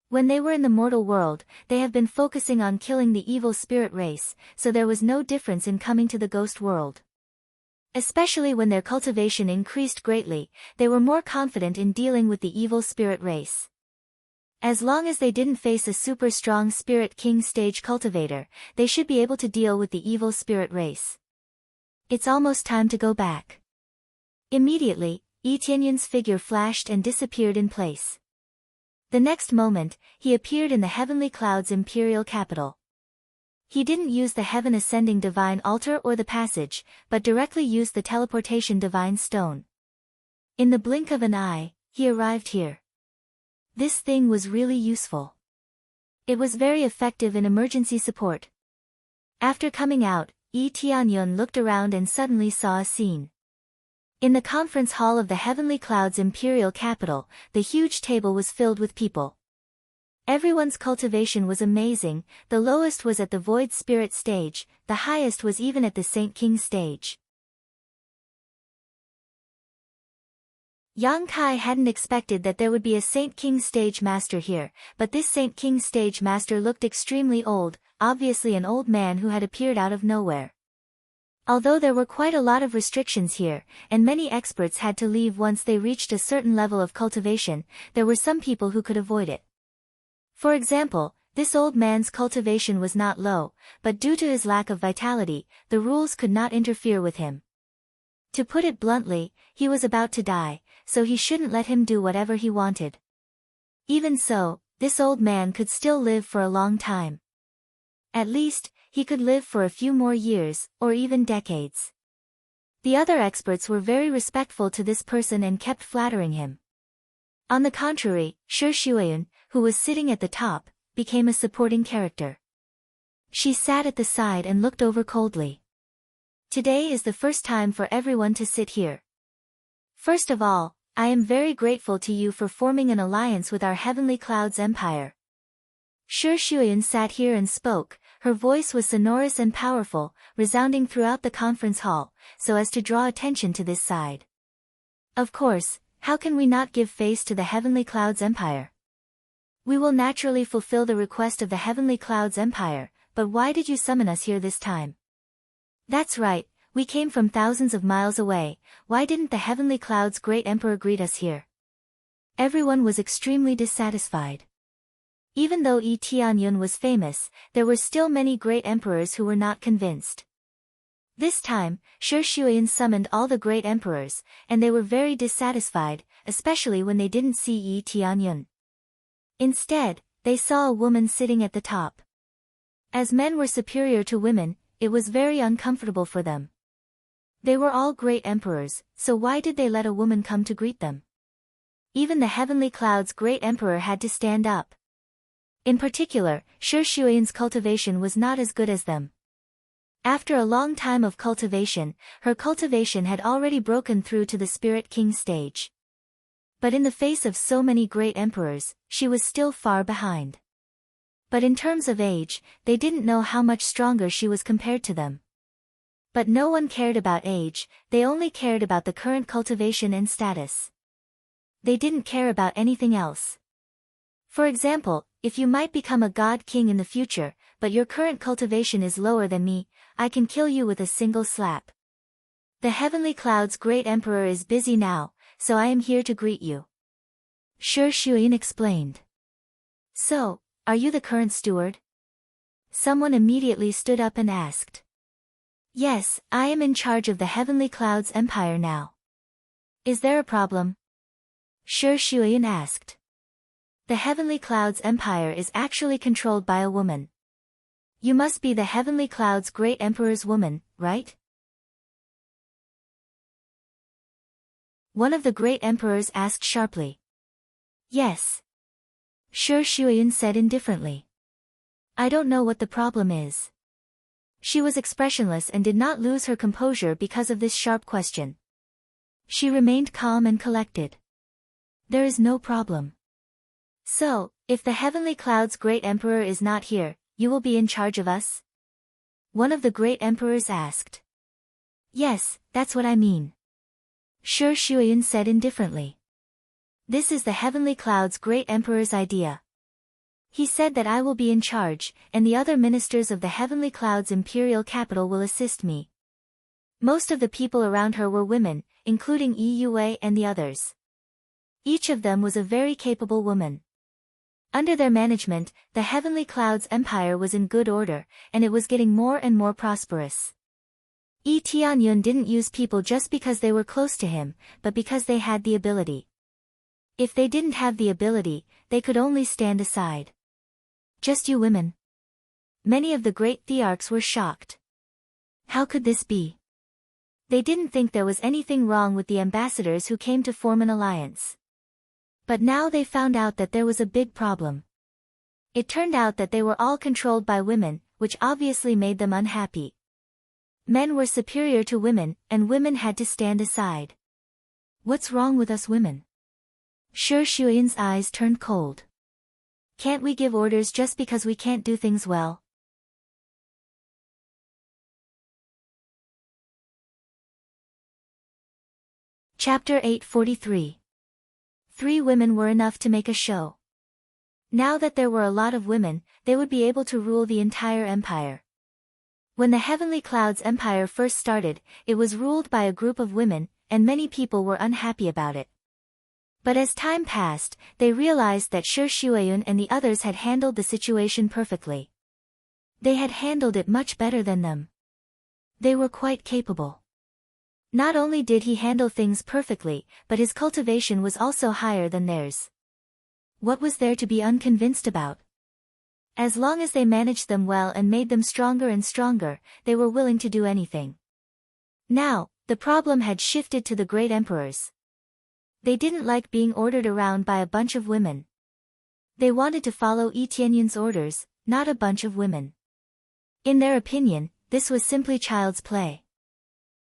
When they were in the mortal world, they have been focusing on killing the evil spirit race, so there was no difference in coming to the ghost world. Especially when their cultivation increased greatly, they were more confident in dealing with the evil spirit race. As long as they didn't face a super strong Spirit King stage cultivator, they should be able to deal with the evil spirit race. It's almost time to go back. Immediately, Yi Tianyun's figure flashed and disappeared in place. The next moment, he appeared in the Heavenly Cloud's imperial capital. He didn't use the Heaven Ascending Divine Altar or the passage, but directly used the Teleportation Divine Stone. In the blink of an eye, he arrived here. This thing was really useful. It was very effective in emergency support. After coming out, Yi Tianyun looked around and suddenly saw a scene. In the conference hall of the Heavenly Cloud's imperial capital, the huge table was filled with people. Everyone's cultivation was amazing. The lowest was at the Void Spirit stage, the highest was even at the Saint King stage. Yang Kai hadn't expected that there would be a Saint King stage master here, but this Saint King stage master looked extremely old, obviously an old man who had appeared out of nowhere. Although there were quite a lot of restrictions here, and many experts had to leave once they reached a certain level of cultivation, there were some people who could avoid it. For example, this old man's cultivation was not low, but due to his lack of vitality, the rules could not interfere with him. To put it bluntly, he was about to die, so he shouldn't let him do whatever he wanted. Even so, this old man could still live for a long time. At least, he could live for a few more years, or even decades. The other experts were very respectful to this person and kept flattering him. On the contrary, Shi Shuiyun, who was sitting at the top, became a supporting character. She sat at the side and looked over coldly. Today is the first time for everyone to sit here. First of all, I am very grateful to you for forming an alliance with our Heavenly Cloud's empire. Shi Shuiyun sat here and spoke. Her voice was sonorous and powerful, resounding throughout the conference hall, so as to draw attention to this side. Of course, how can we not give face to the Heavenly Cloud's empire? We will naturally fulfill the request of the Heavenly Cloud's empire, but why did you summon us here this time? That's right, we came from thousands of miles away. Why didn't the Heavenly Cloud's great emperor greet us here? Everyone was extremely dissatisfied. Even though Yi Tianyun was famous, there were still many great emperors who were not convinced. This time, Shi Shuiyun summoned all the great emperors, and they were very dissatisfied, especially when they didn't see Yi Tianyun. Instead, they saw a woman sitting at the top. As men were superior to women, it was very uncomfortable for them. They were all great emperors, so why did they let a woman come to greet them? Even the Heavenly Cloud's great emperor had to stand up. In particular, Shi Shuiyun's cultivation was not as good as them. After a long time of cultivation, her cultivation had already broken through to the Spirit King stage. But in the face of so many great emperors, she was still far behind. But in terms of age, they didn't know how much stronger she was compared to them. But no one cared about age, they only cared about the current cultivation and status. They didn't care about anything else. For example, if you might become a god king in the future, but your current cultivation is lower than me, I can kill you with a single slap. The Heavenly Cloud's great emperor is busy now, so I am here to greet you. Shi Shuiyun explained. So, are you the current steward? Someone immediately stood up and asked. Yes, I am in charge of the Heavenly Cloud's empire now. Is there a problem? Shi Shuiyun asked. The Heavenly Cloud's empire is actually controlled by a woman. You must be the Heavenly Cloud's great emperor's woman, right? One of the great emperors asked sharply. Yes. Sure, Shuayun said indifferently. I don't know what the problem is. She was expressionless and did not lose her composure because of this sharp question. She remained calm and collected. There is no problem. So, if the heavenly cloud's great emperor is not here, you will be in charge of us? One of the great emperors asked. Yes, that's what I mean. Sure, Shuayun said indifferently. This is the heavenly cloud's great emperor's idea. He said that I will be in charge, and the other ministers of the heavenly cloud's imperial capital will assist me. Most of the people around her were women, including Yue and the others. Each of them was a very capable woman. Under their management, the heavenly cloud's empire was in good order, and it was getting more and more prosperous. Yi Tianyun didn't use people just because they were close to him, but because they had the ability. If they didn't have the ability, they could only stand aside. Just you women. Many of the great thearchs were shocked. How could this be? They didn't think there was anything wrong with the ambassadors who came to form an alliance. But now they found out that there was a big problem. It turned out that they were all controlled by women, which obviously made them unhappy. Men were superior to women, and women had to stand aside. What's wrong with us women? Sure, Shuayun's eyes turned cold. Can't we give orders just because we can't do things well? Chapter 843. 3 women were enough to make a show. Now that there were a lot of women, they would be able to rule the entire empire. When the Heavenly Cloud's empire first started, it was ruled by a group of women, and many people were unhappy about it. But as time passed, they realized that Shi Shuayun and the others had handled the situation perfectly. They had handled it much better than them. They were quite capable. Not only did he handle things perfectly, but his cultivation was also higher than theirs. What was there to be unconvinced about? As long as they managed them well and made them stronger and stronger, they were willing to do anything. Now, the problem had shifted to the great emperors. They didn't like being ordered around by a bunch of women. They wanted to follow Yi Tianyun's orders, not a bunch of women. In their opinion, this was simply child's play.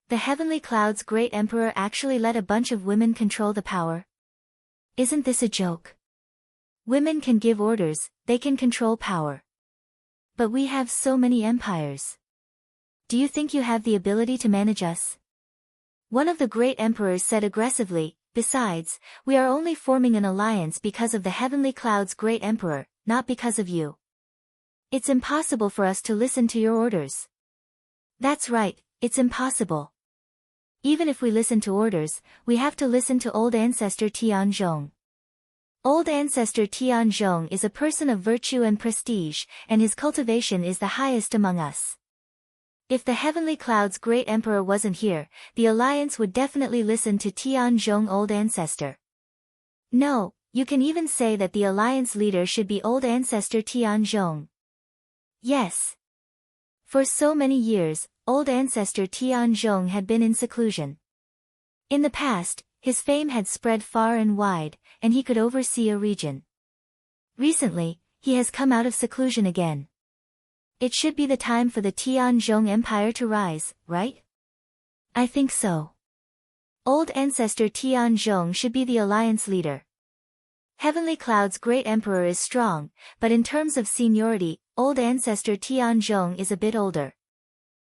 The Heavenly Cloud's great emperor actually let a bunch of women control the power. Isn't this a joke? Women can give orders, they can control power. But we have so many empires. Do you think you have the ability to manage us? One of the great emperors said aggressively. Besides, we are only forming an alliance because of the Heavenly Cloud's great emperor, not because of you. It's impossible for us to listen to your orders. That's right, it's impossible. Even if we listen to orders, we have to listen to old ancestor Tianzhong. Old ancestor Tianzhong is a person of virtue and prestige, and his cultivation is the highest among us. If the Heavenly Cloud's great emperor wasn't here, the alliance would definitely listen to Tianzhong old ancestor. No, you can even say that the alliance leader should be old ancestor Tianzhong. Yes. For so many years, old ancestor Tianzhong had been in seclusion. In the past, his fame had spread far and wide, and he could oversee a region. Recently, he has come out of seclusion again. It should be the time for the Tianzhong Empire to rise, right? I think so. Old ancestor Tianzhong should be the alliance leader. Heavenly Cloud's great emperor is strong, but in terms of seniority, old ancestor Tianzhong is a bit older.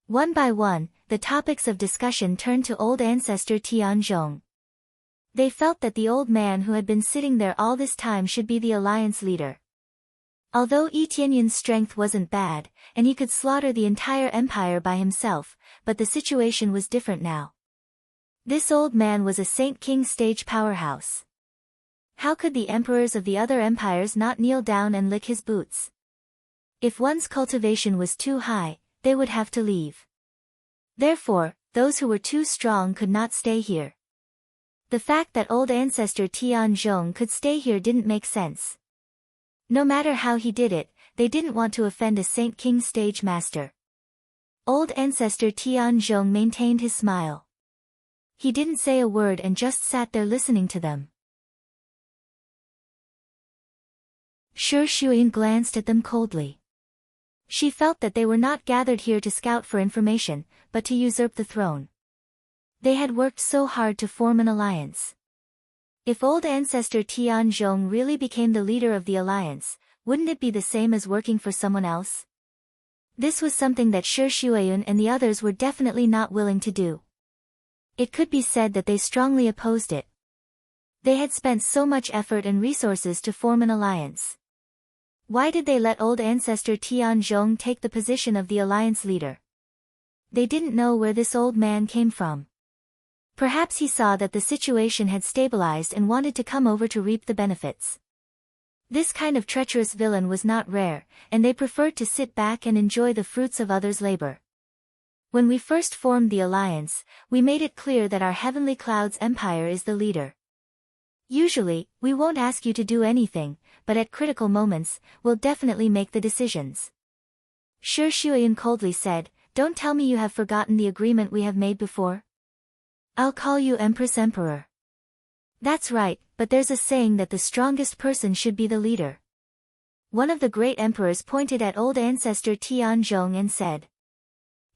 One by one, the topics of discussion turned to old ancestor Tianzhong. They felt that the old man who had been sitting there all this time should be the alliance leader. Although Yi Tianyun's strength wasn't bad, and he could slaughter the entire empire by himself, but the situation was different now. This old man was a Saint King stage powerhouse. How could the emperors of the other empires not kneel down and lick his boots? If one's cultivation was too high, they would have to leave. Therefore, those who were too strong could not stay here. The fact that old ancestor Tianzhong could stay here didn't make sense. No matter how he did it, they didn't want to offend a Saint King stage master. Old ancestor Tianzhong maintained his smile. He didn't say a word and just sat there listening to them. Shi Shuyan glanced at them coldly. She felt that they were not gathered here to scout for information, but to usurp the throne. They had worked so hard to form an alliance. If old ancestor Tianzhong really became the leader of the alliance, wouldn't it be the same as working for someone else? This was something that Shi Shuyan and the others were definitely not willing to do. It could be said that they strongly opposed it. They had spent so much effort and resources to form an alliance. Why did they let old ancestor Tianzhong take the position of the alliance leader? They didn't know where this old man came from. Perhaps he saw that the situation had stabilized and wanted to come over to reap the benefits. This kind of treacherous villain was not rare, and they preferred to sit back and enjoy the fruits of others' labor. When we first formed the alliance, we made it clear that our Heavenly Clouds Empire is the leader. Usually, we won't ask you to do anything, but at critical moments, we'll definitely make the decisions. Shi Shuyan coldly said, "Don't tell me you have forgotten the agreement we have made before? I'll call you Empress Emperor." That's right, but there's a saying that the strongest person should be the leader. One of the great emperors pointed at old ancestor Tianzhong and said,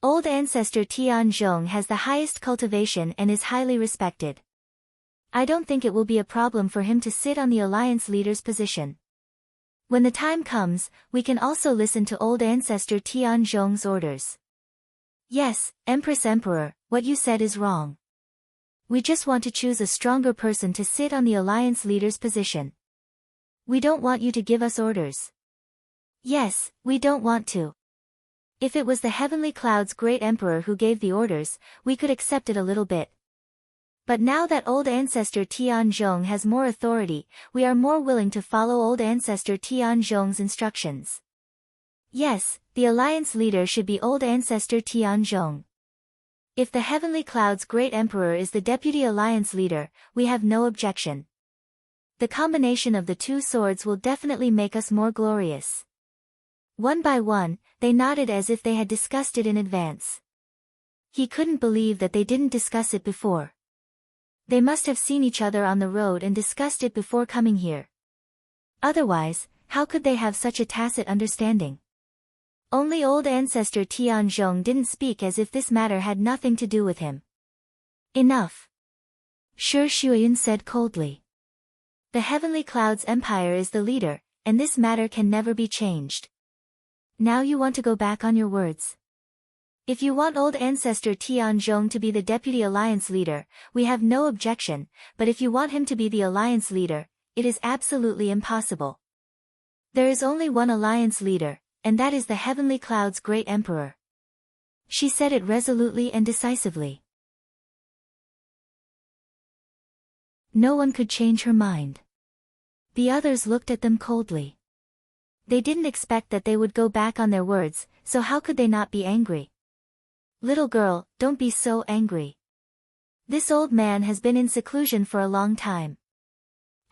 "Old ancestor Tianzhong has the highest cultivation and is highly respected. I don't think it will be a problem for him to sit on the alliance leader's position. When the time comes, we can also listen to old ancestor Tianzhong's orders." "Yes, Empress Emperor, what you said is wrong. We just want to choose a stronger person to sit on the alliance leader's position. We don't want you to give us orders." "Yes, we don't want to. If it was the Heavenly Cloud's great emperor who gave the orders, we could accept it a little bit. But now that old ancestor Tianzhong has more authority, we are more willing to follow old ancestor Tianzhong's instructions. Yes, the alliance leader should be old ancestor Tianzhong. If the Heavenly Cloud's great emperor is the deputy alliance leader, we have no objection. The combination of the two swords will definitely make us more glorious." One by one, they nodded as if they had discussed it in advance. He couldn't believe that they didn't discuss it before. They must have seen each other on the road and discussed it before coming here. Otherwise, how could they have such a tacit understanding? Only old ancestor Tianzhong didn't speak as if this matter had nothing to do with him. "Enough," Shi Shuyan said coldly. "The Heavenly Clouds Empire is the leader, and this matter can never be changed. Now you want to go back on your words. If you want old ancestor Tianzhong to be the deputy alliance leader, we have no objection, but if you want him to be the alliance leader, it is absolutely impossible. There is only one alliance leader, and that is the Heavenly Cloud's great emperor." She said it resolutely and decisively. No one could change her mind. The others looked at them coldly. They didn't expect that they would go back on their words, so how could they not be angry? "Little girl, don't be so angry. This old man has been in seclusion for a long time.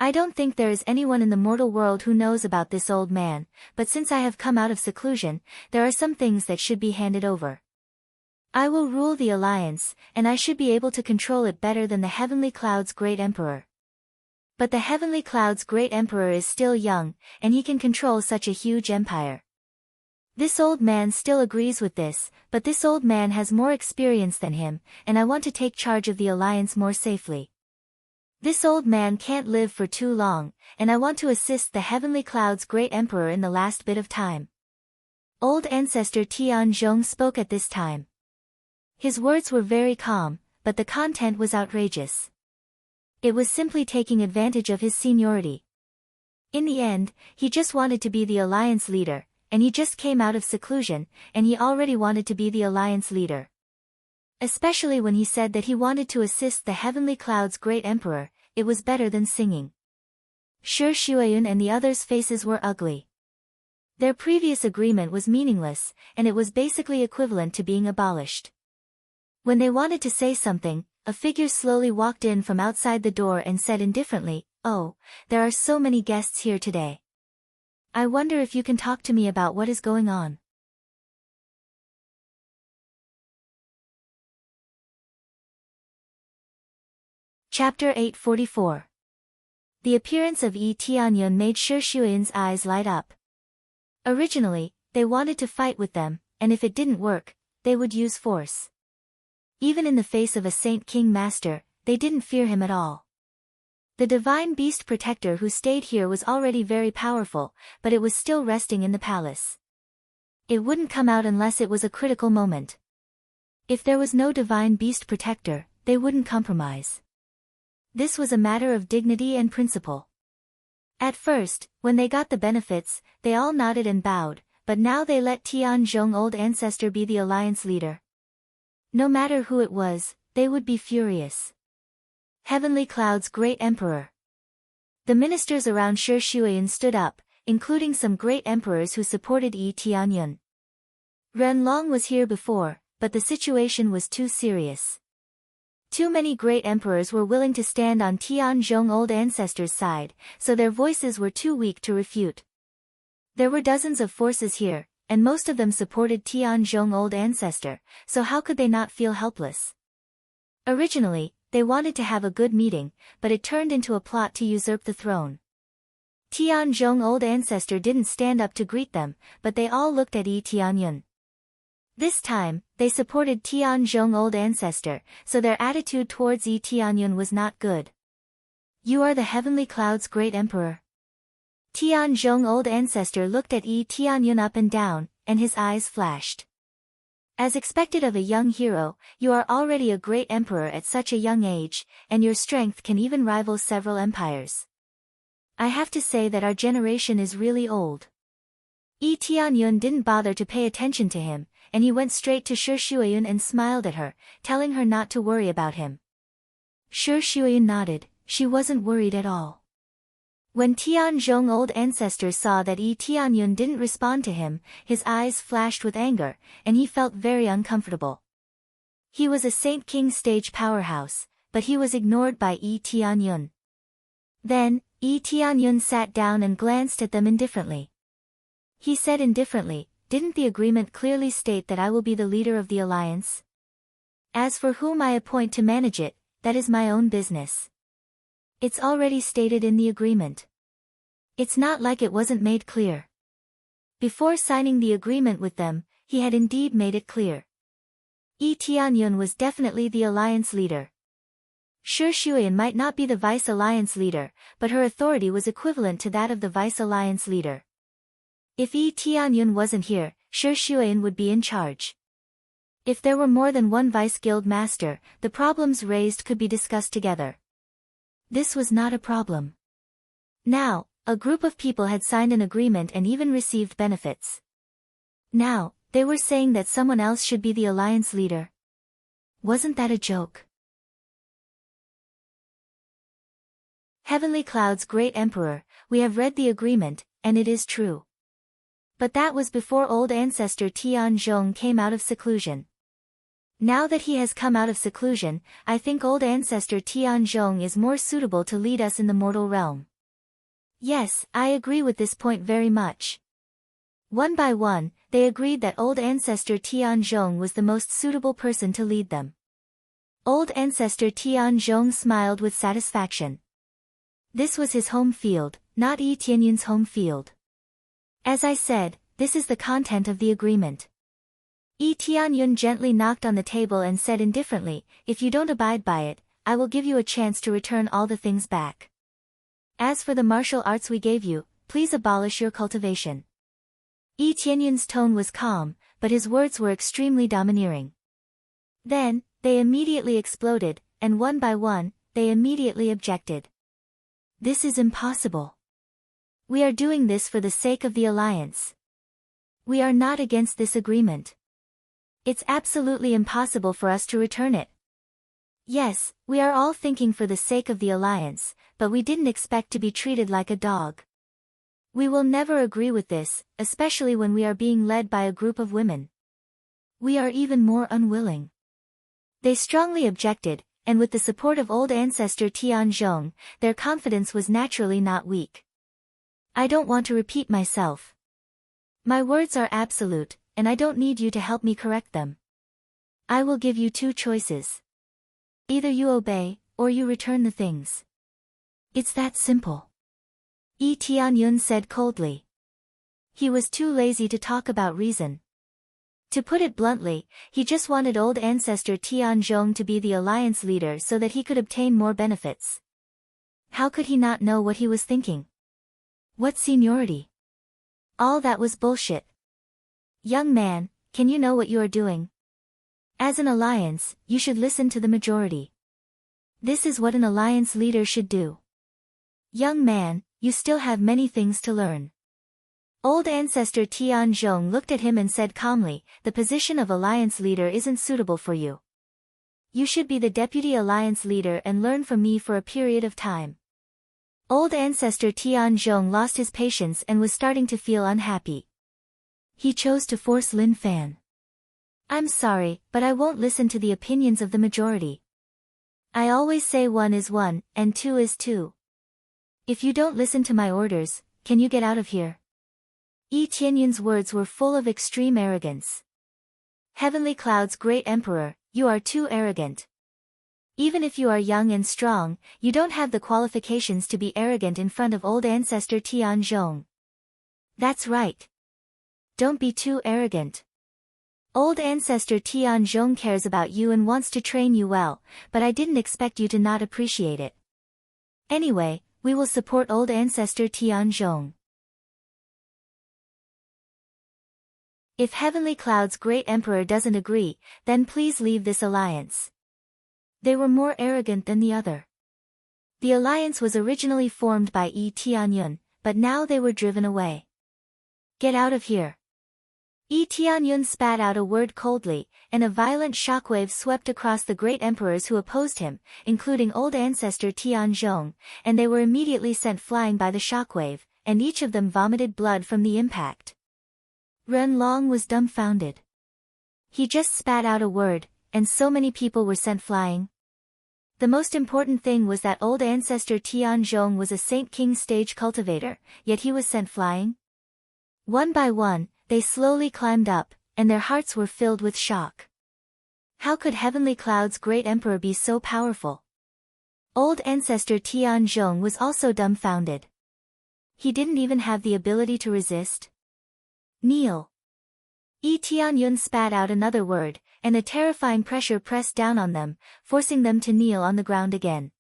I don't think there is anyone in the mortal world who knows about this old man, but since I have come out of seclusion, there are some things that should be handed over. I will rule the alliance, and I should be able to control it better than the Heavenly Cloud's great emperor. But the Heavenly Cloud's great emperor is still young, and he can control such a huge empire. This old man still agrees with this, but this old man has more experience than him, and I want to take charge of the alliance more safely. This old man can't live for too long, and I want to assist the Heavenly Cloud's great emperor in the last bit of time." Old ancestor Tianzhong spoke at this time. His words were very calm, but the content was outrageous. It was simply taking advantage of his seniority. In the end, he just wanted to be the alliance leader, and he just came out of seclusion, and he already wanted to be the alliance leader. Especially when he said that he wanted to assist the Heavenly Cloud's great emperor, it was better than singing. Shi Shuyan and the others' faces were ugly. Their previous agreement was meaningless, and it was basically equivalent to being abolished. When they wanted to say something, a figure slowly walked in from outside the door and said indifferently, "Oh, there are so many guests here today. I wonder if you can talk to me about what is going on." Chapter 844. The appearance of Yi Tianyun made Shi Shuyan's eyes light up. Originally, they wanted to fight with them, and if it didn't work, they would use force. Even in the face of a Saint King Master, they didn't fear him at all. The divine beast protector who stayed here was already very powerful, but it was still resting in the palace. It wouldn't come out unless it was a critical moment. If there was no divine beast protector, they wouldn't compromise. This was a matter of dignity and principle. At first, when they got the benefits, they all nodded and bowed, but now they let Tianzhong old ancestor be the alliance leader. No matter who it was, they would be furious. Heavenly Cloud's great emperor. The ministers around Shi Shuyan stood up, including some great emperors who supported Yi Tianyun. Ren Long was here before, but the situation was too serious. Too many great emperors were willing to stand on Tianzhong old ancestor's side, so their voices were too weak to refute. There were dozens of forces here, and most of them supported Tianzhong old ancestor, so how could they not feel helpless? Originally, they wanted to have a good meeting, but it turned into a plot to usurp the throne. Tianzhong old ancestor didn't stand up to greet them, but they all looked at Yi Tianyun. This time, they supported Tianzhong old ancestor, so their attitude towards Yi Tianyun was not good. You are the Heavenly Cloud's great emperor. Tianzhong old ancestor looked at Yi Tianyun up and down, and his eyes flashed. As expected of a young hero, you are already a great emperor at such a young age, and your strength can even rival several empires. I have to say that our generation is really old. Yi Tianyun didn't bother to pay attention to him, and he went straight to Shi Shuyan and smiled at her, telling her not to worry about him. Shi Shuyan nodded, she wasn't worried at all. When Tianzhong old ancestor saw that Yi Tianyun didn't respond to him, his eyes flashed with anger, and he felt very uncomfortable. He was a Saint King stage powerhouse, but he was ignored by Yi Tianyun. Then, Yi Tianyun sat down and glanced at them indifferently. He said indifferently, didn't the agreement clearly state that I will be the leader of the alliance? As for whom I appoint to manage it, that is my own business. It's already stated in the agreement. It's not like it wasn't made clear. Before signing the agreement with them, he had indeed made it clear. Yi Tianyun was definitely the alliance leader. Shi Shuyan might not be the vice alliance leader, but her authority was equivalent to that of the vice alliance leader. If Yi Tianyun wasn't here, Shi Shuyan would be in charge. If there were more than one vice guild master, the problems raised could be discussed together. This was not a problem. Now, a group of people had signed an agreement and even received benefits. Now, they were saying that someone else should be the alliance leader. Wasn't that a joke? Heavenly Cloud's great emperor, we have read the agreement, and it is true. But that was before old ancestor Tianzhong came out of seclusion. Now that he has come out of seclusion, I think old ancestor Tianzhong is more suitable to lead us in the mortal realm. Yes, I agree with this point very much. One by one, they agreed that old ancestor Tianzhong was the most suitable person to lead them. Old ancestor Tianzhong smiled with satisfaction. This was his home field, not Yi Tianyun's home field. As I said, this is the content of the agreement. Yi Tianyun gently knocked on the table and said indifferently, if you don't abide by it, I will give you a chance to return all the things back. As for the martial arts we gave you, please abolish your cultivation. Yi Tianyun's tone was calm, but his words were extremely domineering. Then, they immediately exploded, and one by one, they immediately objected. This is impossible. We are doing this for the sake of the alliance. We are not against this agreement. It's absolutely impossible for us to return it. Yes, we are all thinking for the sake of the alliance, but we didn't expect to be treated like a dog. We will never agree with this, especially when we are being led by a group of women. We are even more unwilling. They strongly objected, and with the support of old ancestor Tianzhong, their confidence was naturally not weak. I don't want to repeat myself. My words are absolute, and I don't need you to help me correct them. I will give you two choices. Either you obey, or you return the things. It's that simple. Yi Tianyun said coldly. He was too lazy to talk about reason. To put it bluntly, he just wanted old ancestor Tianzhong to be the alliance leader so that he could obtain more benefits. How could he not know what he was thinking? What seniority? All that was bullshit. Young man, can you know what you are doing? As an alliance, you should listen to the majority. This is what an alliance leader should do. Young man, you still have many things to learn. Old ancestor Tianzhong looked at him and said calmly, the position of alliance leader isn't suitable for you. You should be the deputy alliance leader and learn from me for a period of time. Old ancestor Tianzhong lost his patience and was starting to feel unhappy. He chose to force Lin Fan. I'm sorry, but I won't listen to the opinions of the majority. I always say 1 is 1, and 2 is 2. If you don't listen to my orders, can you get out of here? Yi Tianyun's words were full of extreme arrogance. Heavenly Cloud's great emperor, you are too arrogant. Even if you are young and strong, you don't have the qualifications to be arrogant in front of old ancestor Tianzhong. That's right. Don't be too arrogant. Old ancestor Tianzhong cares about you and wants to train you well, but I didn't expect you to not appreciate it. Anyway, we will support old ancestor Tianzhong. If Heavenly Cloud's great emperor doesn't agree, then please leave this alliance. They were more arrogant than the other. The alliance was originally formed by Yi Tianyun, but now they were driven away. Get out of here. Yi Tianyun spat out a word coldly, and a violent shockwave swept across the great emperors who opposed him, including old ancestor Tianzhong, and they were immediately sent flying by the shockwave, and each of them vomited blood from the impact. Ren Long was dumbfounded. He just spat out a word, and so many people were sent flying. The most important thing was that old ancestor Tianzhong was a Saint King stage cultivator, yet he was sent flying. One by one, they slowly climbed up, and their hearts were filled with shock. How could Heavenly Cloud's great emperor be so powerful? Old ancestor Tianzhong was also dumbfounded. He didn't even have the ability to resist. Kneel. Yi Tianyun spat out another word, and a terrifying pressure pressed down on them, forcing them to kneel on the ground again.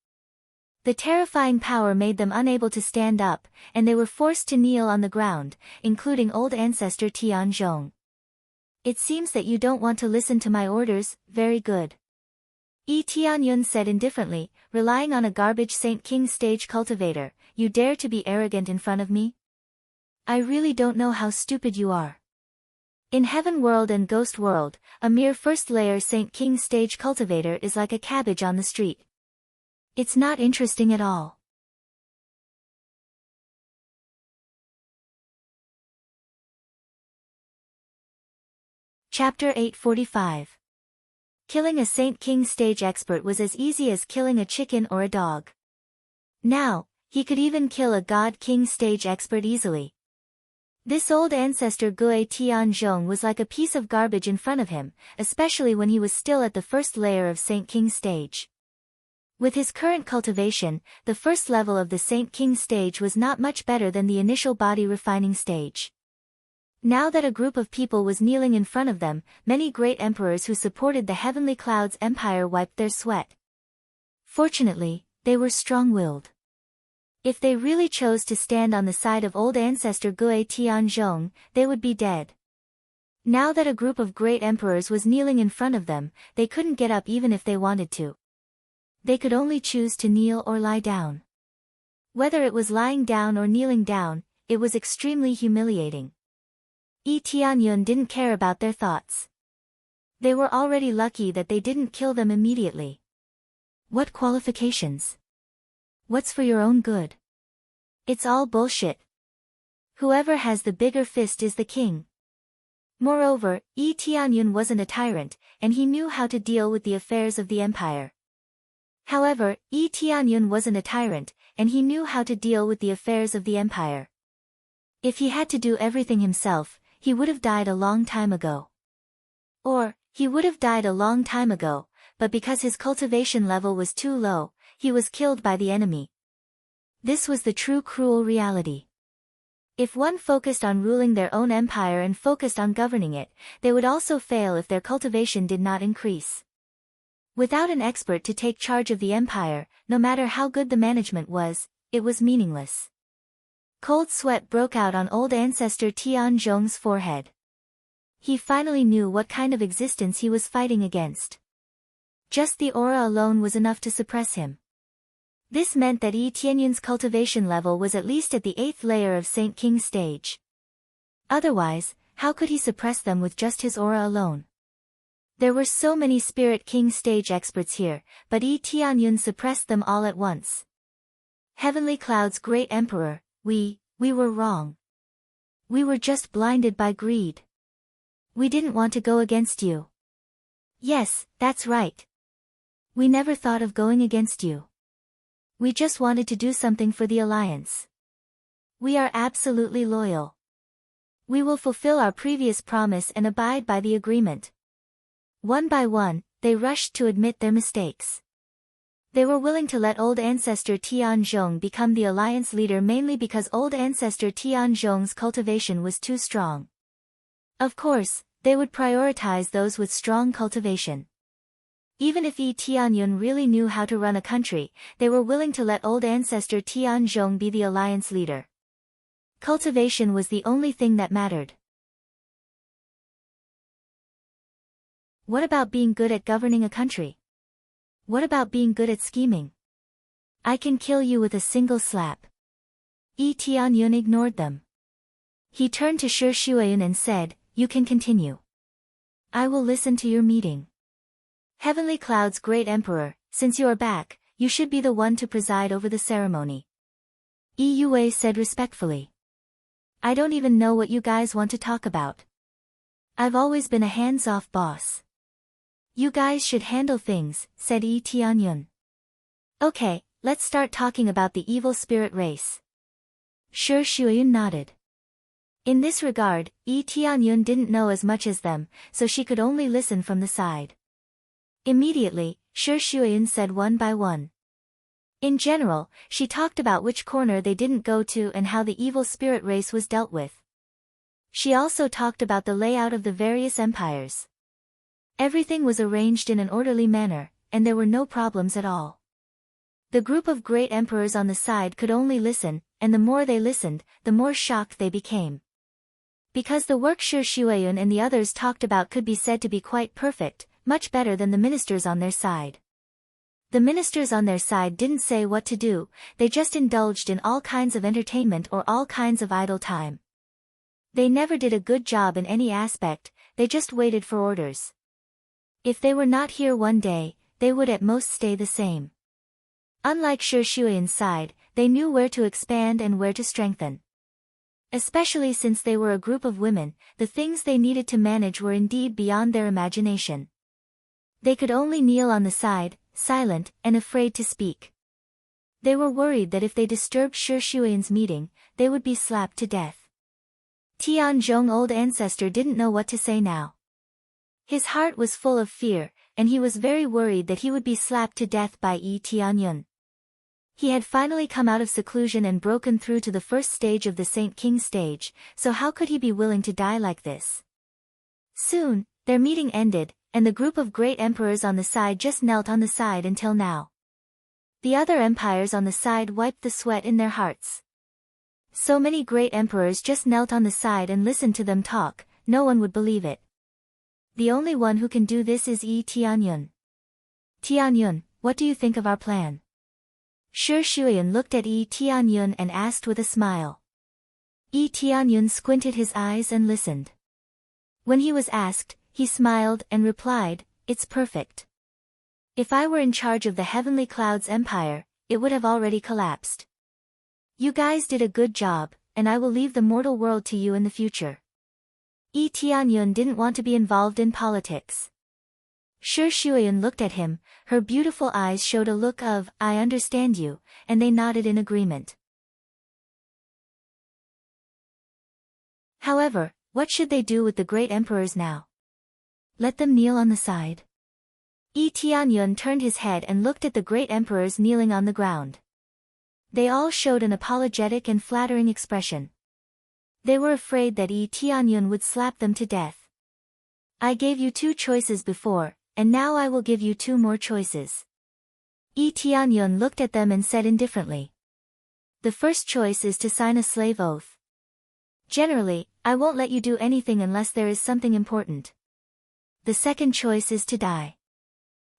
The terrifying power made them unable to stand up, and they were forced to kneel on the ground, including old ancestor Tianzhong. It seems that you don't want to listen to my orders, very good. Yi Tianyun said indifferently, relying on a garbage Saint King stage cultivator, you dare to be arrogant in front of me? I really don't know how stupid you are. In Heaven World and Ghost World, a mere first-layer Saint King stage cultivator is like a cabbage on the street. It's not interesting at all. Chapter 845. Killing a Saint King stage expert was as easy as killing a chicken or a dog. Now, he could even kill a God King stage expert easily. This old ancestor Gue Tianzhong was like a piece of garbage in front of him, especially when he was still at the first layer of Saint King stage. With his current cultivation, the first level of the Saint King stage was not much better than the initial body refining stage. Now that a group of people was kneeling in front of them, many great emperors who supported the Heavenly Cloud's empire wiped their sweat. Fortunately, they were strong-willed. If they really chose to stand on the side of old ancestor Gue Tianzhong, they would be dead. Now that a group of great emperors was kneeling in front of them, they couldn't get up even if they wanted to. They could only choose to kneel or lie down. Whether it was lying down or kneeling down, it was extremely humiliating. Yi Tianyun didn't care about their thoughts. They were already lucky that they didn't kill them immediately. What qualifications? What's for your own good? It's all bullshit. Whoever has the bigger fist is the king. Moreover, Yi Tianyun wasn't a tyrant, and he knew how to deal with the affairs of the empire. However, Yi Tianyun wasn't a tyrant, and he knew how to deal with the affairs of the empire. If he had to do everything himself, he would have died a long time ago. Or, he would have died a long time ago, but because his cultivation level was too low, he was killed by the enemy. This was the true cruel reality. If one focused on ruling their own empire and focused on governing it, they would also fail if their cultivation did not increase. Without an expert to take charge of the empire, no matter how good the management was, it was meaningless. Cold sweat broke out on old ancestor Tianzhong's forehead. He finally knew what kind of existence he was fighting against. Just the aura alone was enough to suppress him. This meant that Yi Tianyun's cultivation level was at least at the 8th layer of Saint King stage. Otherwise, how could he suppress them with just his aura alone? There were so many Spirit King stage experts here, but Yi Tianyun suppressed them all at once. Heavenly Cloud's great emperor, we were wrong. We were just blinded by greed. We didn't want to go against you. Yes, that's right. We never thought of going against you. We just wanted to do something for the alliance. We are absolutely loyal. We will fulfill our previous promise and abide by the agreement. One by one, they rushed to admit their mistakes. They were willing to let old ancestor Tianzhong become the alliance leader mainly because old ancestor Tianzhong's cultivation was too strong. Of course, they would prioritize those with strong cultivation. Even if Yi Tianyun really knew how to run a country, they were willing to let old ancestor Tianzhong be the alliance leader. Cultivation was the only thing that mattered. What about being good at governing a country? What about being good at scheming? I can kill you with a single slap. Yi Tianyun ignored them. He turned to Shi Shuiyun and said, "You can continue. I will listen to your meeting. Heavenly Cloud's great emperor, since you are back, you should be the one to preside over the ceremony." Yi Yue said respectfully. "I don't even know what you guys want to talk about. I've always been a hands-off boss. You guys should handle things," said Yi Tianyun. "Okay, let's start talking about the evil spirit race." Shi Shuiyun nodded. In this regard, Yi Tianyun didn't know as much as them, so she could only listen from the side. Immediately, Shi Shuiyun said one by one. In general, she talked about which corner they didn't go to and how the evil spirit race was dealt with. She also talked about the layout of the various empires. Everything was arranged in an orderly manner, and there were no problems at all. The group of great emperors on the side could only listen, and the more they listened, the more shocked they became. Because the work Shi Shuiyun and the others talked about could be said to be quite perfect, much better than the ministers on their side. The ministers on their side didn't say what to do, they just indulged in all kinds of entertainment or all kinds of idle time. They never did a good job in any aspect, they just waited for orders. If they were not here one day, they would at most stay the same. Unlike Shi Shuiyun's side, they knew where to expand and where to strengthen. Especially since they were a group of women, the things they needed to manage were indeed beyond their imagination. They could only kneel on the side, silent, and afraid to speak. They were worried that if they disturbed Shi Shuiyun's meeting, they would be slapped to death. Tianzhong old ancestor didn't know what to say now. His heart was full of fear, and he was very worried that he would be slapped to death by Yi Tianyun. He had finally come out of seclusion and broken through to the first stage of the Saint King stage, so how could he be willing to die like this? Soon, their meeting ended, and the group of great emperors on the side just knelt on the side until now. The other empires on the side wiped the sweat in their hearts. So many great emperors just knelt on the side and listened to them talk, no one would believe it. The only one who can do this is Yi Tianyun. "Tianyun, what do you think of our plan?" Shi Shuiyun looked at Yi Tianyun and asked with a smile. Yi Tianyun squinted his eyes and listened. When he was asked, he smiled and replied, "It's perfect. If I were in charge of the Heavenly Cloud's empire, it would have already collapsed. You guys did a good job, and I will leave the mortal world to you in the future." Yi Tianyun didn't want to be involved in politics. Shi Shuiyun looked at him, her beautiful eyes showed a look of, "I understand you," and they nodded in agreement. However, what should they do with the great emperors now? Let them kneel on the side. Yi Tianyun turned his head and looked at the great emperors kneeling on the ground. They all showed an apologetic and flattering expression. They were afraid that Tianyun would slap them to death. I gave you 2 choices before, and now I will give you 2 more choices. Tianyun looked at them and said indifferently. The first choice is to sign a slave oath. Generally, I won't let you do anything unless there is something important. The second choice is to die.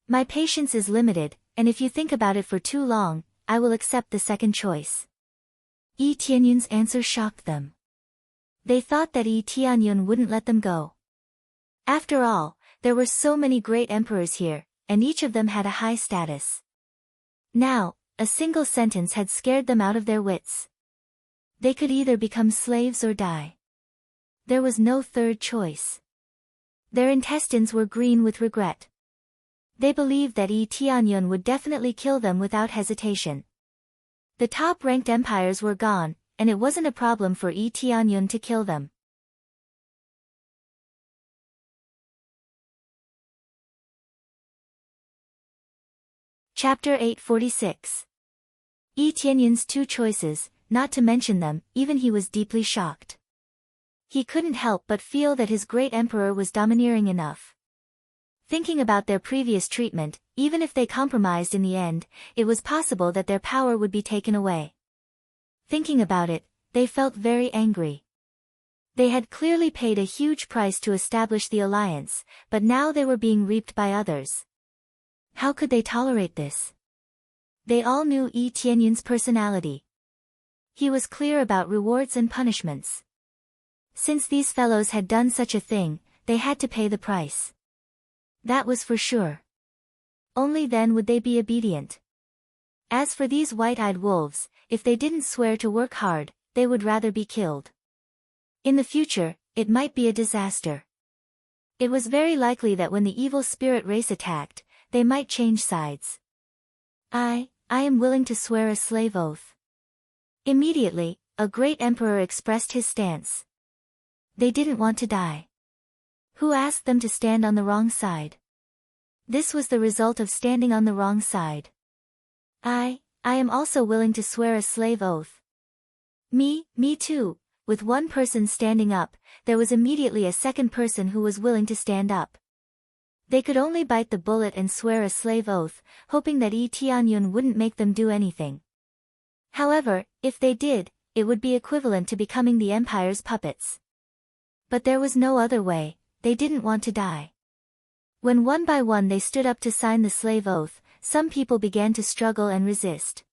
My patience is limited, and if you think about it for too long, I will accept the second choice. Tianyun's answer shocked them. They thought that Tianyun wouldn't let them go. After all, there were so many great emperors here, and each of them had a high status. Now, a single sentence had scared them out of their wits. They could either become slaves or die. There was no third choice. Their intestines were green with regret. They believed that Tianyun would definitely kill them without hesitation. The top-ranked empires were gone, and it wasn't a problem for Tianyun to kill them. Chapter 846. Tianyun's 2 choices, not to mention them, even he was deeply shocked. He couldn't help but feel that his great emperor was domineering enough. Thinking about their previous treatment, even if they compromised in the end, it was possible that their power would be taken away. Thinking about it, they felt very angry. They had clearly paid a huge price to establish the alliance, but now they were being reaped by others. How could they tolerate this? They all knew Tianyun's personality. He was clear about rewards and punishments. Since these fellows had done such a thing, they had to pay the price. That was for sure. Only then would they be obedient. As for these white-eyed wolves, if they didn't swear to work hard, they would rather be killed. In the future, it might be a disaster. It was very likely that when the evil spirit race attacked, they might change sides. I am willing to swear a slave oath. Immediately, a great emperor expressed his stance. They didn't want to die. Who asked them to stand on the wrong side? This was the result of standing on the wrong side. I am also willing to swear a slave oath. Me too. With one person standing up, there was immediately a second person who was willing to stand up. They could only bite the bullet and swear a slave oath, hoping that Tianyun wouldn't make them do anything. However, if they did, it would be equivalent to becoming the empire's puppets. But there was no other way, they didn't want to die. When one by one they stood up to sign the slave oath, some people began to struggle and resist.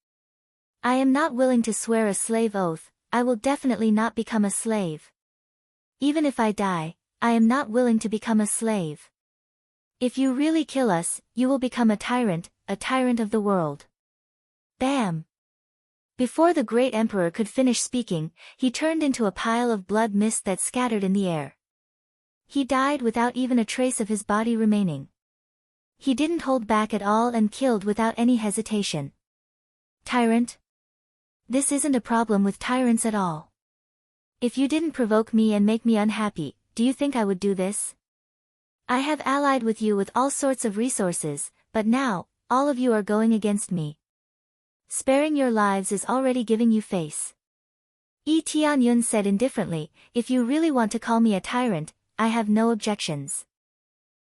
I am not willing to swear a slave oath, I will definitely not become a slave. Even if I die, I am not willing to become a slave. If you really kill us, you will become a tyrant of the world. Bam! Before the great emperor could finish speaking, he turned into a pile of blood mist that scattered in the air. He died without even a trace of his body remaining. He didn't hold back at all and killed without any hesitation. Tyrant? This isn't a problem with tyrants at all. If you didn't provoke me and make me unhappy, do you think I would do this? I have allied with you with all sorts of resources, but now, all of you are going against me. Sparing your lives is already giving you face. Tianyun said indifferently, if you really want to call me a tyrant, I have no objections.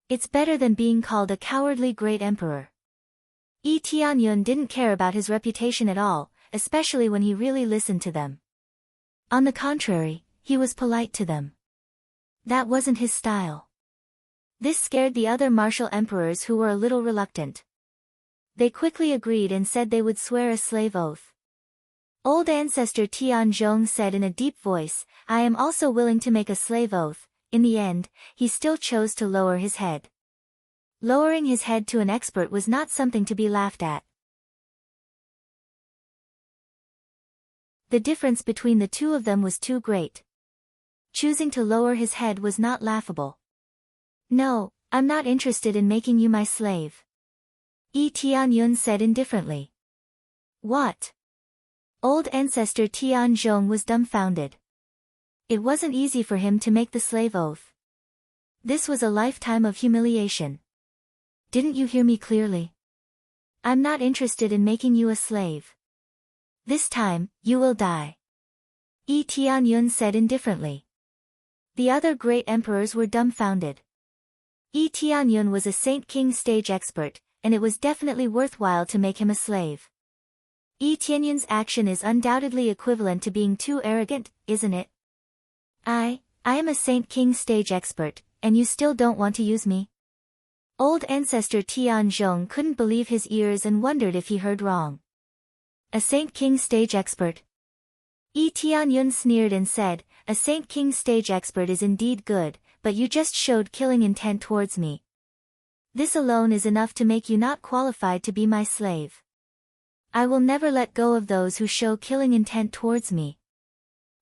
It's better than being called a cowardly great emperor. Tianyun didn't care about his reputation at all, especially when he really listened to them. On the contrary, he was polite to them. That wasn't his style. This scared the other martial emperors who were a little reluctant. They quickly agreed and said they would swear a slave oath. Old ancestor Tianzhong said in a deep voice, I am also willing to make a slave oath. In the end, he still chose to lower his head. Lowering his head to an expert was not something to be laughed at. The difference between the two of them was too great. Choosing to lower his head was not laughable. No, I'm not interested in making you my slave. Tianyun said indifferently. What? Old ancestor Tianzhong was dumbfounded. It wasn't easy for him to make the slave oath. This was a lifetime of humiliation. Didn't you hear me clearly? I'm not interested in making you a slave. This time, you will die. Yi Tianyun said indifferently. The other great emperors were dumbfounded. Yi Tianyun was a Saint King stage expert, and it was definitely worthwhile to make him a slave. Yi Tianyun's action is undoubtedly equivalent to being too arrogant, isn't it? I am a Saint King stage expert, and you still don't want to use me? Old ancestor Tianzhong couldn't believe his ears and wondered if he heard wrong. A Saint King stage expert? Yi Tianyun sneered and said, a Saint King stage expert is indeed good, but you just showed killing intent towards me. This alone is enough to make you not qualified to be my slave. I will never let go of those who show killing intent towards me.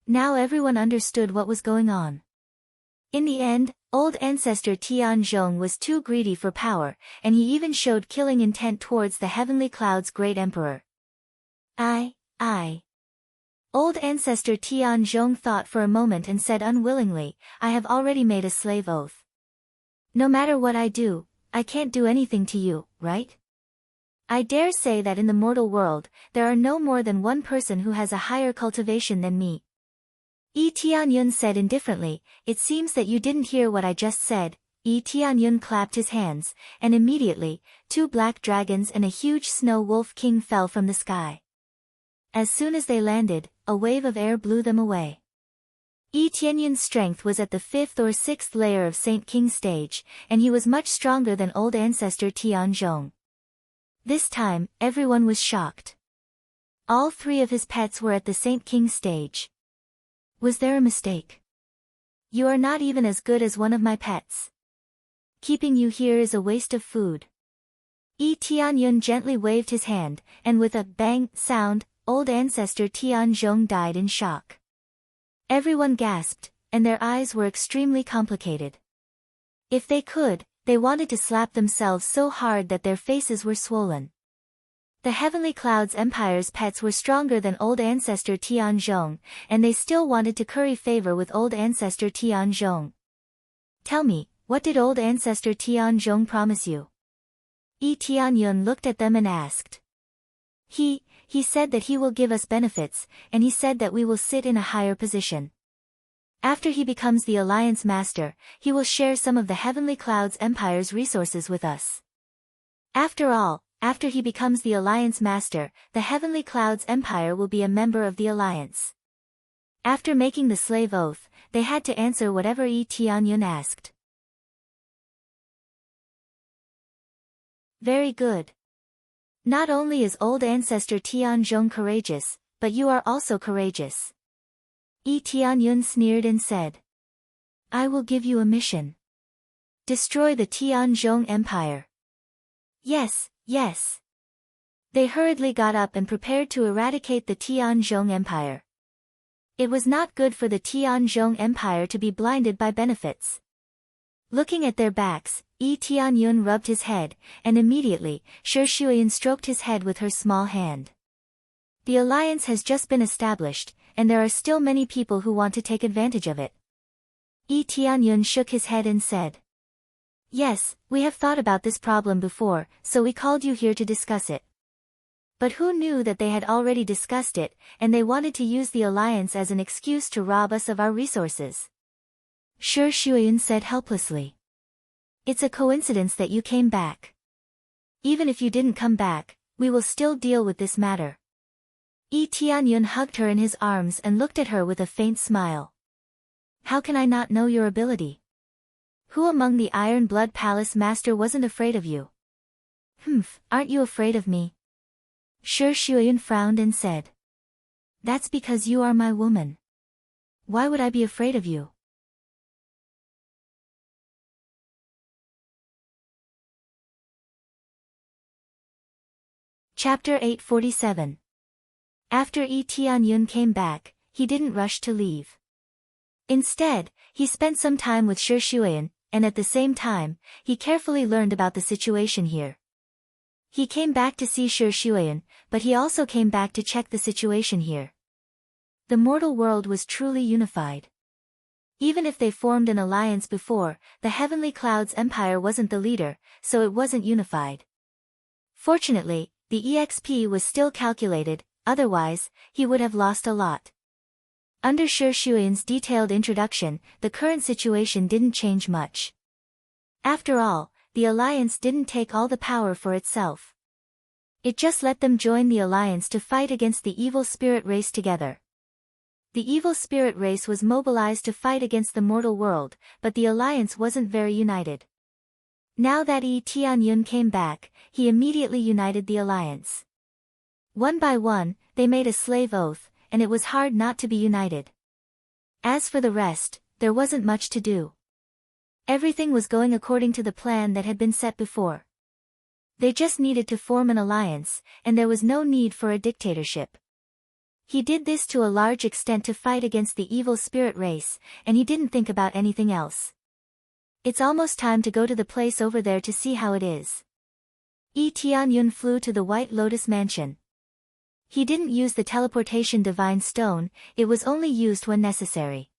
Now everyone understood what was going on. In the end, old ancestor Tianzhong was too greedy for power, and he even showed killing intent towards the Heavenly Cloud's great emperor. Old ancestor Tianzhong thought for a moment and said unwillingly, I have already made a slave oath. No matter what I do, I can't do anything to you, right? I dare say that in the mortal world, there are no more than one person who has a higher cultivation than me. Yi Tianyun said indifferently, it seems that you didn't hear what I just said. Yi Tianyun clapped his hands, and immediately, 2 black dragons and a huge snow wolf king fell from the sky. As soon as they landed, a wave of air blew them away. Yi Tianyun's strength was at the 5th or 6th layer of Saint King stage, and he was much stronger than old ancestor Tianzhong. This time, everyone was shocked. All 3 of his pets were at the Saint King stage. Was there a mistake? You are not even as good as one of my pets. Keeping you here is a waste of food. Yi Tianyun gently waved his hand, and with a bang sound, old ancestor Tianzhong died in shock. Everyone gasped, and their eyes were extremely complicated. If they could, they wanted to slap themselves so hard that their faces were swollen. The Heavenly Cloud's empire's pets were stronger than old ancestor Tianzhong, and they still wanted to curry favor with old ancestor Tianzhong. Tell me, what did old ancestor Tianzhong promise you? Yi Tianyun looked at them and asked. He said that he will give us benefits, and he said that we will sit in a higher position. After he becomes the Alliance Master, he will share some of the Heavenly Cloud's empire's resources with us. After all, after he becomes the Alliance Master, the Heavenly Cloud's empire will be a member of the Alliance. After making the slave oath, they had to answer whatever Yi Tianyun asked. Very good. Not only is old ancestor Tianzhong courageous, but you are also courageous. Yi Tianyun sneered and said. I will give you a mission. Destroy the Tianzhong Empire. Yes. They hurriedly got up and prepared to eradicate the Tianzhong Empire. It was not good for the Tianzhong Empire to be blinded by benefits. Looking at their backs, Yi Tianyun rubbed his head, and immediately, Shi Shuyan stroked his head with her small hand. The alliance has just been established, and there are still many people who want to take advantage of it. Yi Tianyun shook his head and said. Yes, we have thought about this problem before, so we called you here to discuss it. But who knew that they had already discussed it, and they wanted to use the alliance as an excuse to rob us of our resources? Shi Shuyan said helplessly. It's a coincidence that you came back. Even if you didn't come back, we will still deal with this matter. Yi Tianyun hugged her in his arms and looked at her with a faint smile. How can I not know your ability? Who among the Iron Blood Palace Master wasn't afraid of you? Aren't you afraid of me? Shi Shuyan frowned and said. That's because you are my woman. Why would I be afraid of you? Chapter 847. After Yi Tianyun came back, he didn't rush to leave. Instead, he spent some time with Shi Shuyan, and at the same time, he carefully learned about the situation here. He came back to see Shi Shuyan, but he also came back to check the situation here. The mortal world was truly unified. Even if they formed an alliance before, the Heavenly Cloud's empire wasn't the leader, so it wasn't unified. Fortunately, the EXP was still calculated, otherwise, he would have lost a lot. Under Shi Xuan's detailed introduction, the current situation didn't change much. After all, the alliance didn't take all the power for itself. It just let them join the alliance to fight against the evil spirit race together. The evil spirit race was mobilized to fight against the mortal world, but the alliance wasn't very united. Now that Yi Tianyun came back, he immediately united the alliance. One by one, they made a slave oath, and it was hard not to be united. As for the rest, there wasn't much to do. Everything was going according to the plan that had been set before. They just needed to form an alliance, and there was no need for a dictatorship. He did this to a large extent to fight against the evil spirit race, and he didn't think about anything else. It's almost time to go to the place over there to see how it is. Yi Tianyun flew to the White Lotus Mansion. He didn't use the teleportation divine stone, it was only used when necessary.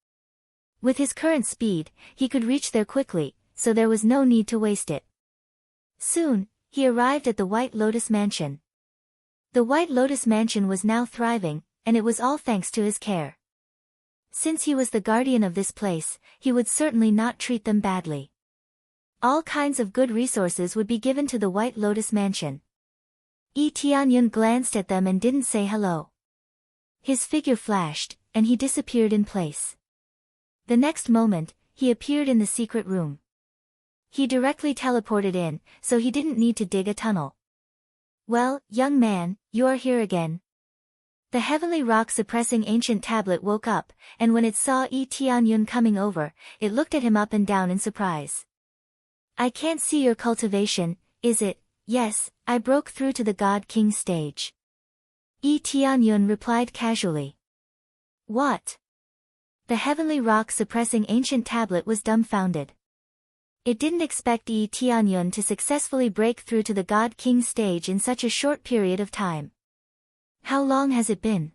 With his current speed, he could reach there quickly, so there was no need to waste it. Soon, he arrived at the White Lotus Mansion. The White Lotus Mansion was now thriving, and it was all thanks to his care. Since he was the guardian of this place, he would certainly not treat them badly. All kinds of good resources would be given to the White Lotus Mansion. Yi Tianyun glanced at them and didn't say hello. His figure flashed, and he disappeared in place. The next moment, he appeared in the secret room. He directly teleported in, so he didn't need to dig a tunnel. "Well, young man, you are here again." The heavenly rock-suppressing ancient tablet woke up, and when it saw Yi Tianyun coming over, it looked at him up and down in surprise. "I can't see your cultivation, is it?" "Yes, I broke through to the God King stage." Yi Tianyun replied casually. "What?" The heavenly rock-suppressing ancient tablet was dumbfounded. It didn't expect Yi Tianyun to successfully break through to the God King stage in such a short period of time. "How long has it been?"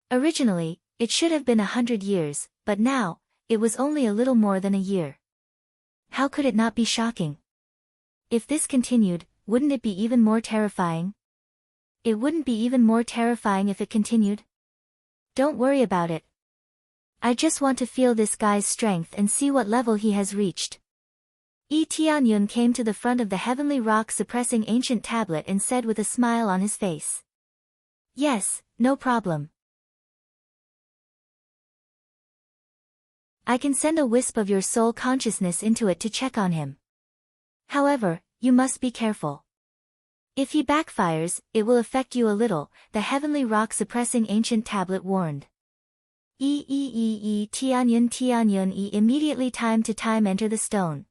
Originally, it should have been 100 years, but now, it was only a little more than a year. How could it not be shocking? If this continued, wouldn't it be even more terrifying? It wouldn't be even more terrifying if it continued. Don't worry about it. I just want to feel this guy's strength and see what level he has reached. Yi Tianyun came to the front of the heavenly rock-suppressing ancient tablet and said with a smile on his face. "Yes, no problem. I can send a wisp of your soul consciousness into it to check on him. However, you must be careful. If he backfires, it will affect you a little," the heavenly rock-suppressing ancient tablet warned. Tianyun immediately time to time enter the stone.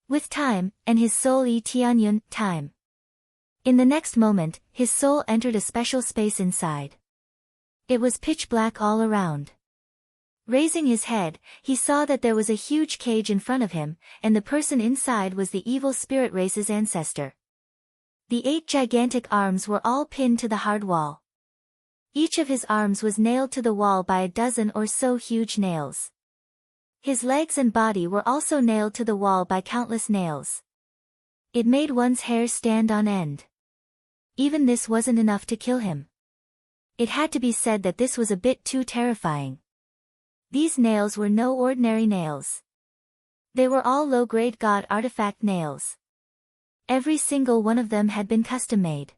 With time, and his soul Yi Tianyun, time. In the next moment, his soul entered a special space inside. It was pitch black all around. Raising his head, he saw that there was a huge cage in front of him, and the person inside was the evil spirit race's ancestor. The 8 gigantic arms were all pinned to the hard wall. Each of his arms was nailed to the wall by a dozen or so huge nails. His legs and body were also nailed to the wall by countless nails. It made one's hair stand on end. Even this wasn't enough to kill him. It had to be said that this was a bit too terrifying. These nails were no ordinary nails. They were all low-grade god artifact nails. Every single one of them had been custom-made.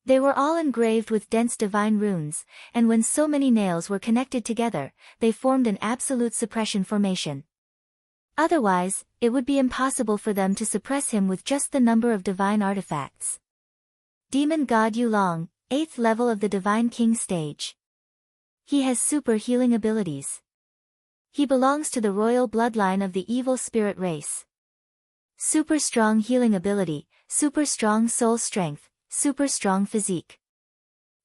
They were all engraved with dense divine runes, and when so many nails were connected together, they formed an absolute suppression formation. Otherwise, it would be impossible for them to suppress him with just the number of divine artifacts. Demon God Yulong, 8th level of the Divine King stage. He has super healing abilities. He belongs to the royal bloodline of the evil spirit race. Super strong healing ability, super strong soul strength, super strong physique.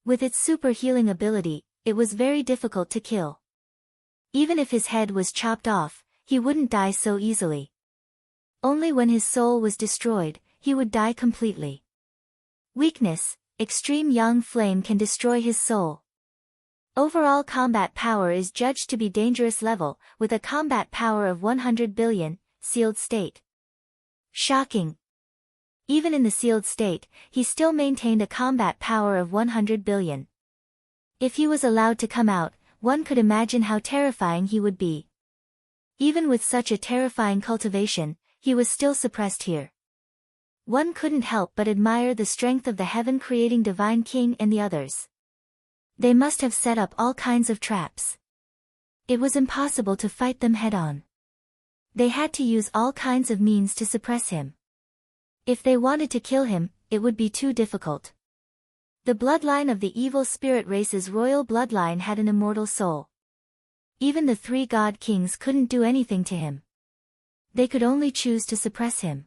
With its super healing ability, it was very difficult to kill. Even if his head was chopped off, he wouldn't die so easily. Only when his soul was destroyed, he would die completely. Weakness, extreme yang flame can destroy his soul. Overall combat power is judged to be dangerous level, with a combat power of 100 billion, sealed state. Shocking. Even in the sealed state, he still maintained a combat power of 100 billion. If he was allowed to come out, one could imagine how terrifying he would be. Even with such a terrifying cultivation, he was still suppressed here. One couldn't help but admire the strength of the heaven-creating Divine King and the others. They must have set up all kinds of traps. It was impossible to fight them head-on. They had to use all kinds of means to suppress him. If they wanted to kill him, it would be too difficult. The bloodline of the evil spirit race's royal bloodline had an immortal soul. Even the 3 god kings couldn't do anything to him. They could only choose to suppress him.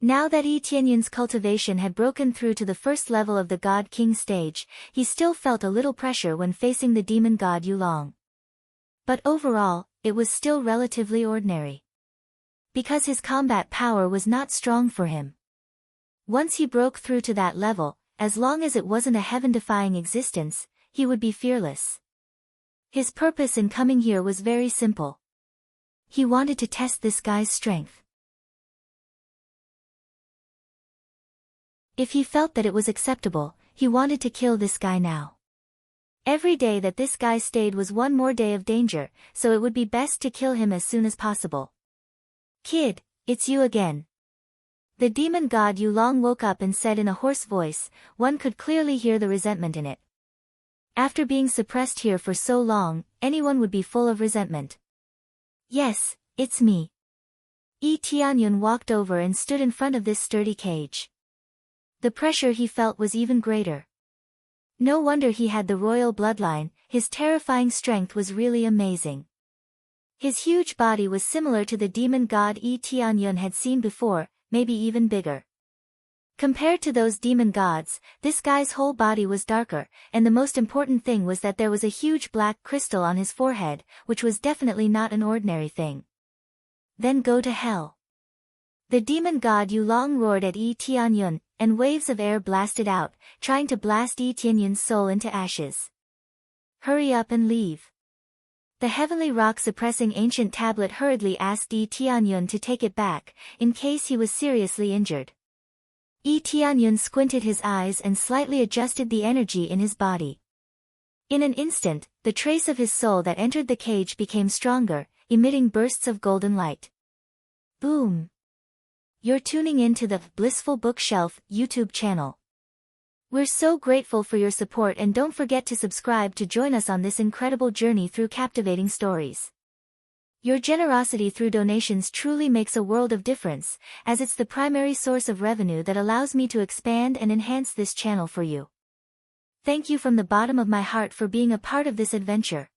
Now that Yi Tianyun's cultivation had broken through to the first level of the God King stage, he still felt a little pressure when facing the demon god Yulong. But overall, it was still relatively ordinary. Because his combat power was not strong for him. Once he broke through to that level, as long as it wasn't a heaven-defying existence, he would be fearless. His purpose in coming here was very simple. He wanted to test this guy's strength. If he felt that it was acceptable, he wanted to kill this guy now. Every day that this guy stayed was one more day of danger, so it would be best to kill him as soon as possible. "Kid, it's you again." The demon god Yulong woke up and said in a hoarse voice, one could clearly hear the resentment in it. After being suppressed here for so long, anyone would be full of resentment. "Yes, it's me." Yi Tianyun walked over and stood in front of this sturdy cage. The pressure he felt was even greater. No wonder he had the royal bloodline, his terrifying strength was really amazing. His huge body was similar to the demon god Yi Tianyun had seen before, maybe even bigger. Compared to those demon gods, this guy's whole body was darker, and the most important thing was that there was a huge black crystal on his forehead, which was definitely not an ordinary thing. "Then go to hell." The demon god Yulong roared at Yi Tianyun, and waves of air blasted out, trying to blast Yi Tianyun's soul into ashes. "Hurry up and leave." The heavenly rock-suppressing ancient tablet hurriedly asked Yi Tianyun to take it back, in case he was seriously injured. Yi Tianyun squinted his eyes and slightly adjusted the energy in his body. In an instant, the trace of his soul that entered the cage became stronger, emitting bursts of golden light. Boom! You're tuning in to the Blissful Bookshelf YouTube channel. We're so grateful for your support, and don't forget to subscribe to join us on this incredible journey through captivating stories. Your generosity through donations truly makes a world of difference, as it's the primary source of revenue that allows me to expand and enhance this channel for you. Thank you from the bottom of my heart for being a part of this adventure.